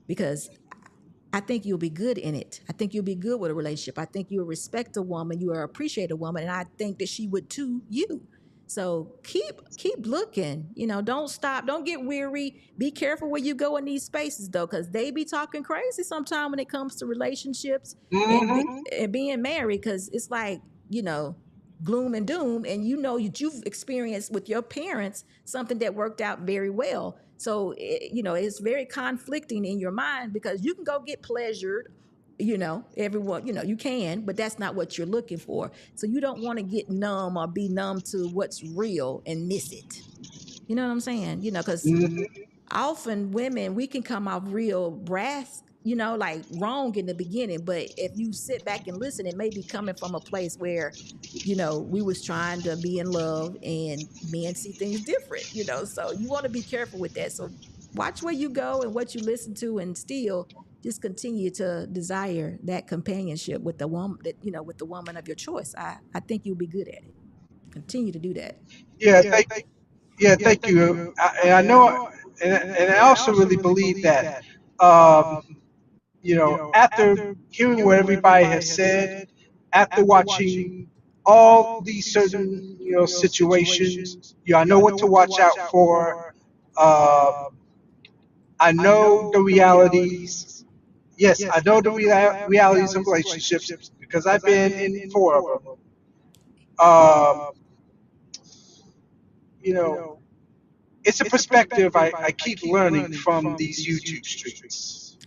Because I think you'll be good in it. I think you'll be good with a relationship. I think you'll respect a woman, you will appreciate a woman, and I think that she would too you. So keep looking. Don't stop. Don't get weary. Be careful where you go in these spaces though, because they be talking crazy sometimes when it comes to relationships Mhm. and being married. Because it's like gloom and doom, and you've experienced with your parents something that worked out very well. So it's very conflicting in your mind, because you can go get pleasured, everyone, you can, but that's not what you're looking for. So you don't want to get numb or be numb to what's real and miss it. You know what I'm saying? Because Mhm. often women, we can come off real brass, like wrong in the beginning, but if you sit back and listen, it may be coming from a place where we was trying to be in love, and men see things different, so you want to be careful with that. So watch where you go and what you listen to, and still just continue to desire that companionship with the woman that with the woman of your choice. I think you'll be good at it. Continue to do that. Yeah, thank you. And I know, and I also really believe that, um, after hearing what everybody has said, after watching all these certain, situations, I know what to watch out for. Uh, I know the realities. Yes, I know the realities of relationships because I've been in four of them. Um, you know, it's a perspective I keep learning from these YouTube streets.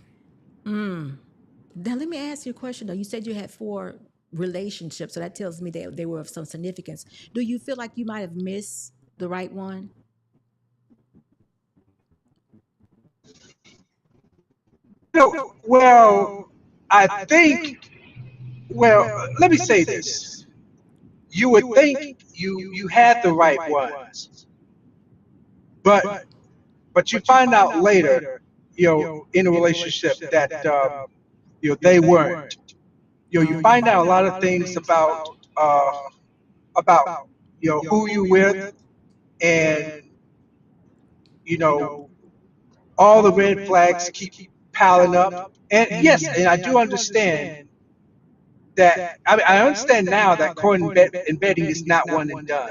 Now let me ask you a question though. You said you had four. relationship. So that tells me that they were of some significance. Do you feel like you might have missed the right one? No, well, I think. Well, let me say this. You would think you had the right ones, but you find out later, in a relationship that they weren't. You find out a lot of things about who you with, and you know all the red flags keep piling up. And yes, and I do understand that. I mean, I understand now that courting and betting is not one and done.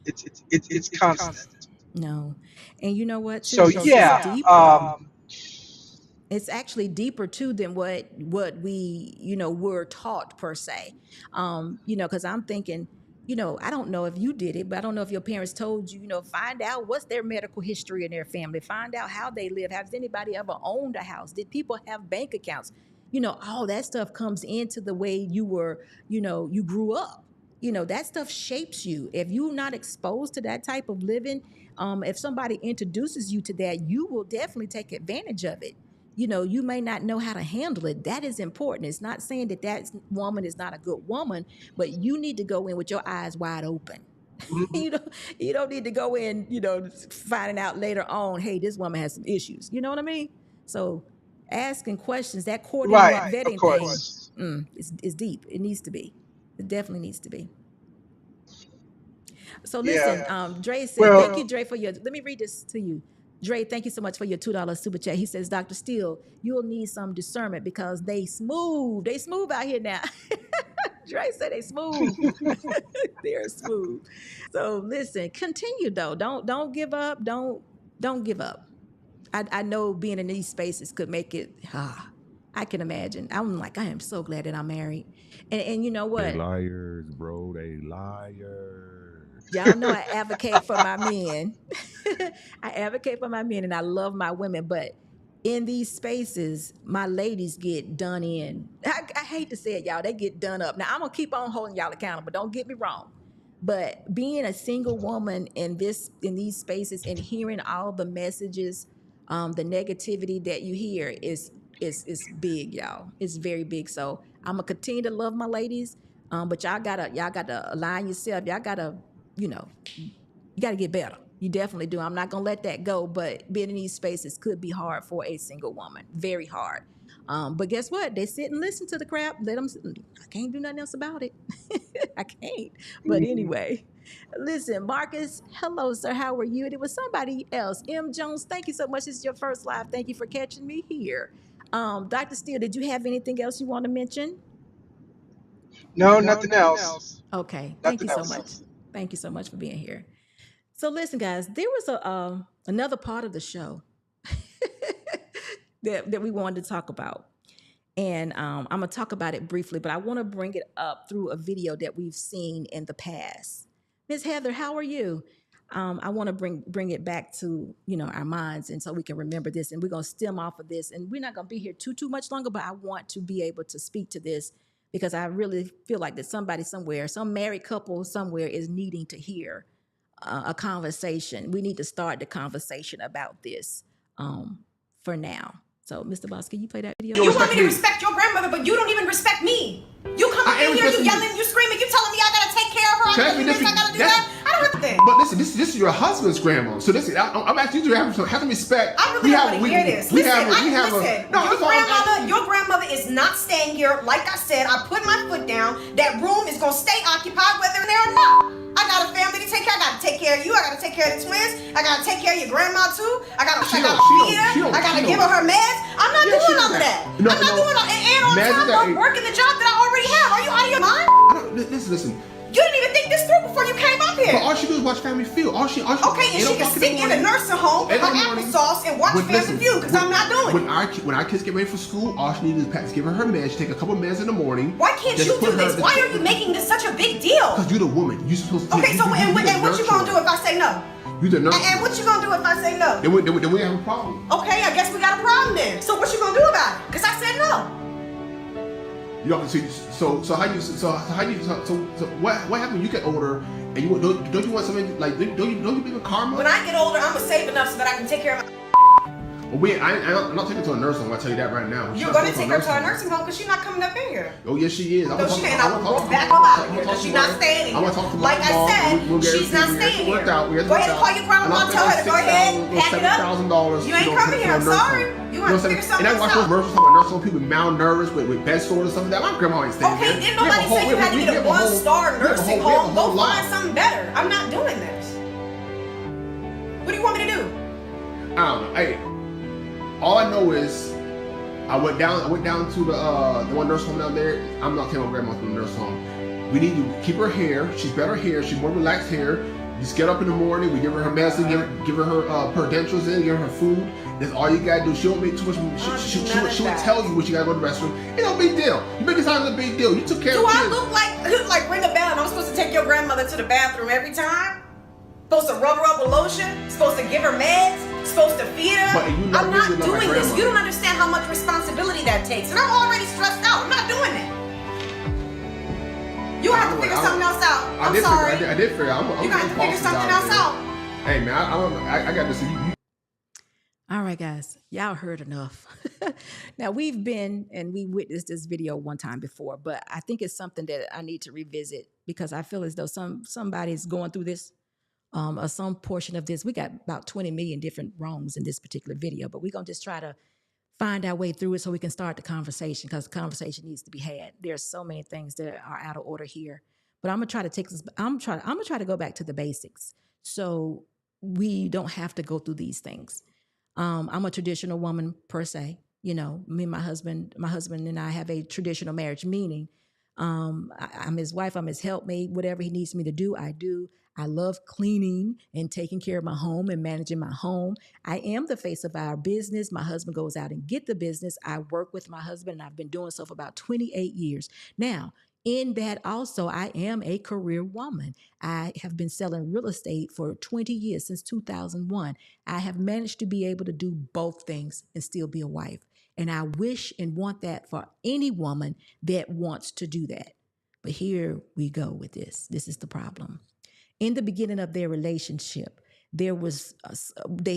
It's constant. No. And you know what, So too? It's yeah, deeper. It's actually deeper too than what we were taught per se. Because I'm thinking, I don't know if you did it, but I don't know if your parents told you, find out what's their medical history in their family, find out how they live. Has anybody ever owned a house? Did people have bank accounts? All that stuff comes into the way you were, you grew up. That stuff shapes you. If you're not exposed to that type of living, if somebody introduces you to that, you will definitely take advantage of it. You may not know how to handle it. That is important. It's not saying that woman is not a good woman, but you need to go in with your eyes wide open. mhm, You don't need to go in, finding out later on, hey, this woman has some issues. You know what I mean? So asking questions, that courting and that right, of vetting thing, course. is deep. It needs to be. It definitely needs to be. So listen, Yeah. Dre said, thank you, Well, Dre, for your, let me read this to you. Dre, thank you so much for your $2 super chat. He says, Dr. Steele, you'll need some discernment because they smooth. They smooth out here now. Dre said they smooth. They're smooth. So listen, continue though. Don't give up. Don't give up. I know being in these spaces could make it. I can imagine. I'm like, I am so glad that I'm married. And you know They what? liars, bro. They liars. Y'all know I advocate for my men. I advocate for my men and I love my women, but in these spaces, my ladies get done in. I hate to say it, y'all. They get done up. Now, I'm going to keep on holding y'all accountable. Don't get me wrong. But being a single woman in these spaces and hearing all the messages, the negativity that you hear is big, y'all. It's very big. So I'm gonna continue to love my ladies, but y'all gotta align yourself. Y'all gotta, you gotta get better. You definitely do. I'm not gonna let that go. But being in these spaces could be hard for a single woman. Very hard. But guess what? They sit and listen to the crap. Let them. I can't do nothing else about it. I can't. But anyway, listen, Marcus. Hello, sir. How are you? And it was somebody else. M. Jones. Thank you so much. This is your first live. Thank you for catching me here. Dr. Steele, did you have anything else you want to mention? no, nothing else. Okay. Thank you Nothing so much. else. Thank you so much for being here. So listen, guys, there was another part of the show that we wanted to talk about. And I'm going to talk about it briefly, but I want to bring it up through a video that we've seen in the past. Ms. Heather, how are you? I want to bring it back to, our minds, and so we can remember this, and we're going to stem off of this, and we're not going to be here too much longer, but I want to be able to speak to this because I really feel like that somebody somewhere, some married couple somewhere is needing to hear a conversation. We need to start the conversation about this for now. So, Mr. Boss, can you play that video? You want me to respect your grandmother, but you don't even respect me. You come in here, you yelling, you screaming, you telling me I gotta take care of her. I gotta do this, I gotta do that. I don't have that. But listen, this is your husband's grandma. So this, I'm asking you to have some respect. I really don't want to hear this. Your grandmother is not staying here. Like I said, I put my foot down. That room is gonna stay occupied whether they're there or not. I got a family to take care of. I gotta take care of you. I gotta take care of the twins. I gotta take care of your grandma too. I gotta feed her. I gotta give her her meds. I'm not doing all of that. I'm not doing all. And on top of working the job that I already have. Are you out of your mind? Listen. You didn't even think this through before you came up here. But all she do is watch Family Feud. Okay, and she can sit in a nursing home with her applesauce and watch Family Feud because I'm not doing it. When our kids get ready for school, all she needs is give her meds. She take a couple of meds in the morning. Why can't you do this? Why are you making this such a big deal? Because you're the woman. You're supposed to. Okay, so and what you gonna do if I say no? You the nurse. And what you gonna do if I say no? Then we have a problem. Okay, I guess we got a problem then. So what you gonna do about it? Because I said no. You know, so what happened when you get older and you don't you want something like don't you believe in karma? When I get older, I'm gonna save enough so that I can take care of my. Well, I'm not taking her to a nursing home. I'll tell you that right now. You're gonna take her to a nursing home because she's not coming up in here. Oh yes, she is. No, she ain't. I will back her out here. She's not staying here. Like I said, she's not staying here. Go ahead and call your grandma. Tell her to go ahead, pack it up. You ain't coming here. I'm sorry. You have to figure something else out. And I watch those commercials talking about nursing home people malnourished with bed sores or something. That my grandma ain't staying here. Okay, didn't nobody say you had to get a 1-star nursing home? Go find something better. I'm not doing this. What do you want me to do? I don't know. Hey. All I know is I went down to the one nurse home down there. I'm not taking my grandma to the nurse home. We need to keep her hair. She's better hair. She's more relaxed hair. Just get up in the morning. We give her medicine. Give her her dentures in. Give her her food. That's all you gotta do. She don't make too much. She will tell you when she gotta go to the restroom. It's no big deal. You make it sound like a big deal. You took care of kids. Do I look like ring a bell and I'm supposed to take your grandmother to the bathroom every time? Supposed to rub her up with lotion? Supposed to give her meds? Supposed to feed her? I'm not doing this. You don't understand how much responsibility that takes. And I'm already stressed out. I'm not doing it. You have to figure something else out. I'm sorry. I did figure out. You got to figure something else out. Hey, man, I got this. All right, guys. Y'all heard enough. Now, we witnessed this video one time before, but I think it's something that I need to revisit because I feel as though somebody's going through this. Or some portion of this. We got about 20 million different wrongs in this particular video, but we're going to just try to find our way through it so we can start the conversation because the conversation needs to be had. There's so many things that are out of order here, but I'm going to try to take this. I'm trying to go back to the basics so we don't have to go through these things. I'm a traditional woman per se. You know, me and my husband and I have a traditional marriage, meaning I'm his wife, I'm his helpmate, whatever he needs me to do, I do. I love cleaning and taking care of my home and managing my home. I am the face of our business. My husband goes out and get the business. I work with my husband and I've been doing so for about 28 years. Now, in that also, I am a career woman. I have been selling real estate for 20 years, since 2001. I have managed to be able to do both things and still be a wife. And I wish and want that for any woman that wants to do that. But here we go with this. This is the problem. In the beginning of their relationship, they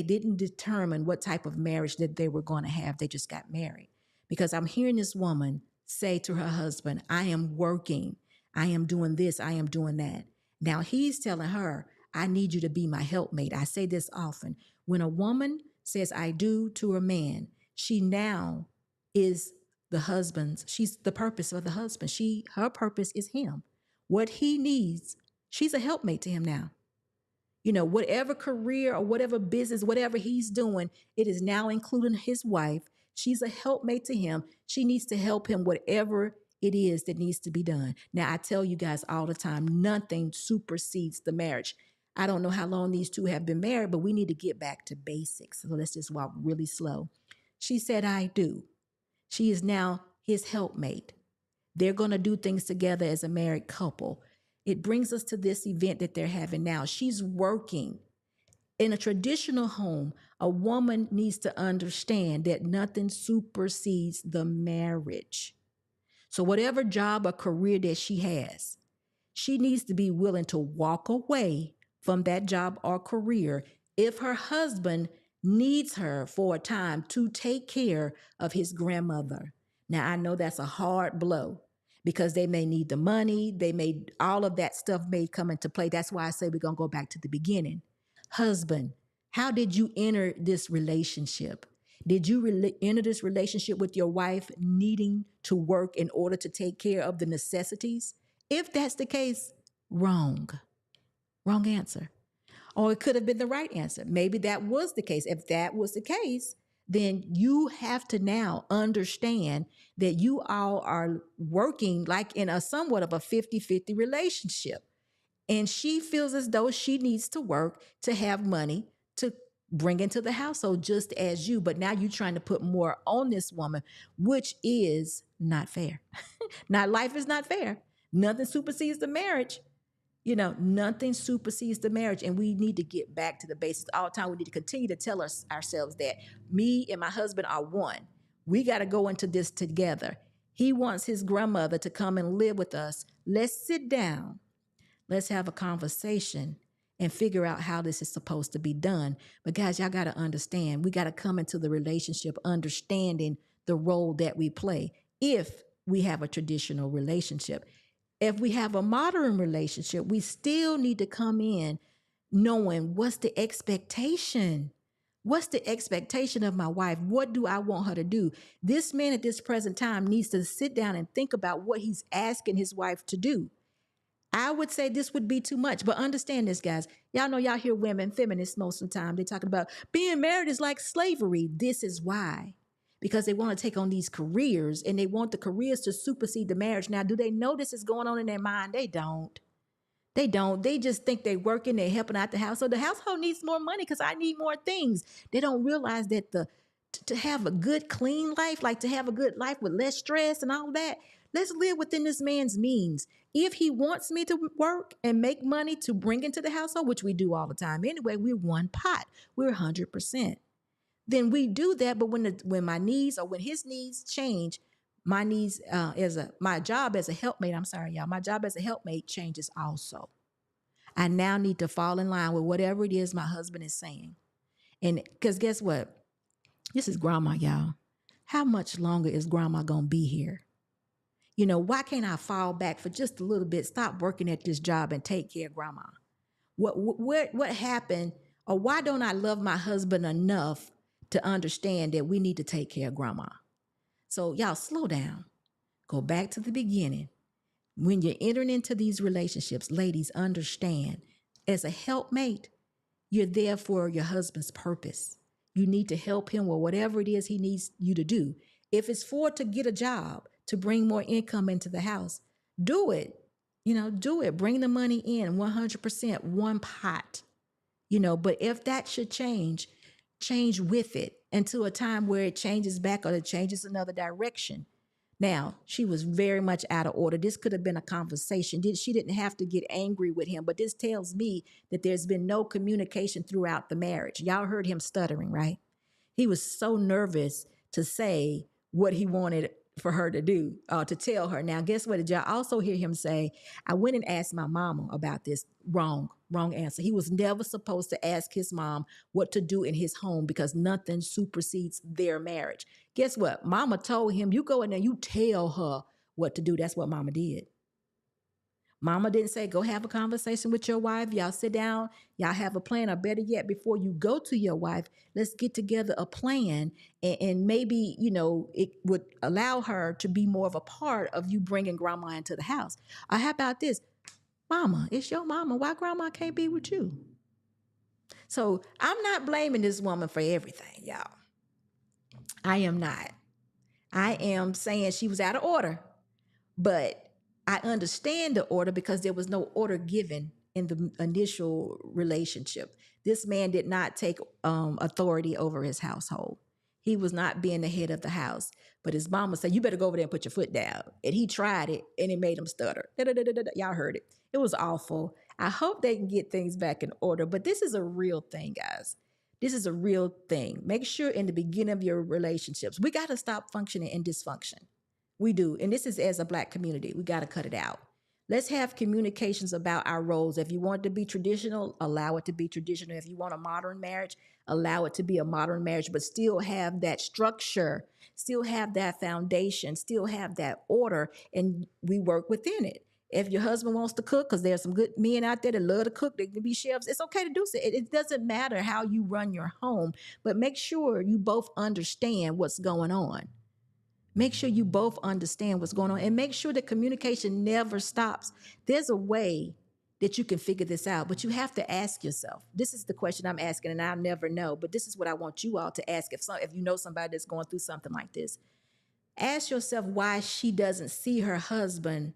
didn't determine what type of marriage that they were going to have. They just got married. Because I'm hearing this woman say to her husband, I am working. I am doing this. I am doing that. Now he's telling her, I need you to be my helpmate. I say this often. When a woman says I do to a man, she now is the husband's. She's the purpose of the husband. Her purpose is him. What he needs, she's a helpmate to him now. You know, whatever career or whatever business, whatever he's doing, it is now including his wife. She's a helpmate to him. She needs to help him whatever it is that needs to be done. Now, I tell you guys all the time, nothing supersedes the marriage. I don't know how long these two have been married, but we need to get back to basics. So let's just walk really slow. She said, I do. She is now his helpmate. They're going to do things together as a married couple. It brings us to this event that they're having now. She's working. In a traditional home, a woman needs to understand that nothing supersedes the marriage. So whatever job or career that she has, she needs to be willing to walk away from that job or career if her husband needs her for a time to take care of his grandmother. Now, I know that's a hard blow because they may need the money. All of that stuff may come into play. That's why I say we're going to go back to the beginning. Husband, how did you enter this relationship? Did you enter this relationship with your wife needing to work in order to take care of the necessities? If that's the case, wrong answer. Or it could have been the right answer. Maybe that was the case. If that was the case, then you have to now understand that you all are working like in a somewhat of a 50-50 relationship. And she feels as though she needs to work to have money to bring into the household just as you. But now you're trying to put more on this woman, which is not fair. Now, life is not fair. Nothing supersedes the marriage. You know, nothing supersedes the marriage, and we need to get back to the basics all the time. We need to continue to tell ourselves that me and my husband are one. We got to go into this together. He wants his grandmother to come and live with us. Let's sit down. Let's have a conversation and figure out how this is supposed to be done. But guys, y'all got to understand, we got to come into the relationship understanding the role that we play if we have a traditional relationship. If we have a modern relationship, we still need to come in knowing what's the expectation. What's the expectation of my wife? What do I want her to do? This man at this present time needs to sit down and think about what he's asking his wife to do. I would say this would be too much, but understand this, guys. Y'all know y'all hear women, feminists most of the time, they're talking about being married is like slavery. This is why. Because they want to take on these careers and they want the careers to supersede the marriage. Now, do they know this is going on in their mind? They don't. They don't. They just think they're working, they're helping out the house. So the household needs more money because I need more things. They don't realize that to have a good, clean life, like to have a good life with less stress and all that, let's live within this man's means. If he wants me to work and make money to bring into the household, which we do all the time anyway, we're one pot. We're 100%. Then we do that. But when my needs or when his needs change, my needs my job as a helpmate, I'm sorry, y'all, my job as a helpmate changes also. I now need to fall in line with whatever it is my husband is saying. And because guess what? This is grandma, y'all. How much longer is grandma going to be here? You know, why can't I fall back for just a little bit, stop working at this job and take care of grandma? What happened? Or why don't I love my husband enough to understand that we need to take care of grandma? So y'all slow down. Go back to the beginning. When you're entering into these relationships, ladies, understand, as a helpmate, you're there for your husband's purpose. You need to help him with whatever it is he needs you to do. If it's to get a job, to bring more income into the house, do it. You know, do it. Bring the money in 100%, one pot. You know, but if that should change with it until a time where it changes back or it changes another direction. Now, she was very much out of order. This could have been a conversation. She didn't have to get angry with him, but this tells me that there's been no communication throughout the marriage. Y'all heard him stuttering, right? He was so nervous to say what he wanted for her to do, to tell her. Now, guess what? Did y'all also hear him say, I went and asked my mama about this? Wrong answer. He was never supposed to ask his mom what to do in his home because nothing supersedes their marriage. Guess what? Mama told him, you go in there, you tell her what to do. That's what mama did. Mama didn't say, go have a conversation with your wife. Y'all sit down. Y'all have a plan, or better yet, before you go to your wife, let's get together a plan. And maybe, you know, it would allow her to be more of a part of you bringing grandma into the house. Or how about this? Mama, it's your mama. Why grandma can't be with you? So I'm not blaming this woman for everything, y'all. I am not. I am saying she was out of order, but I understand the order because there was no order given in the initial relationship. This man did not take authority over his household. He was not being the head of the house. But his mama said, you better go over there and put your foot down. And he tried it, and it made him stutter. Y'all heard it. It was awful. I hope they can get things back in order. But this is a real thing, guys. This is a real thing. Make sure in the beginning of your relationships, we got to stop functioning in dysfunction. We do. And this is as a Black community. We got to cut it out. Let's have communications about our roles. If you want it to be traditional, allow it to be traditional. If you want a modern marriage, allow it to be a modern marriage, but still have that structure, still have that foundation, still have that order, and we work within it. If your husband wants to cook, because there's some good men out there that love to cook, they can be chefs, it's okay to do so. It doesn't matter how you run your home, but make sure you both understand what's going on. Make sure you both understand what's going on, and make sure that communication never stops. There's a way that you can figure this out, but you have to ask yourself. This is the question I'm asking, and I'll never know, but this is what I want you all to ask if you know somebody that's going through something like this. Ask yourself why she doesn't see her husband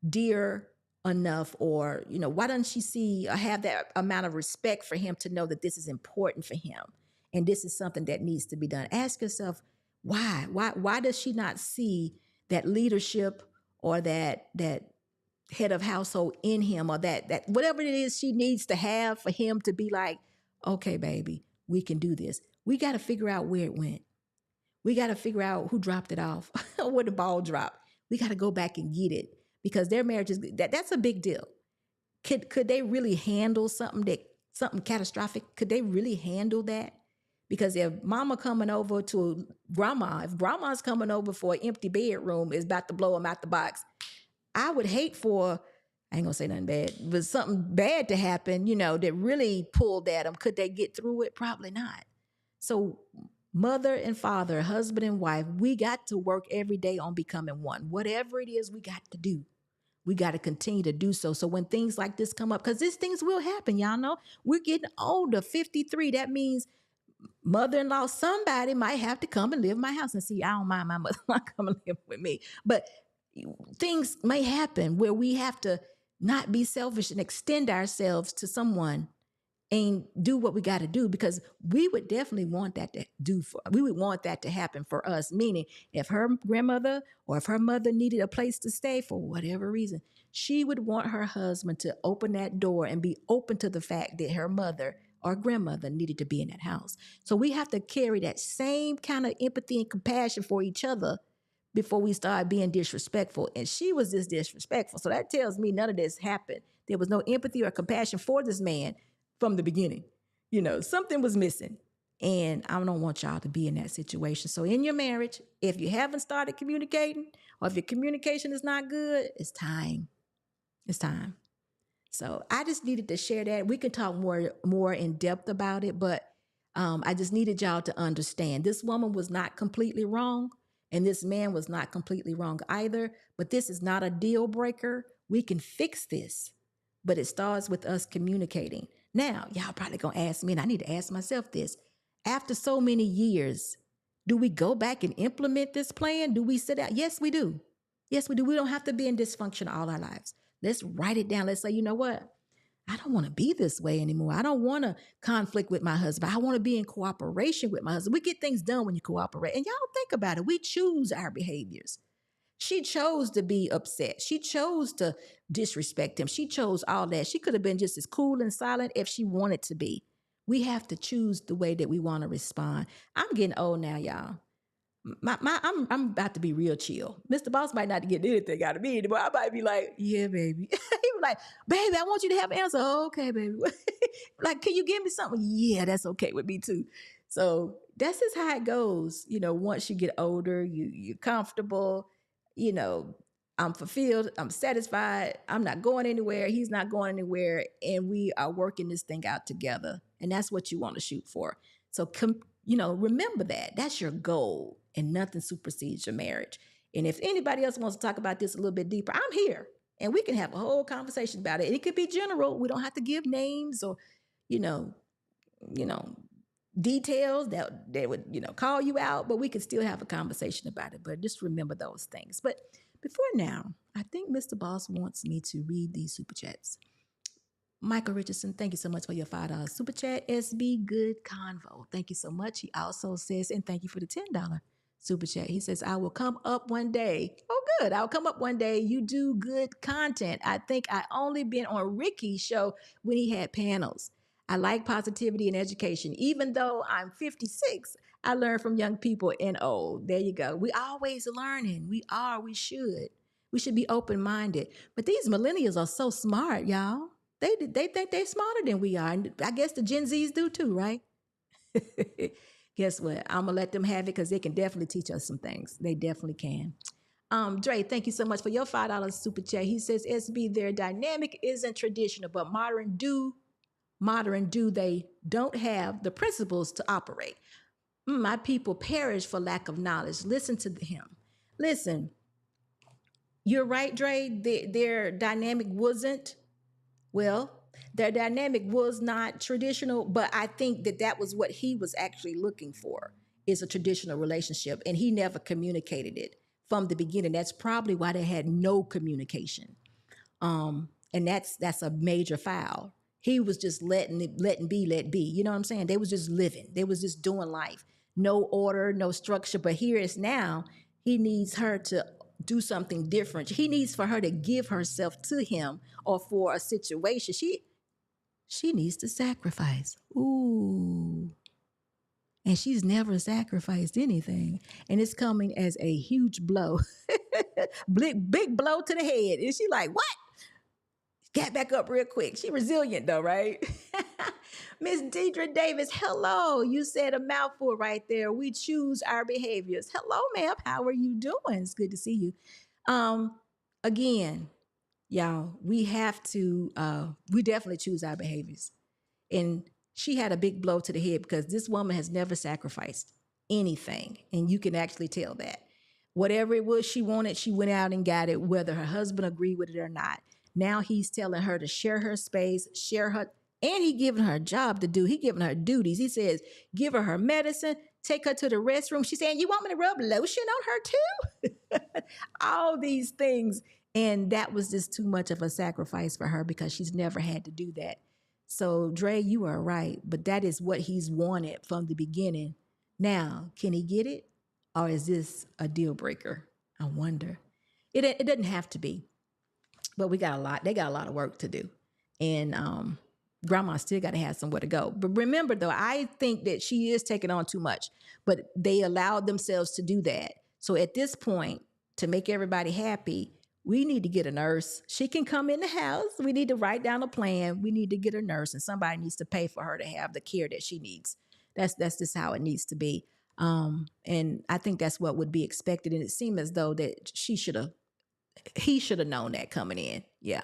dear enough, or, you know, why doesn't she see or have that amount of respect for him to know that this is important for him and this is something that needs to be done. Ask yourself, why does she not see that leadership or that head of household in him, or that whatever it is she needs to have for him to be like, okay, baby, we can do this. We got to figure out where it went. We got to figure out who dropped it off. know where the ball dropped. We got to go back and get it because their marriage is that's a big deal. Could they really handle something catastrophic? Could they really handle that? Because if mama coming over to grandma, if grandma's coming over for an empty bedroom is about to blow them out the box, I would hate for, I ain't gonna say nothing bad, but something bad to happen, that really pulled at them. Could they get through it? Probably not. So mother and father, husband and wife, we got to work every day on becoming one. Whatever it is we got to do, we got to continue to do so. So when things like this come up, because these things will happen, y'all know, we're getting older, 53. That means mother-in-law, somebody might have to come and live in my house. And see, I don't mind my mother-in-law coming and live with me. But things may happen where we have to not be selfish and extend ourselves to someone and do what we got to do, because we would definitely want that we would want that to happen for us. Meaning if her grandmother or if her mother needed a place to stay for whatever reason, she would want her husband to open that door and be open to the fact that her mother or grandmother needed to be in that house. So we have to carry that same kind of empathy and compassion for each other before we start being disrespectful. And she was just disrespectful. So that tells me none of this happened. There was no empathy or compassion for this man from the beginning. Something was missing. And I don't want y'all to be in that situation. So in your marriage, if you haven't started communicating or if your communication is not good, it's time. It's time. So I just needed to share that. We can talk more in depth about it, but I just needed y'all to understand this woman was not completely wrong. And this man was not completely wrong either, but this is not a deal breaker. We can fix this, but it starts with us communicating. Now, y'all probably gonna ask me, and I need to ask myself this. After so many years, do we go back and implement this plan? Do we sit out? Yes, we do. Yes, we do. We don't have to be in dysfunction all our lives. Let's write it down. Let's say, you know what? I don't want to be this way anymore. I don't want to conflict with my husband. I want to be in cooperation with my husband. We get things done when you cooperate. And y'all think about it. We choose our behaviors. She chose to be upset. She chose to disrespect him. She chose all that. She could have been just as cool and silent if she wanted to be. We have to choose the way that we want to respond. I'm getting old now, y'all. I'm about to be real chill. Mr. Boss might not get anything out of me anymore. I might be like, yeah, baby. He was like, baby, I want you to have an answer. Oh, okay, baby. Like, can you give me something? Yeah, that's okay with me too. So that's just how it goes. Once you get older, you're comfortable. I'm fulfilled. I'm satisfied. I'm not going anywhere. He's not going anywhere. And we are working this thing out together. And that's what you want to shoot for. So, remember that. That's your goal, and nothing supersedes your marriage. And if anybody else wants to talk about this a little bit deeper, I'm here, and we can have a whole conversation about it. And it could be general. We don't have to give names or, details that they would, call you out, but we can still have a conversation about it. But just remember those things. But before now, I think Mr. Boss wants me to read these super chats. Michael Richardson, thank you so much for your $5 super chat. SB Good Convo, thank you so much. He also says, and thank you for the $10 super chat. He says, I will come up one day. Oh, good. I'll come up one day. You do good content. I think I only been on Ricky's show when he had panels. I like positivity and education. Even though I'm 56, I learn from young people and old. There you go. We always learning. We should. We should be open-minded. But these millennials are so smart, y'all. They think they're smarter than we are. And I guess the Gen Zs do too, right? Guess what? I'm going to let them have it because they can definitely teach us some things. They definitely can. Dre, thank you so much for your $5 super chat. He says, SB, their dynamic isn't traditional, but modern do they don't have the principles to operate. My people perish for lack of knowledge. Listen to him. Listen, you're right, Dre. Their dynamic wasn't. Well, their dynamic was not traditional, but I think that was what he was actually looking for, is a traditional relationship. And he never communicated it from the beginning. That's probably why they had no communication. And that's a major foul. He was just letting be. You know what I'm saying? They was just living. They was just doing life. No order, no structure. But here is now, he needs her to do something different. He needs for her to give herself to him, or for a situation. She needs to sacrifice. Ooh. and she's never sacrificed anything. And it's coming as a huge blow, big blow to the head. And she like, what? Got back up real quick. She resilient though, right? Miss Deidre Davis, hello. You said a mouthful right there. We choose our behaviors. Hello, ma'am. How are you doing? It's good to see you. Again, y'all, we have to, we definitely choose our behaviors. And she had a big blow to the head because this woman has never sacrificed anything. And you can actually tell that. Whatever it was she wanted, she went out and got it, whether her husband agreed with it or not. Now he's telling her to share her space, share her, and he giving her a job to do. He giving her duties. He says, give her medicine, take her to the restroom. She's saying, you want me to rub lotion on her too? All these things. And that was just too much of a sacrifice for her because she's never had to do that. So, Dre, you are right, but that is what he's wanted from the beginning. Now, can he get it? Or is this a deal breaker? I wonder. It doesn't have to be. But they got a lot of work to do. And grandma still got to have somewhere to go. But remember, though, I think that she is taking on too much. But they allowed themselves to do that. So at this point, to make everybody happy, we need to get a nurse. She can come in the house. We need to write down a plan. We need to get a nurse. And somebody needs to pay for her to have the care that she needs. That's just how it needs to be. And I think that's what would be expected. And it seemed as though that he should have known that coming in. Yeah.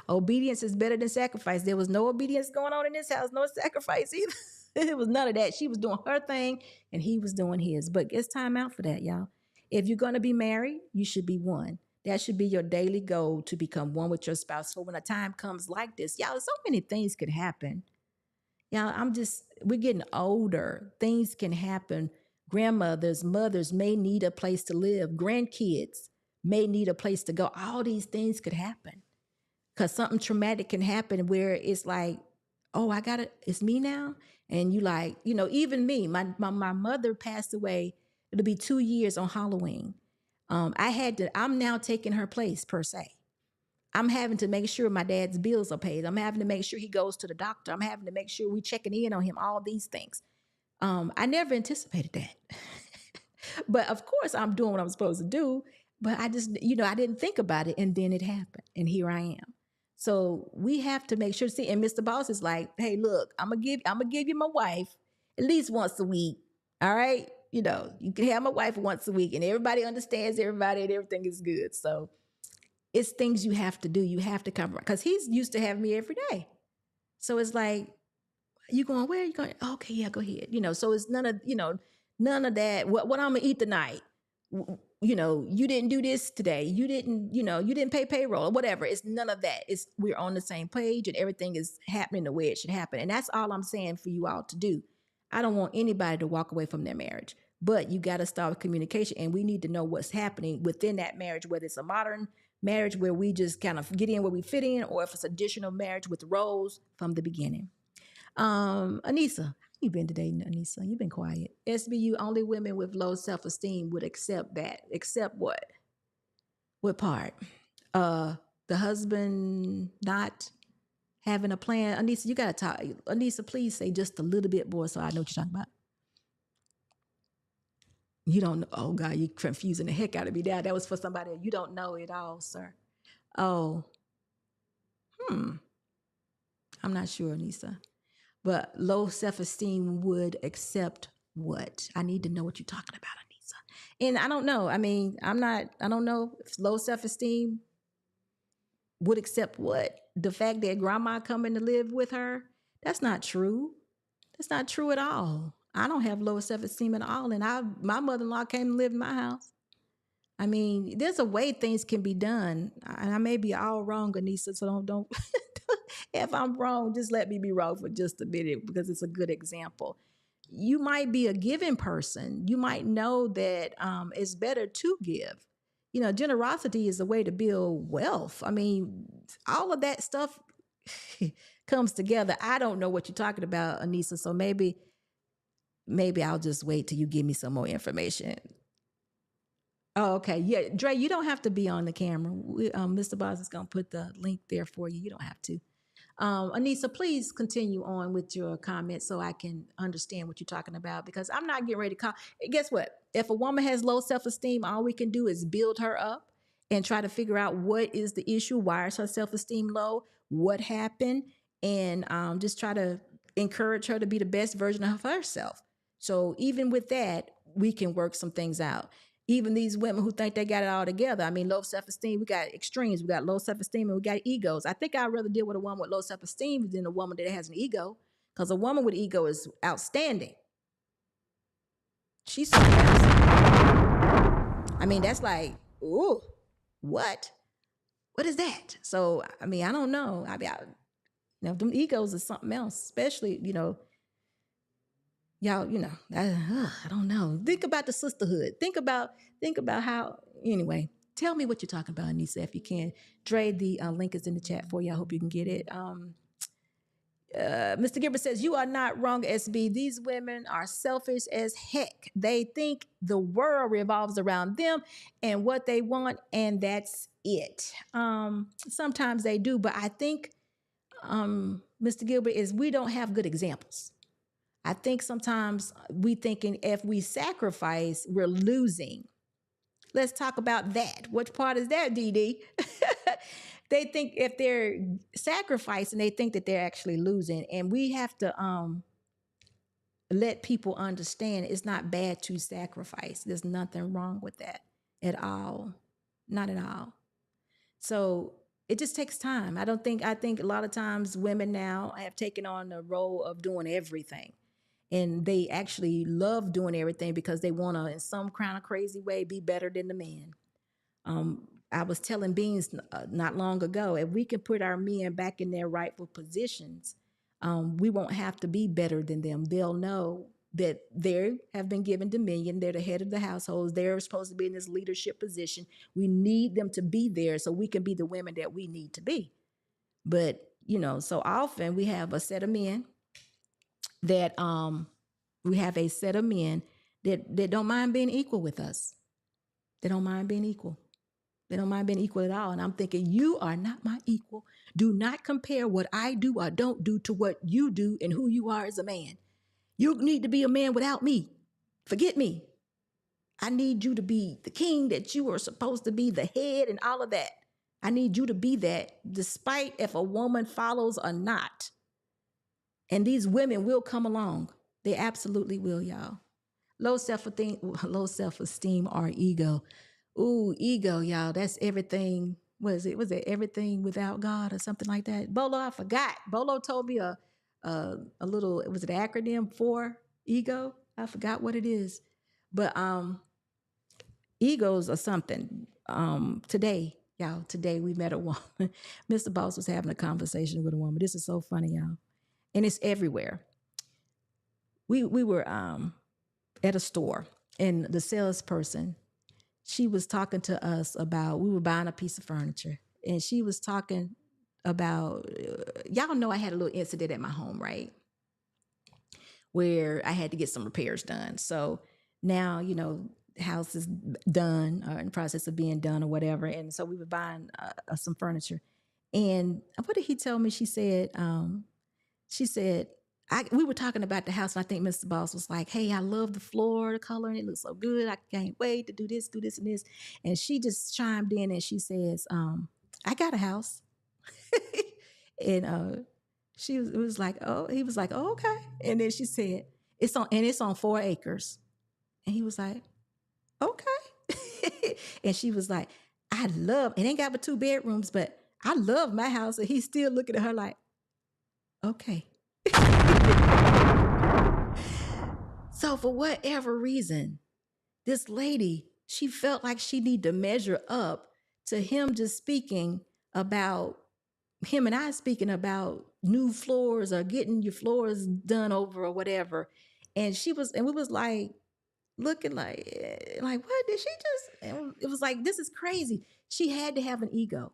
Obedience is better than sacrifice. There was no obedience going on in this house, no sacrifice either. It was none of that. She was doing her thing and he was doing his. But it's time out for that, y'all. If you're going to be married, you should be one. That should be your daily goal, to become one with your spouse. So when a time comes like this, y'all, so many things could happen. Y'all, we're getting older. Things can happen. Grandmothers, mothers may need a place to live. Grandkids may need a place to go. All these things could happen because something traumatic can happen where it's like, oh, it's me now. And you like, even me, my mother passed away. It'll be 2 years on Halloween. I'm now taking her place per se. I'm having to make sure my dad's bills are paid. I'm having to make sure he goes to the doctor. I'm having to make sure we checking in on him, all these things. I never anticipated that. But of course I'm doing what I'm supposed to do. But I just, I didn't think about it. And then it happened. And here I am. So we have to make sure to see. And Mr. Boss is like, hey, look, I'm gonna give you my wife at least once a week. All right. You can have my wife once a week and everybody understands everybody and everything is good. So it's things you have to do. You have to cover because he's used to having me every day. So it's like, you going, where are you going? Okay, yeah, go ahead. So it's none of that. What I'm gonna eat tonight. You didn't do this today. You didn't pay payroll or whatever. It's none of that. We're on the same page and everything is happening the way it should happen. And that's all I'm saying for you all to do. I don't want anybody to walk away from their marriage, but you got to start with communication and we need to know what's happening within that marriage, whether it's a modern marriage where we just kind of get in where we fit in, or if it's a traditional marriage with roles from the beginning. Anissa, how you been today, Anissa? You've been quiet. SBU, only women with low self-esteem would accept that. Accept what? What part? The husband not having a plan. Anissa, you got to talk. Anissa, please say just a little bit more so I know what you're talking about. You don't know. Oh, God, you're confusing the heck out of me now. That was for somebody. You don't know it all, sir. Oh. I'm not sure, Anissa. But low self-esteem would accept what? I need to know what you're talking about, Anissa. And I don't know. I mean, I don't know if low self-esteem would accept what? The fact that grandma coming to live with her? That's not true. That's not true at all. I don't have low self-esteem at all. And my mother-in-law came to live in my house. I mean, there's a way things can be done. And I may be all wrong, Anissa, so don't if I'm wrong, just let me be wrong for just a minute because it's a good example. You might be a giving person. You might know that it's better to give. Generosity is a way to build wealth. I mean, all of that stuff comes together. I don't know what you're talking about, Anissa, so maybe I'll just wait till you give me some more information. Oh, okay. Yeah, Dre, you don't have to be on the camera. Mr. Boss is going to put the link there for you. You don't have to. Anissa, please continue on with your comments so I can understand what you're talking about, because I'm not getting ready to call. Guess what? If a woman has low self-esteem, all we can do is build her up and try to figure out what is the issue, why is her self-esteem low, what happened, and just try to encourage her to be the best version of herself. So even with that, we can work some things out. Even these women who think they got it all together. I mean, low self-esteem, we got extremes. We got low self-esteem and we got egos. I think I'd rather deal with a woman with low self-esteem than a woman that has an ego, because a woman with ego is outstanding. She's so I mean, that's like, ooh, what? What is that? So, I mean, I don't know. Them egos is something else, especially, y'all, I don't know. Think about the sisterhood. Think about how, anyway, tell me what you're talking about, Anissa, if you can. Dre, the link is in the chat for you. I hope you can get it. Mr. Gilbert says, you are not wrong, SB. These women are selfish as heck. They think the world revolves around them and what they want, and that's it. Sometimes they do, but I think, Mr. Gilbert, is we don't have good examples. I think sometimes we thinking if we sacrifice, we're losing. Let's talk about that. Which part is that, DD? They think if they're sacrificing, they think that they're actually losing. And we have to let people understand it's not bad to sacrifice. There's nothing wrong with that at all. Not at all. So it just takes time. I think a lot of times women now have taken on the role of doing everything. And they actually love doing everything because they want to, in some kind of crazy way, be better than the man. I was telling Beans not long ago, if we can put our men back in their rightful positions, we won't have to be better than them. They'll know that they have been given dominion. They're the head of the households. They're supposed to be in this leadership position. We need them to be there so we can be the women that we need to be. But, so often we have a set of men that that don't mind being equal with us. They don't mind being equal. They don't mind being equal at all. And I'm thinking, you are not my equal. Do not compare what I do or don't do to what you do and who you are as a man. You need to be a man without me. Forget me. I need you to be the king that you are supposed to be, the head and all of that. I need you to be that, despite if a woman follows or not. And these women will come along. They absolutely will, y'all. Low self-esteem or ego. Ooh, ego, y'all. That's everything. Was it everything without God or something like that? Bolo, I forgot. Bolo told me a little, was it an acronym for ego? I forgot what it is. But egos are something. Today we met a woman. Mr. Boss was having a conversation with a woman. This is so funny, y'all. And it's everywhere. We were at a store, and the salesperson, she was talking to us about, we were buying a piece of furniture, and she was talking about, y'all know I had a little incident at my home, right? Where I had to get some repairs done. So now, the house is done or in the process of being done or whatever. And so we were buying some furniture. And what did he tell me? She said, we were talking about the house, and I think Mr. Boss was like, hey, I love the floor, the color, and it looks so good. I can't wait to do this, and this. And she just chimed in and she says, I got a house. And he was like, oh, okay. And then she said, it's on 4 acres. And he was like, okay. And she was like, it ain't got but 2 bedrooms, but I love my house. And he's still looking at her like, okay. So for whatever reason, this lady, she felt like she needed to measure up to him just speaking about, him and I speaking about new floors or getting your floors done over or whatever. And we was like, looking like what did she just, and it was like, this is crazy. She had to have an ego.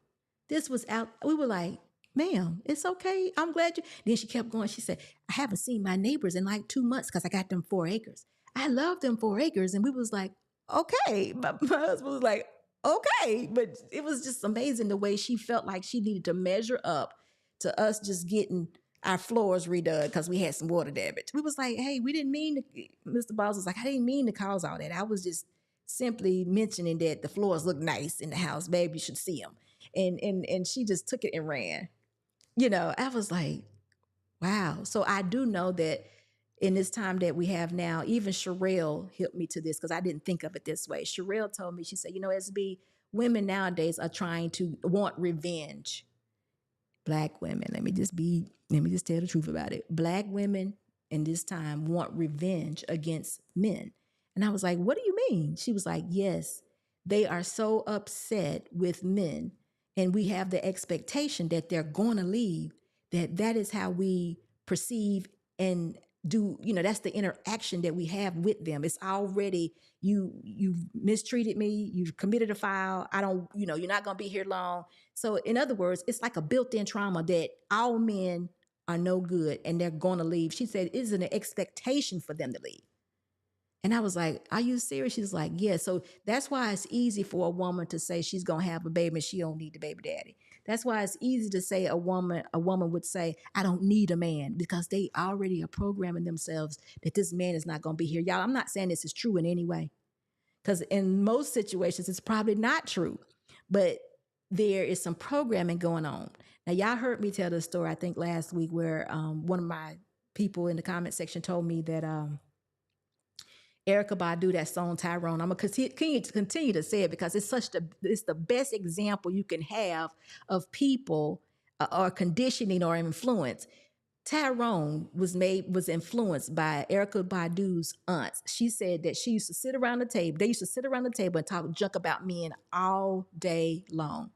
This was out. We were like, ma'am, it's okay. I'm glad you. Then she kept going. She said, I haven't seen my neighbors in like 2 months because I got them 4 acres. I love them 4 acres. And we was like, okay. My husband was like, okay. But it was just amazing the way she felt like she needed to measure up to us just getting our floors redone because we had some water damage. We was like, hey, we didn't mean to, Mr. Boss was like, I didn't mean to cause all that. I was just simply mentioning that the floors look nice in the house. Baby, you should see them. And she just took it and ran. I was like, wow. So I do know that in this time that we have now, even Sherelle helped me to this because I didn't think of it this way. Sherelle told me, she said, SB, women nowadays are trying to want revenge. Black women, let me just tell the truth about it. Black women in this time want revenge against men. And I was like, what do you mean? She was like, yes, they are so upset with men. And we have the expectation that they're going to leave, that is how we perceive and do, that's the interaction that we have with them. It's already, you've mistreated me, you've committed a foul, I don't, you're not going to be here long. So in other words, it's like a built-in trauma that all men are no good and they're going to leave. She said, it's an expectation for them to leave. And I was like, are you serious? She's like, yeah. So that's why it's easy for a woman to say she's going to have a baby and she don't need the baby daddy. That's why it's easy to say a woman would say, I don't need a man, because they already are programming themselves that this man is not going to be here. Y'all, I'm not saying this is true in any way, because in most situations, it's probably not true. But there is some programming going on. Now, y'all heard me tell the story, I think, last week, where one of my people in the comment section told me that Erykah Badu, that song Tyrone, I'm going to continue to say it because it's the best example you can have of people or conditioning or influence. Tyrone was influenced by Erykah Badu's aunts. She said that she used to sit around the table. They used to sit around the table and talk junk about men all day long.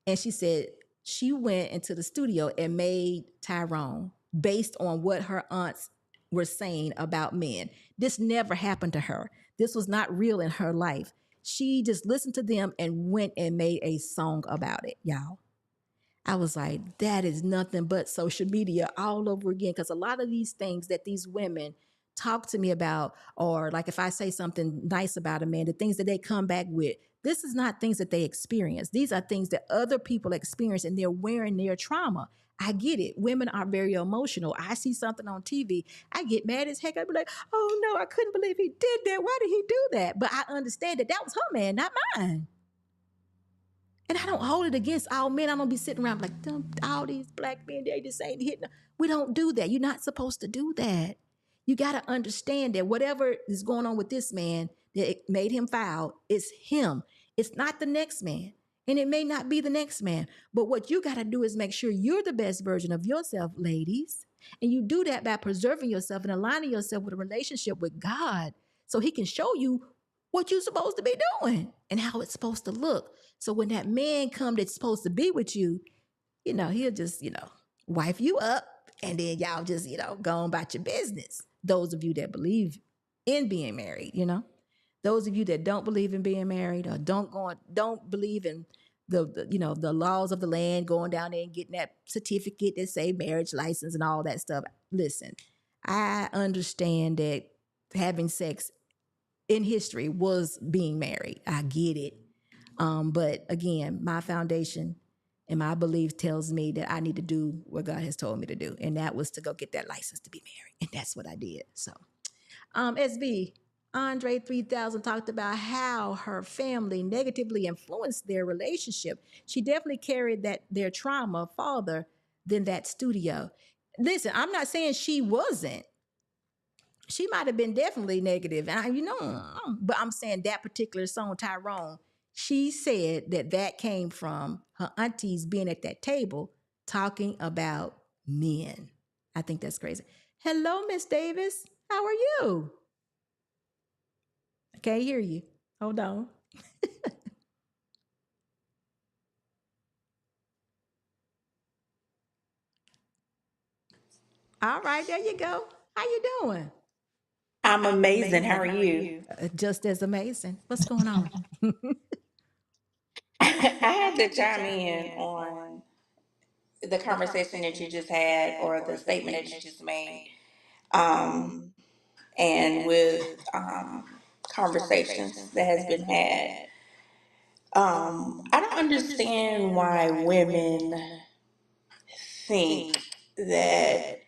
And she said she went into the studio and made Tyrone based on what her aunts were saying about men. This never happened to her. This was not real in her life. She just listened to them and went and made a song about it, y'all. I was like, that is nothing but social media all over again. Because a lot of these things that these women talk to me about, or like if I say something nice about a man, the things that they come back with, this is not things that they experience. These are things that other people experience, and they're wearing their trauma. I get it. Women are very emotional. I see something on TV, I get mad as heck. I'd be like, oh no, I couldn't believe he did that. Why did he do that? But I understand that was her man, not mine. And I don't hold it against all men. I don't be sitting around like, all these black men, they just ain't hitting. We don't do that. You're not supposed to do that. You got to understand that whatever is going on with this man that made him foul, it's him. It's not the next man. And it may not be the next man. But what you got to do is make sure you're the best version of yourself, ladies. And you do that by preserving yourself and aligning yourself with a relationship with God, so he can show you what you're supposed to be doing and how it's supposed to look. So when that man come that's supposed to be with you, he'll just, wife you up, and then y'all just, go on about your business. Those of you that believe in being married, those of you that don't believe in being married, or don't believe in the laws of the land, going down there and getting that certificate that say marriage license and all that stuff. Listen, I understand that having sex in history was being married. I get it. But again, my foundation and my belief tells me that I need to do what God has told me to do. And that was to go get that license to be married. And that's what I did. So, SB, Andre 3000 talked about how her family negatively influenced their relationship. She definitely carried their trauma farther than that studio. Listen, I'm not saying she wasn't. She might have been definitely negative, and but I'm saying that particular song, Tyrone, she said that came from her aunties being at that table talking about men. I think that's crazy. Hello, Miss Davis. How are you? I can't hear you. Hold on. All right, there you go. How you doing? I'm amazing. How are you? Just as amazing. What's going on? I had to chime in on the conversation that you just had, or the statement that you just made, um, and with conversations that has been had. I don't understand why women think that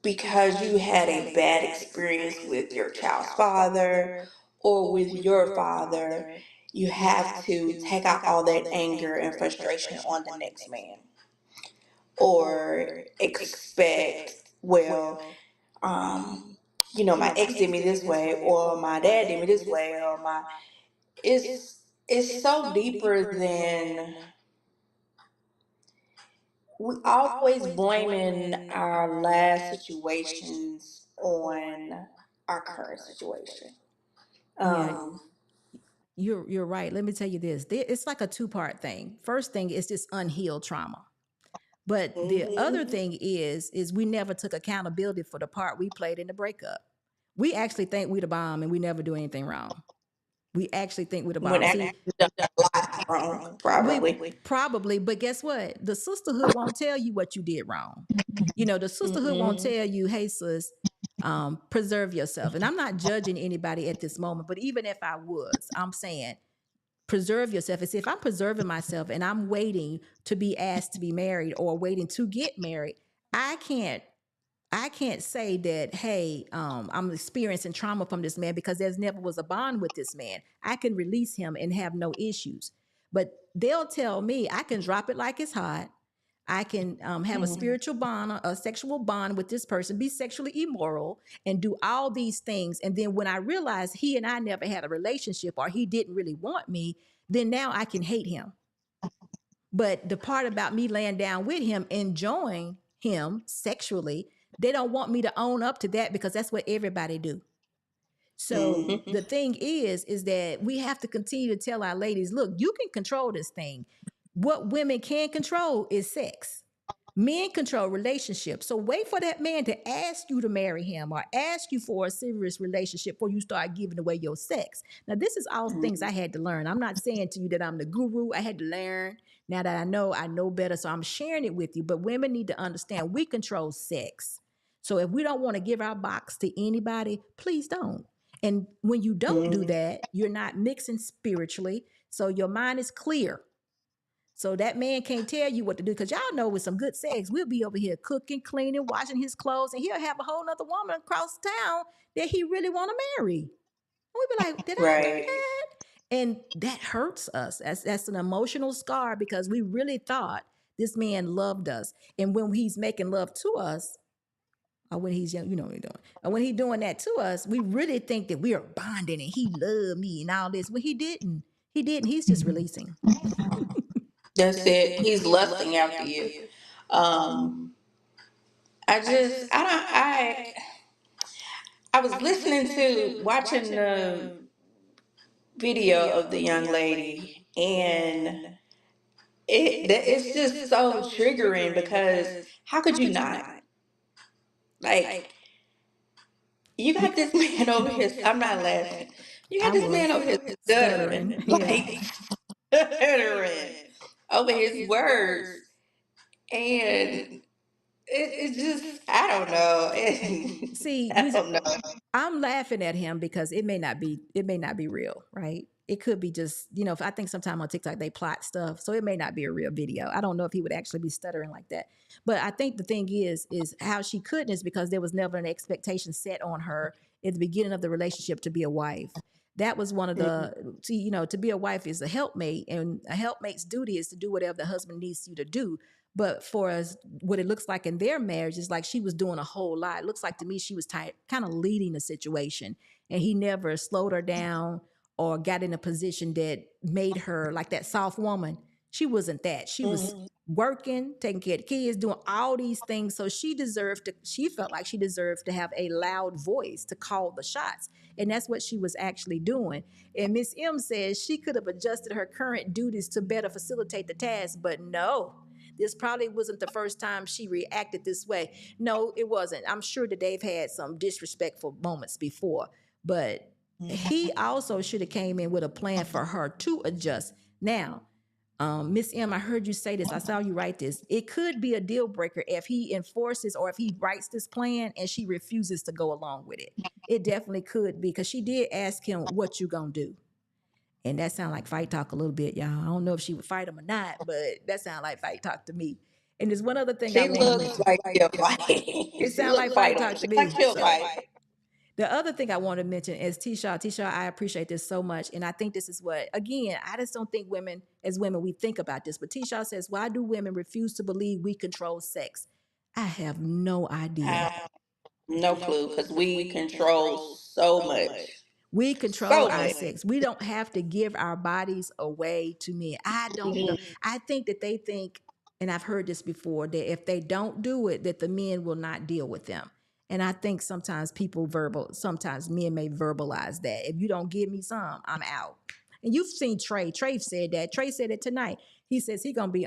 because you had a bad experience with your child's father or with your father, you have to take out all that anger and frustration on the next man, or expect, well, my ex did me this way, or my dad did me this way, or my it's so deeper than we always blaming our last situations on our current situation. Yeah, Um, you're right. Let me tell you this. It's like a two-part thing. First thing is just unhealed trauma. But the other mhm, thing is we never took accountability for the part we played in the breakup. We actually think we the bomb and we never do anything wrong. We actually think we the when bomb. actually See, we've done a lot wrong, we probably. probably, but guess what? The sisterhood won't tell you what you did wrong. You know, the sisterhood won't Mm-mm. tell you, hey, sis, preserve yourself. And I'm not judging anybody at this moment, but even if I was, I'm saying preserve yourself. It's if I'm preserving myself and I'm waiting to be asked to be married or waiting to get married, I can't I can't say that, hey, I'm experiencing trauma from this man because there's never was a bond with this man. I can release him and have no issues. But they'll tell me I can drop it like it's hot. I can have a Mhm. spiritual bond, a sexual bond with this person, be sexually immoral, and do all these things. And then when I realize he and I never had a relationship or he didn't really want me, then now I can hate him. But the part about me laying down with him, enjoying him sexually, they don't want me to own up to that because that's what everybody do. So Mhm. the thing is that we have to continue to tell our ladies, look, you can control this thing. What women can control is sex. Men control relationships. So wait for that man to ask you to marry him or ask you for a serious relationship before you start giving away your sex. Now, this is all things I had to learn. I'm not saying to you that I'm the guru. I had to learn. Now that I know better. So I'm sharing it with you. But women need to understand we control sex. So if we don't want to give our box to anybody, please don't. And when you don't do Mhm. that, you're not mixing spiritually. So your mind is clear. So that man can't tell you what to do because y'all know with some good sex, we'll be over here cooking, cleaning, washing his clothes, and he'll have a whole nother woman across town that he really want to marry. And we be like, did I do Right. that? And that hurts us. That's an emotional scar because we really thought this man loved us. And when he's making love to us, or when he's young, you know what he's doing. Or when he's doing that to us, we really think that we are bonding and he loved me and all this. Well, he didn't. He didn't. He's just releasing. That's it. He's lusting after you. Um, I was listening to watching the video of the young lady, and it's just so triggering because how could you not, like, you got this man over here, I'm not laughing, you got I this man was over here stuttering. stuttering, Yeah. like stuttering over his words, and it just, I don't know. See, I don't know. I'm laughing at him because it may not be real, right? It could be just, if I think sometime on TikTok they plot stuff, so it may not be a real video. I don't know if he would actually be stuttering like that. But I think the thing is how she couldn't is because there was never an expectation set on her at the beginning of the relationship to be a wife. That was one of Mhm. to be a wife is a helpmate, and a helpmate's duty is to do whatever the husband needs you to do. But for us, what it looks like in their marriage is like she was doing a whole lot. It looks like to me she was kind of leading the situation, and he never slowed her down or got in a position that made her like that soft woman. She wasn't that. She was working, taking care of the kids, doing all these things. So she felt like she deserved to have a loud voice to call the shots. And that's what she was actually doing. And Miss M says she could have adjusted her current duties to better facilitate the task, but no. This probably wasn't the first time she reacted this way. No, it wasn't. I'm sure that they've had some disrespectful moments before, but he also should have came in with a plan for her to adjust. Now, Miss M, I heard you say this. I saw you write this. It could be a deal breaker if he enforces or if he writes this plan and she refuses to go along with it. It definitely could be because she did ask him, "What you gonna do?" And that sounded like fight talk a little bit, y'all. I don't know if she would fight him or not, but that sounded like fight talk to me. And there's one other thing I She want to looks mention. like she'll fight. It She sounds looks like fight fighter. talk to She like me. she'll fight. The other thing I want to mention is Tisha. Tisha, I appreciate this so much. And I think this is what, again, I just don't think women, as women, we think about this. But Tisha says, why do women refuse to believe we control sex? I have no idea. I have no clue because we control so much. We control So our much. sex. We don't have to give our bodies away to men. I don't know. I think that they think, and I've heard this before, that if they don't do it, that the men will not deal with them. And I think sometimes sometimes men may verbalize that. If you don't give me some, I'm out. And you've seen Trey. Trey said that. Trey said it tonight. He says he gonna be he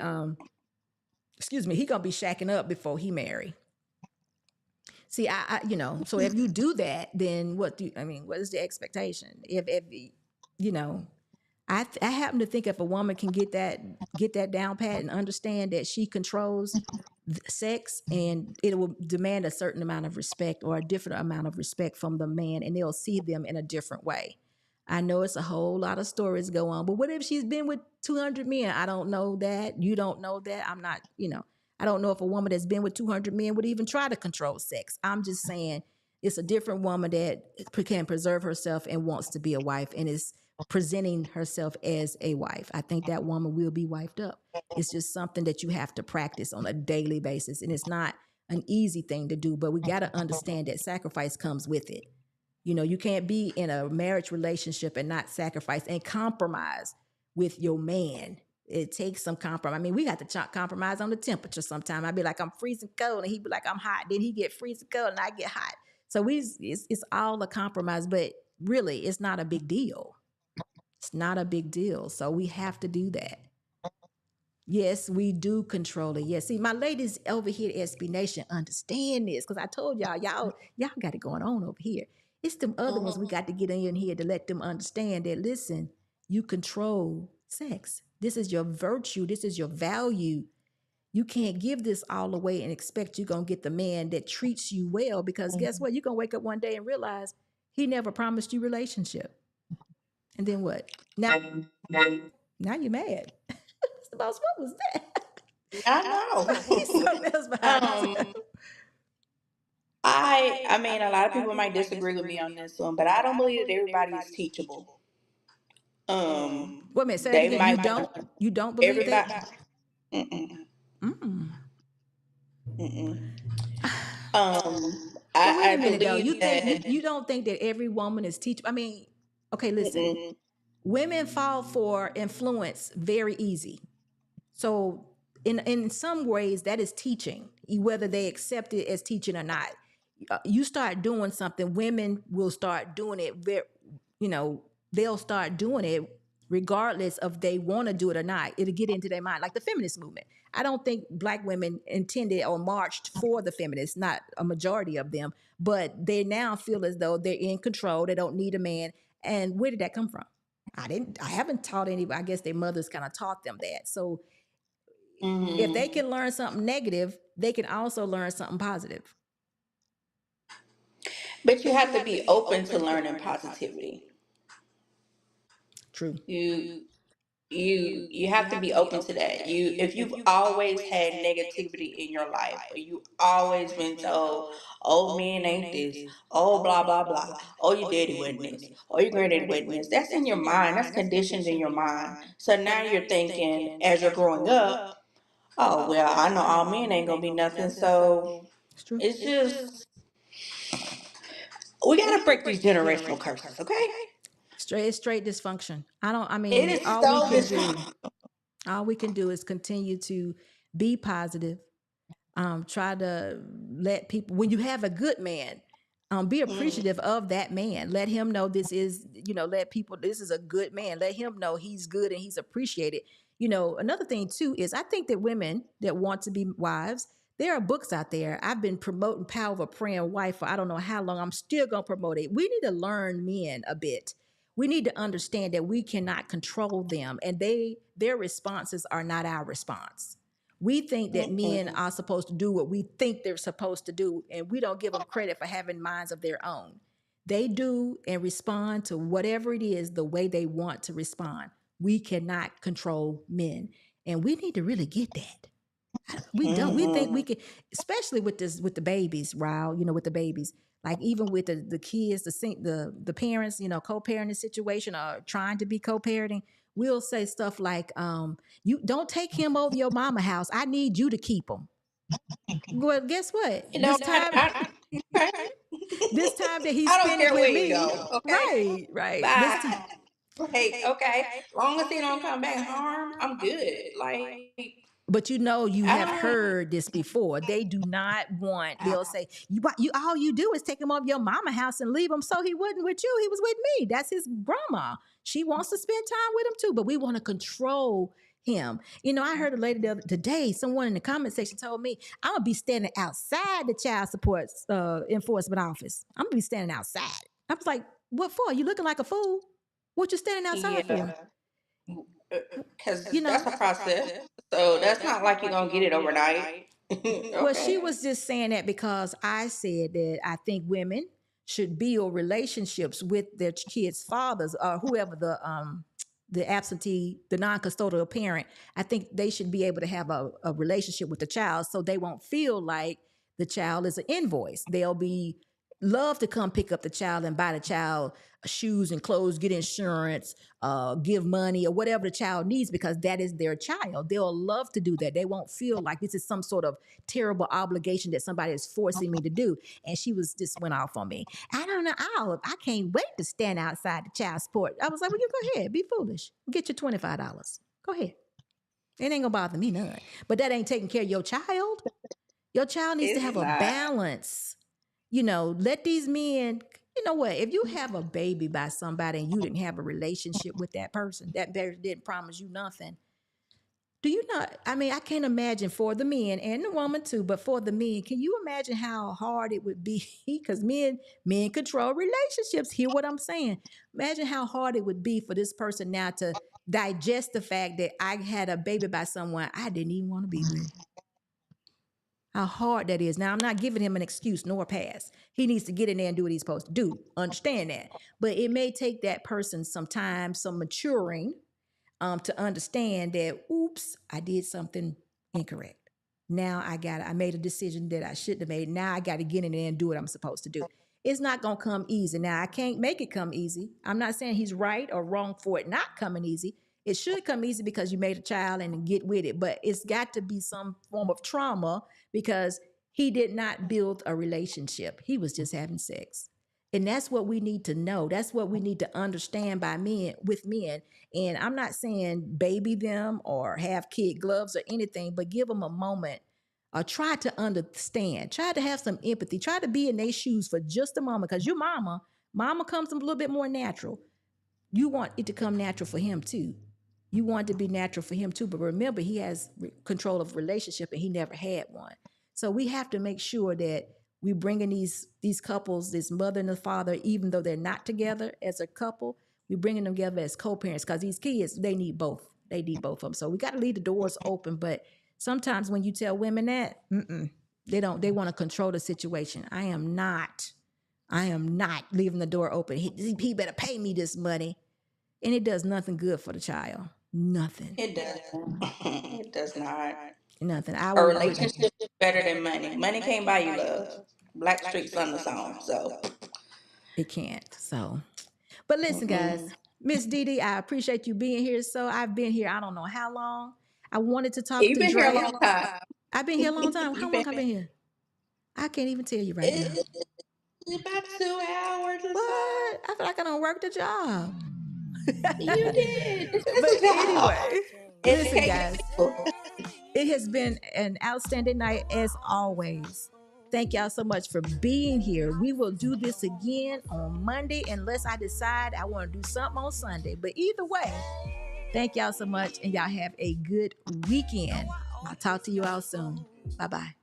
gonna be shacking up before he marry. See, so if you do that, then what is the expectation? If you know, I happen to think if a woman can get that down pat and understand that she controls sex, and it will demand a certain amount of respect or a different amount of respect from the man, and they'll see them in a different way. I know it's a whole lot of stories go on, but what if she's been with 200 men? I don't know that. You don't know that. I'm not, I don't know if a woman that's been with 200 men would even try to control sex. I'm just saying it's a different woman that can preserve herself and wants to be a wife and is presenting herself as a wife. I think that woman will be wifed up. It's just something that you have to practice on a daily basis. And it's not an easy thing to do, but we got to understand that sacrifice comes with it. You can't be in a marriage relationship and not sacrifice and compromise with your man. It takes some compromise. I mean, we got to compromise on the temperature sometime. I'd be like, I'm freezing cold, and he'd be like, I'm hot. Then he get freezing cold, and I get hot. So it's all a compromise, but really, it's not a big deal. It's not a big deal. So we have to do that. Yes, we do control it. Yes. See, my ladies over here at SB Nation understand this because I told y'all got it going on over here. It's them other ones we got to get in here to let them understand that, listen, you control sex. This is your virtue. This is your value. You can't give this all away and expect you're going to get the man that treats you well, because guess what? You're going to wake up one day and realize he never promised you relationship. And then what? Now you're mad. Boss, what was that? I know. He's something else behind this. I mean, a lot of people might disagree with me on this one, but I don't believe that everybody is teachable. Wait a minute, say that They again. might You don't believe everybody. that? But wait I a minute though. You believe think that. you don't think that every woman is teachable? I mean, okay, listen. Women fall for influence very easy. So in some ways that is teaching, whether they accept it as teaching or not. You start doing something, women will start doing it they'll start doing it regardless of they want to do it or not. It'll get into their mind, like the feminist movement. I don't think Black women intended or marched for the feminists, not a majority of them, but they now feel as though they're in control. They don't need a man. And where did that come from? I haven't taught anybody. I guess their mothers kind of taught them that. So if they can learn something negative, they can also learn something positive. But you have to be open to learning positivity. True. You have to be open to that. If you've always had negativity in your life, or you always been told, oh, men ain't this, oh, blah blah blah, oh, your daddy wasn't this, oh, your granddaddy wasn't this, that's in your mind, that's conditioned in your mind. So now you're thinking, as you're growing up, oh well, I know all men ain't gonna be nothing. So It's true. it's just, we gotta break these generational curses, okay? Straight dysfunction. It is so dysfunctional. All we can do is continue to be positive. Try to let people, when you have a good man, be appreciative of that man. Let him know this is a good man. Let him know he's good and he's appreciated. Another thing too is I think that women that want to be wives, there are books out there. I've been promoting Power of a Praying Wife for I don't know how long. I'm still going to promote it. We need to learn men a bit. We need to understand that we cannot control them, and their responses are not our response. We think that men are supposed to do what we think they're supposed to do, and we don't give them credit for having minds of their own. They do and respond to whatever it is the way they want to respond. We cannot control men, and we need to really get that. We don't. We think we can, especially with the babies, Rao, with the babies. Like even with the kids, the parents, co-parenting situation or trying to be co-parenting, we'll say stuff like, you don't take him over your mama house. I need you to keep him. Well, guess what? You know, okay. This time that he's I don't spending care with where you me, go. Okay, right. This time. bye. Like, okay, long as he don't come back harm, I'm good. Like, But you I have don't. heard this before. They do not want. They'll say, "You all you do is take him over your mama house and leave him." So he wasn't with you. He was with me. That's his grandma. She wants to spend time with him too, but we want to control him. I heard a lady today. Someone in the comment section told me, "I'm gonna be standing outside the child support enforcement office. I'm gonna be standing outside." I was like, "What for? You looking like a fool? What you standing outside for?" Yeah, because that's a process. So that's not like you're gonna get it overnight. Well, she Okay. was just saying that because I said that I think women should build relationships with their kids' fathers or whoever the absentee, the non-custodial parent. I think they should be able to have a relationship with the child so they won't feel like the child is an invoice. They'll be love to come pick up the child and buy the child shoes and clothes, get insurance, give money or whatever the child needs because that is their child. They'll love to do that. They won't feel like this is some sort of terrible obligation that somebody is forcing me to do. And she was just went off on me. I don't know. I can't wait to stand outside the child support. I was like, well, you go ahead, be foolish. Get your $25. Go ahead. It ain't gonna bother me none. But that ain't taking care of your child. Your child needs to It's have a not. balance. Let these men, you know what? If you have a baby by somebody and you didn't have a relationship with that person, that baby didn't promise you nothing. Do you not? I mean, I can't imagine for the men and the woman too, but for the men, can you imagine how hard it would be? Because men control relationships. Hear what I'm saying? Imagine how hard it would be for this person now to digest the fact that I had a baby by someone I didn't even want to be with. How hard that is. Now, I'm not giving him an excuse nor a pass. He needs to get in there and do what he's supposed to do. Understand that. But it may take that person some time, some maturing, to understand that, oops, I did something incorrect. Now I made a decision that I shouldn't have made. Now I got to get in there and do what I'm supposed to do. It's not going to come easy. Now I can't make it come easy. I'm not saying he's right or wrong for it not coming easy. It should come easy because you made a child and get with it, but it's got to be some form of trauma because he did not build a relationship. He was just having sex. And that's what we need to know. That's what we need to understand by men with men. And I'm not saying baby them or have kid gloves or anything, but give them a moment or try to understand. Try to have some empathy. Try to be in their shoes for just a moment because your mama comes a little bit more natural. You want it to come natural for him too. You want it to be natural for him too. But remember, he has control of relationship and he never had one. So we have to make sure that we bring in these couples, this mother and the father, even though they're not together as a couple, we bringing them together as co-parents because these kids, they need both. They need both of them. So we got to leave the doors open. But sometimes when you tell women that, they don't. They want to control the situation. I am not leaving the door open. He better pay me this money. And it does nothing good for the child. Nothing. It doesn't. It does not. Nothing. I A will. relationship is better than money. Money can't buy you love. Blackstreet's on the song. So, It can't. So, but listen, guys, Miss Dee Dee, I appreciate you being here. So I've been here, I don't know how long. I wanted to talk you've to been here a Drea. long time. I've been here a long time. How You've long been have I been here? I can't even tell you right now. it's about 2 hours or so. What? I feel like I don't work the job. You did. This But is a job. anyway, listen, Educating guys. people. It has been an outstanding night as always. Thank y'all so much for being here. We will do this again on Monday unless I decide I want to do something on Sunday. But either way, thank y'all so much and y'all have a good weekend. I'll talk to you all soon. Bye-bye.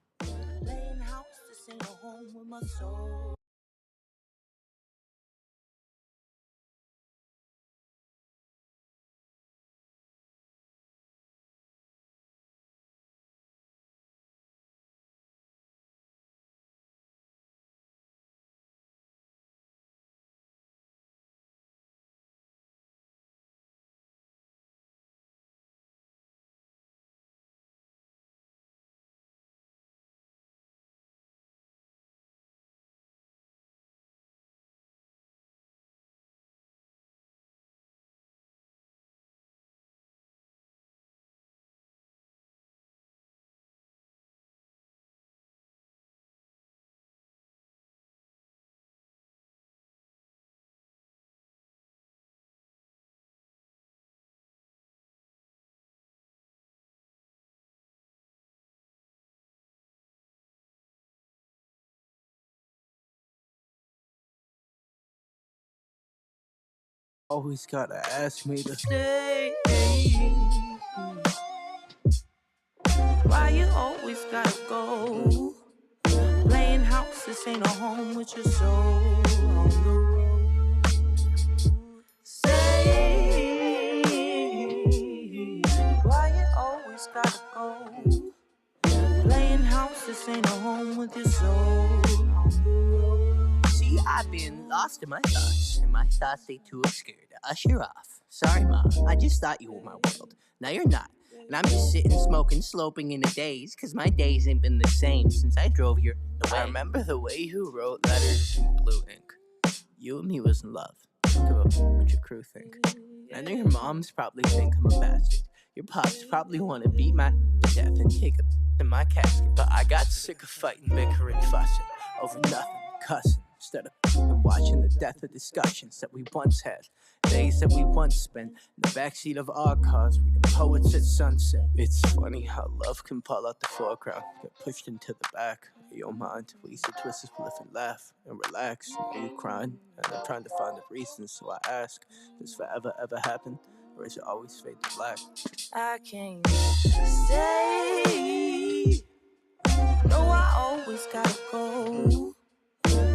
Always gotta ask me to stay. Why you always gotta go? Playing house, this ain't a home with your soul. On the road. Say, why you always gotta go? Playing house, this ain't a home with your soul. See, I've been lost in my thoughts, and my thoughts they too obscure to usher off. Sorry, Mom, I just thought you were my world. Now you're not. And I'm just sitting, smoking, sloping in a daze, cause my days ain't been the same since I drove your away. I remember the way you wrote letters in blue ink. You and me was in love. Give up what your crew think. I know your moms probably think I'm a bastard. Your pops probably want to beat my death and kick a in my casket. But I got sick of fighting, bickering, fussing over nothing, cussing. Instead of watching the death of discussions that we once had. Days that we once spent in the backseat of our cars, reading poets at sunset. It's funny how love can fall out the foreground, get pushed into the back of your mind. We used to twist a spliff and laugh and relax. Now you crying, and I'm trying to find the reasons. So I ask, does forever ever happen, or is it always fade to black? I can't say. No, I always gotta go.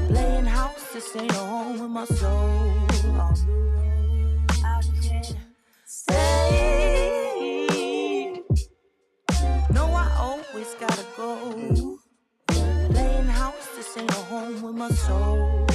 Playing house, this ain't a home with my soul. I can't stay. No, I always gotta go. Playing house, this ain't a home with my soul.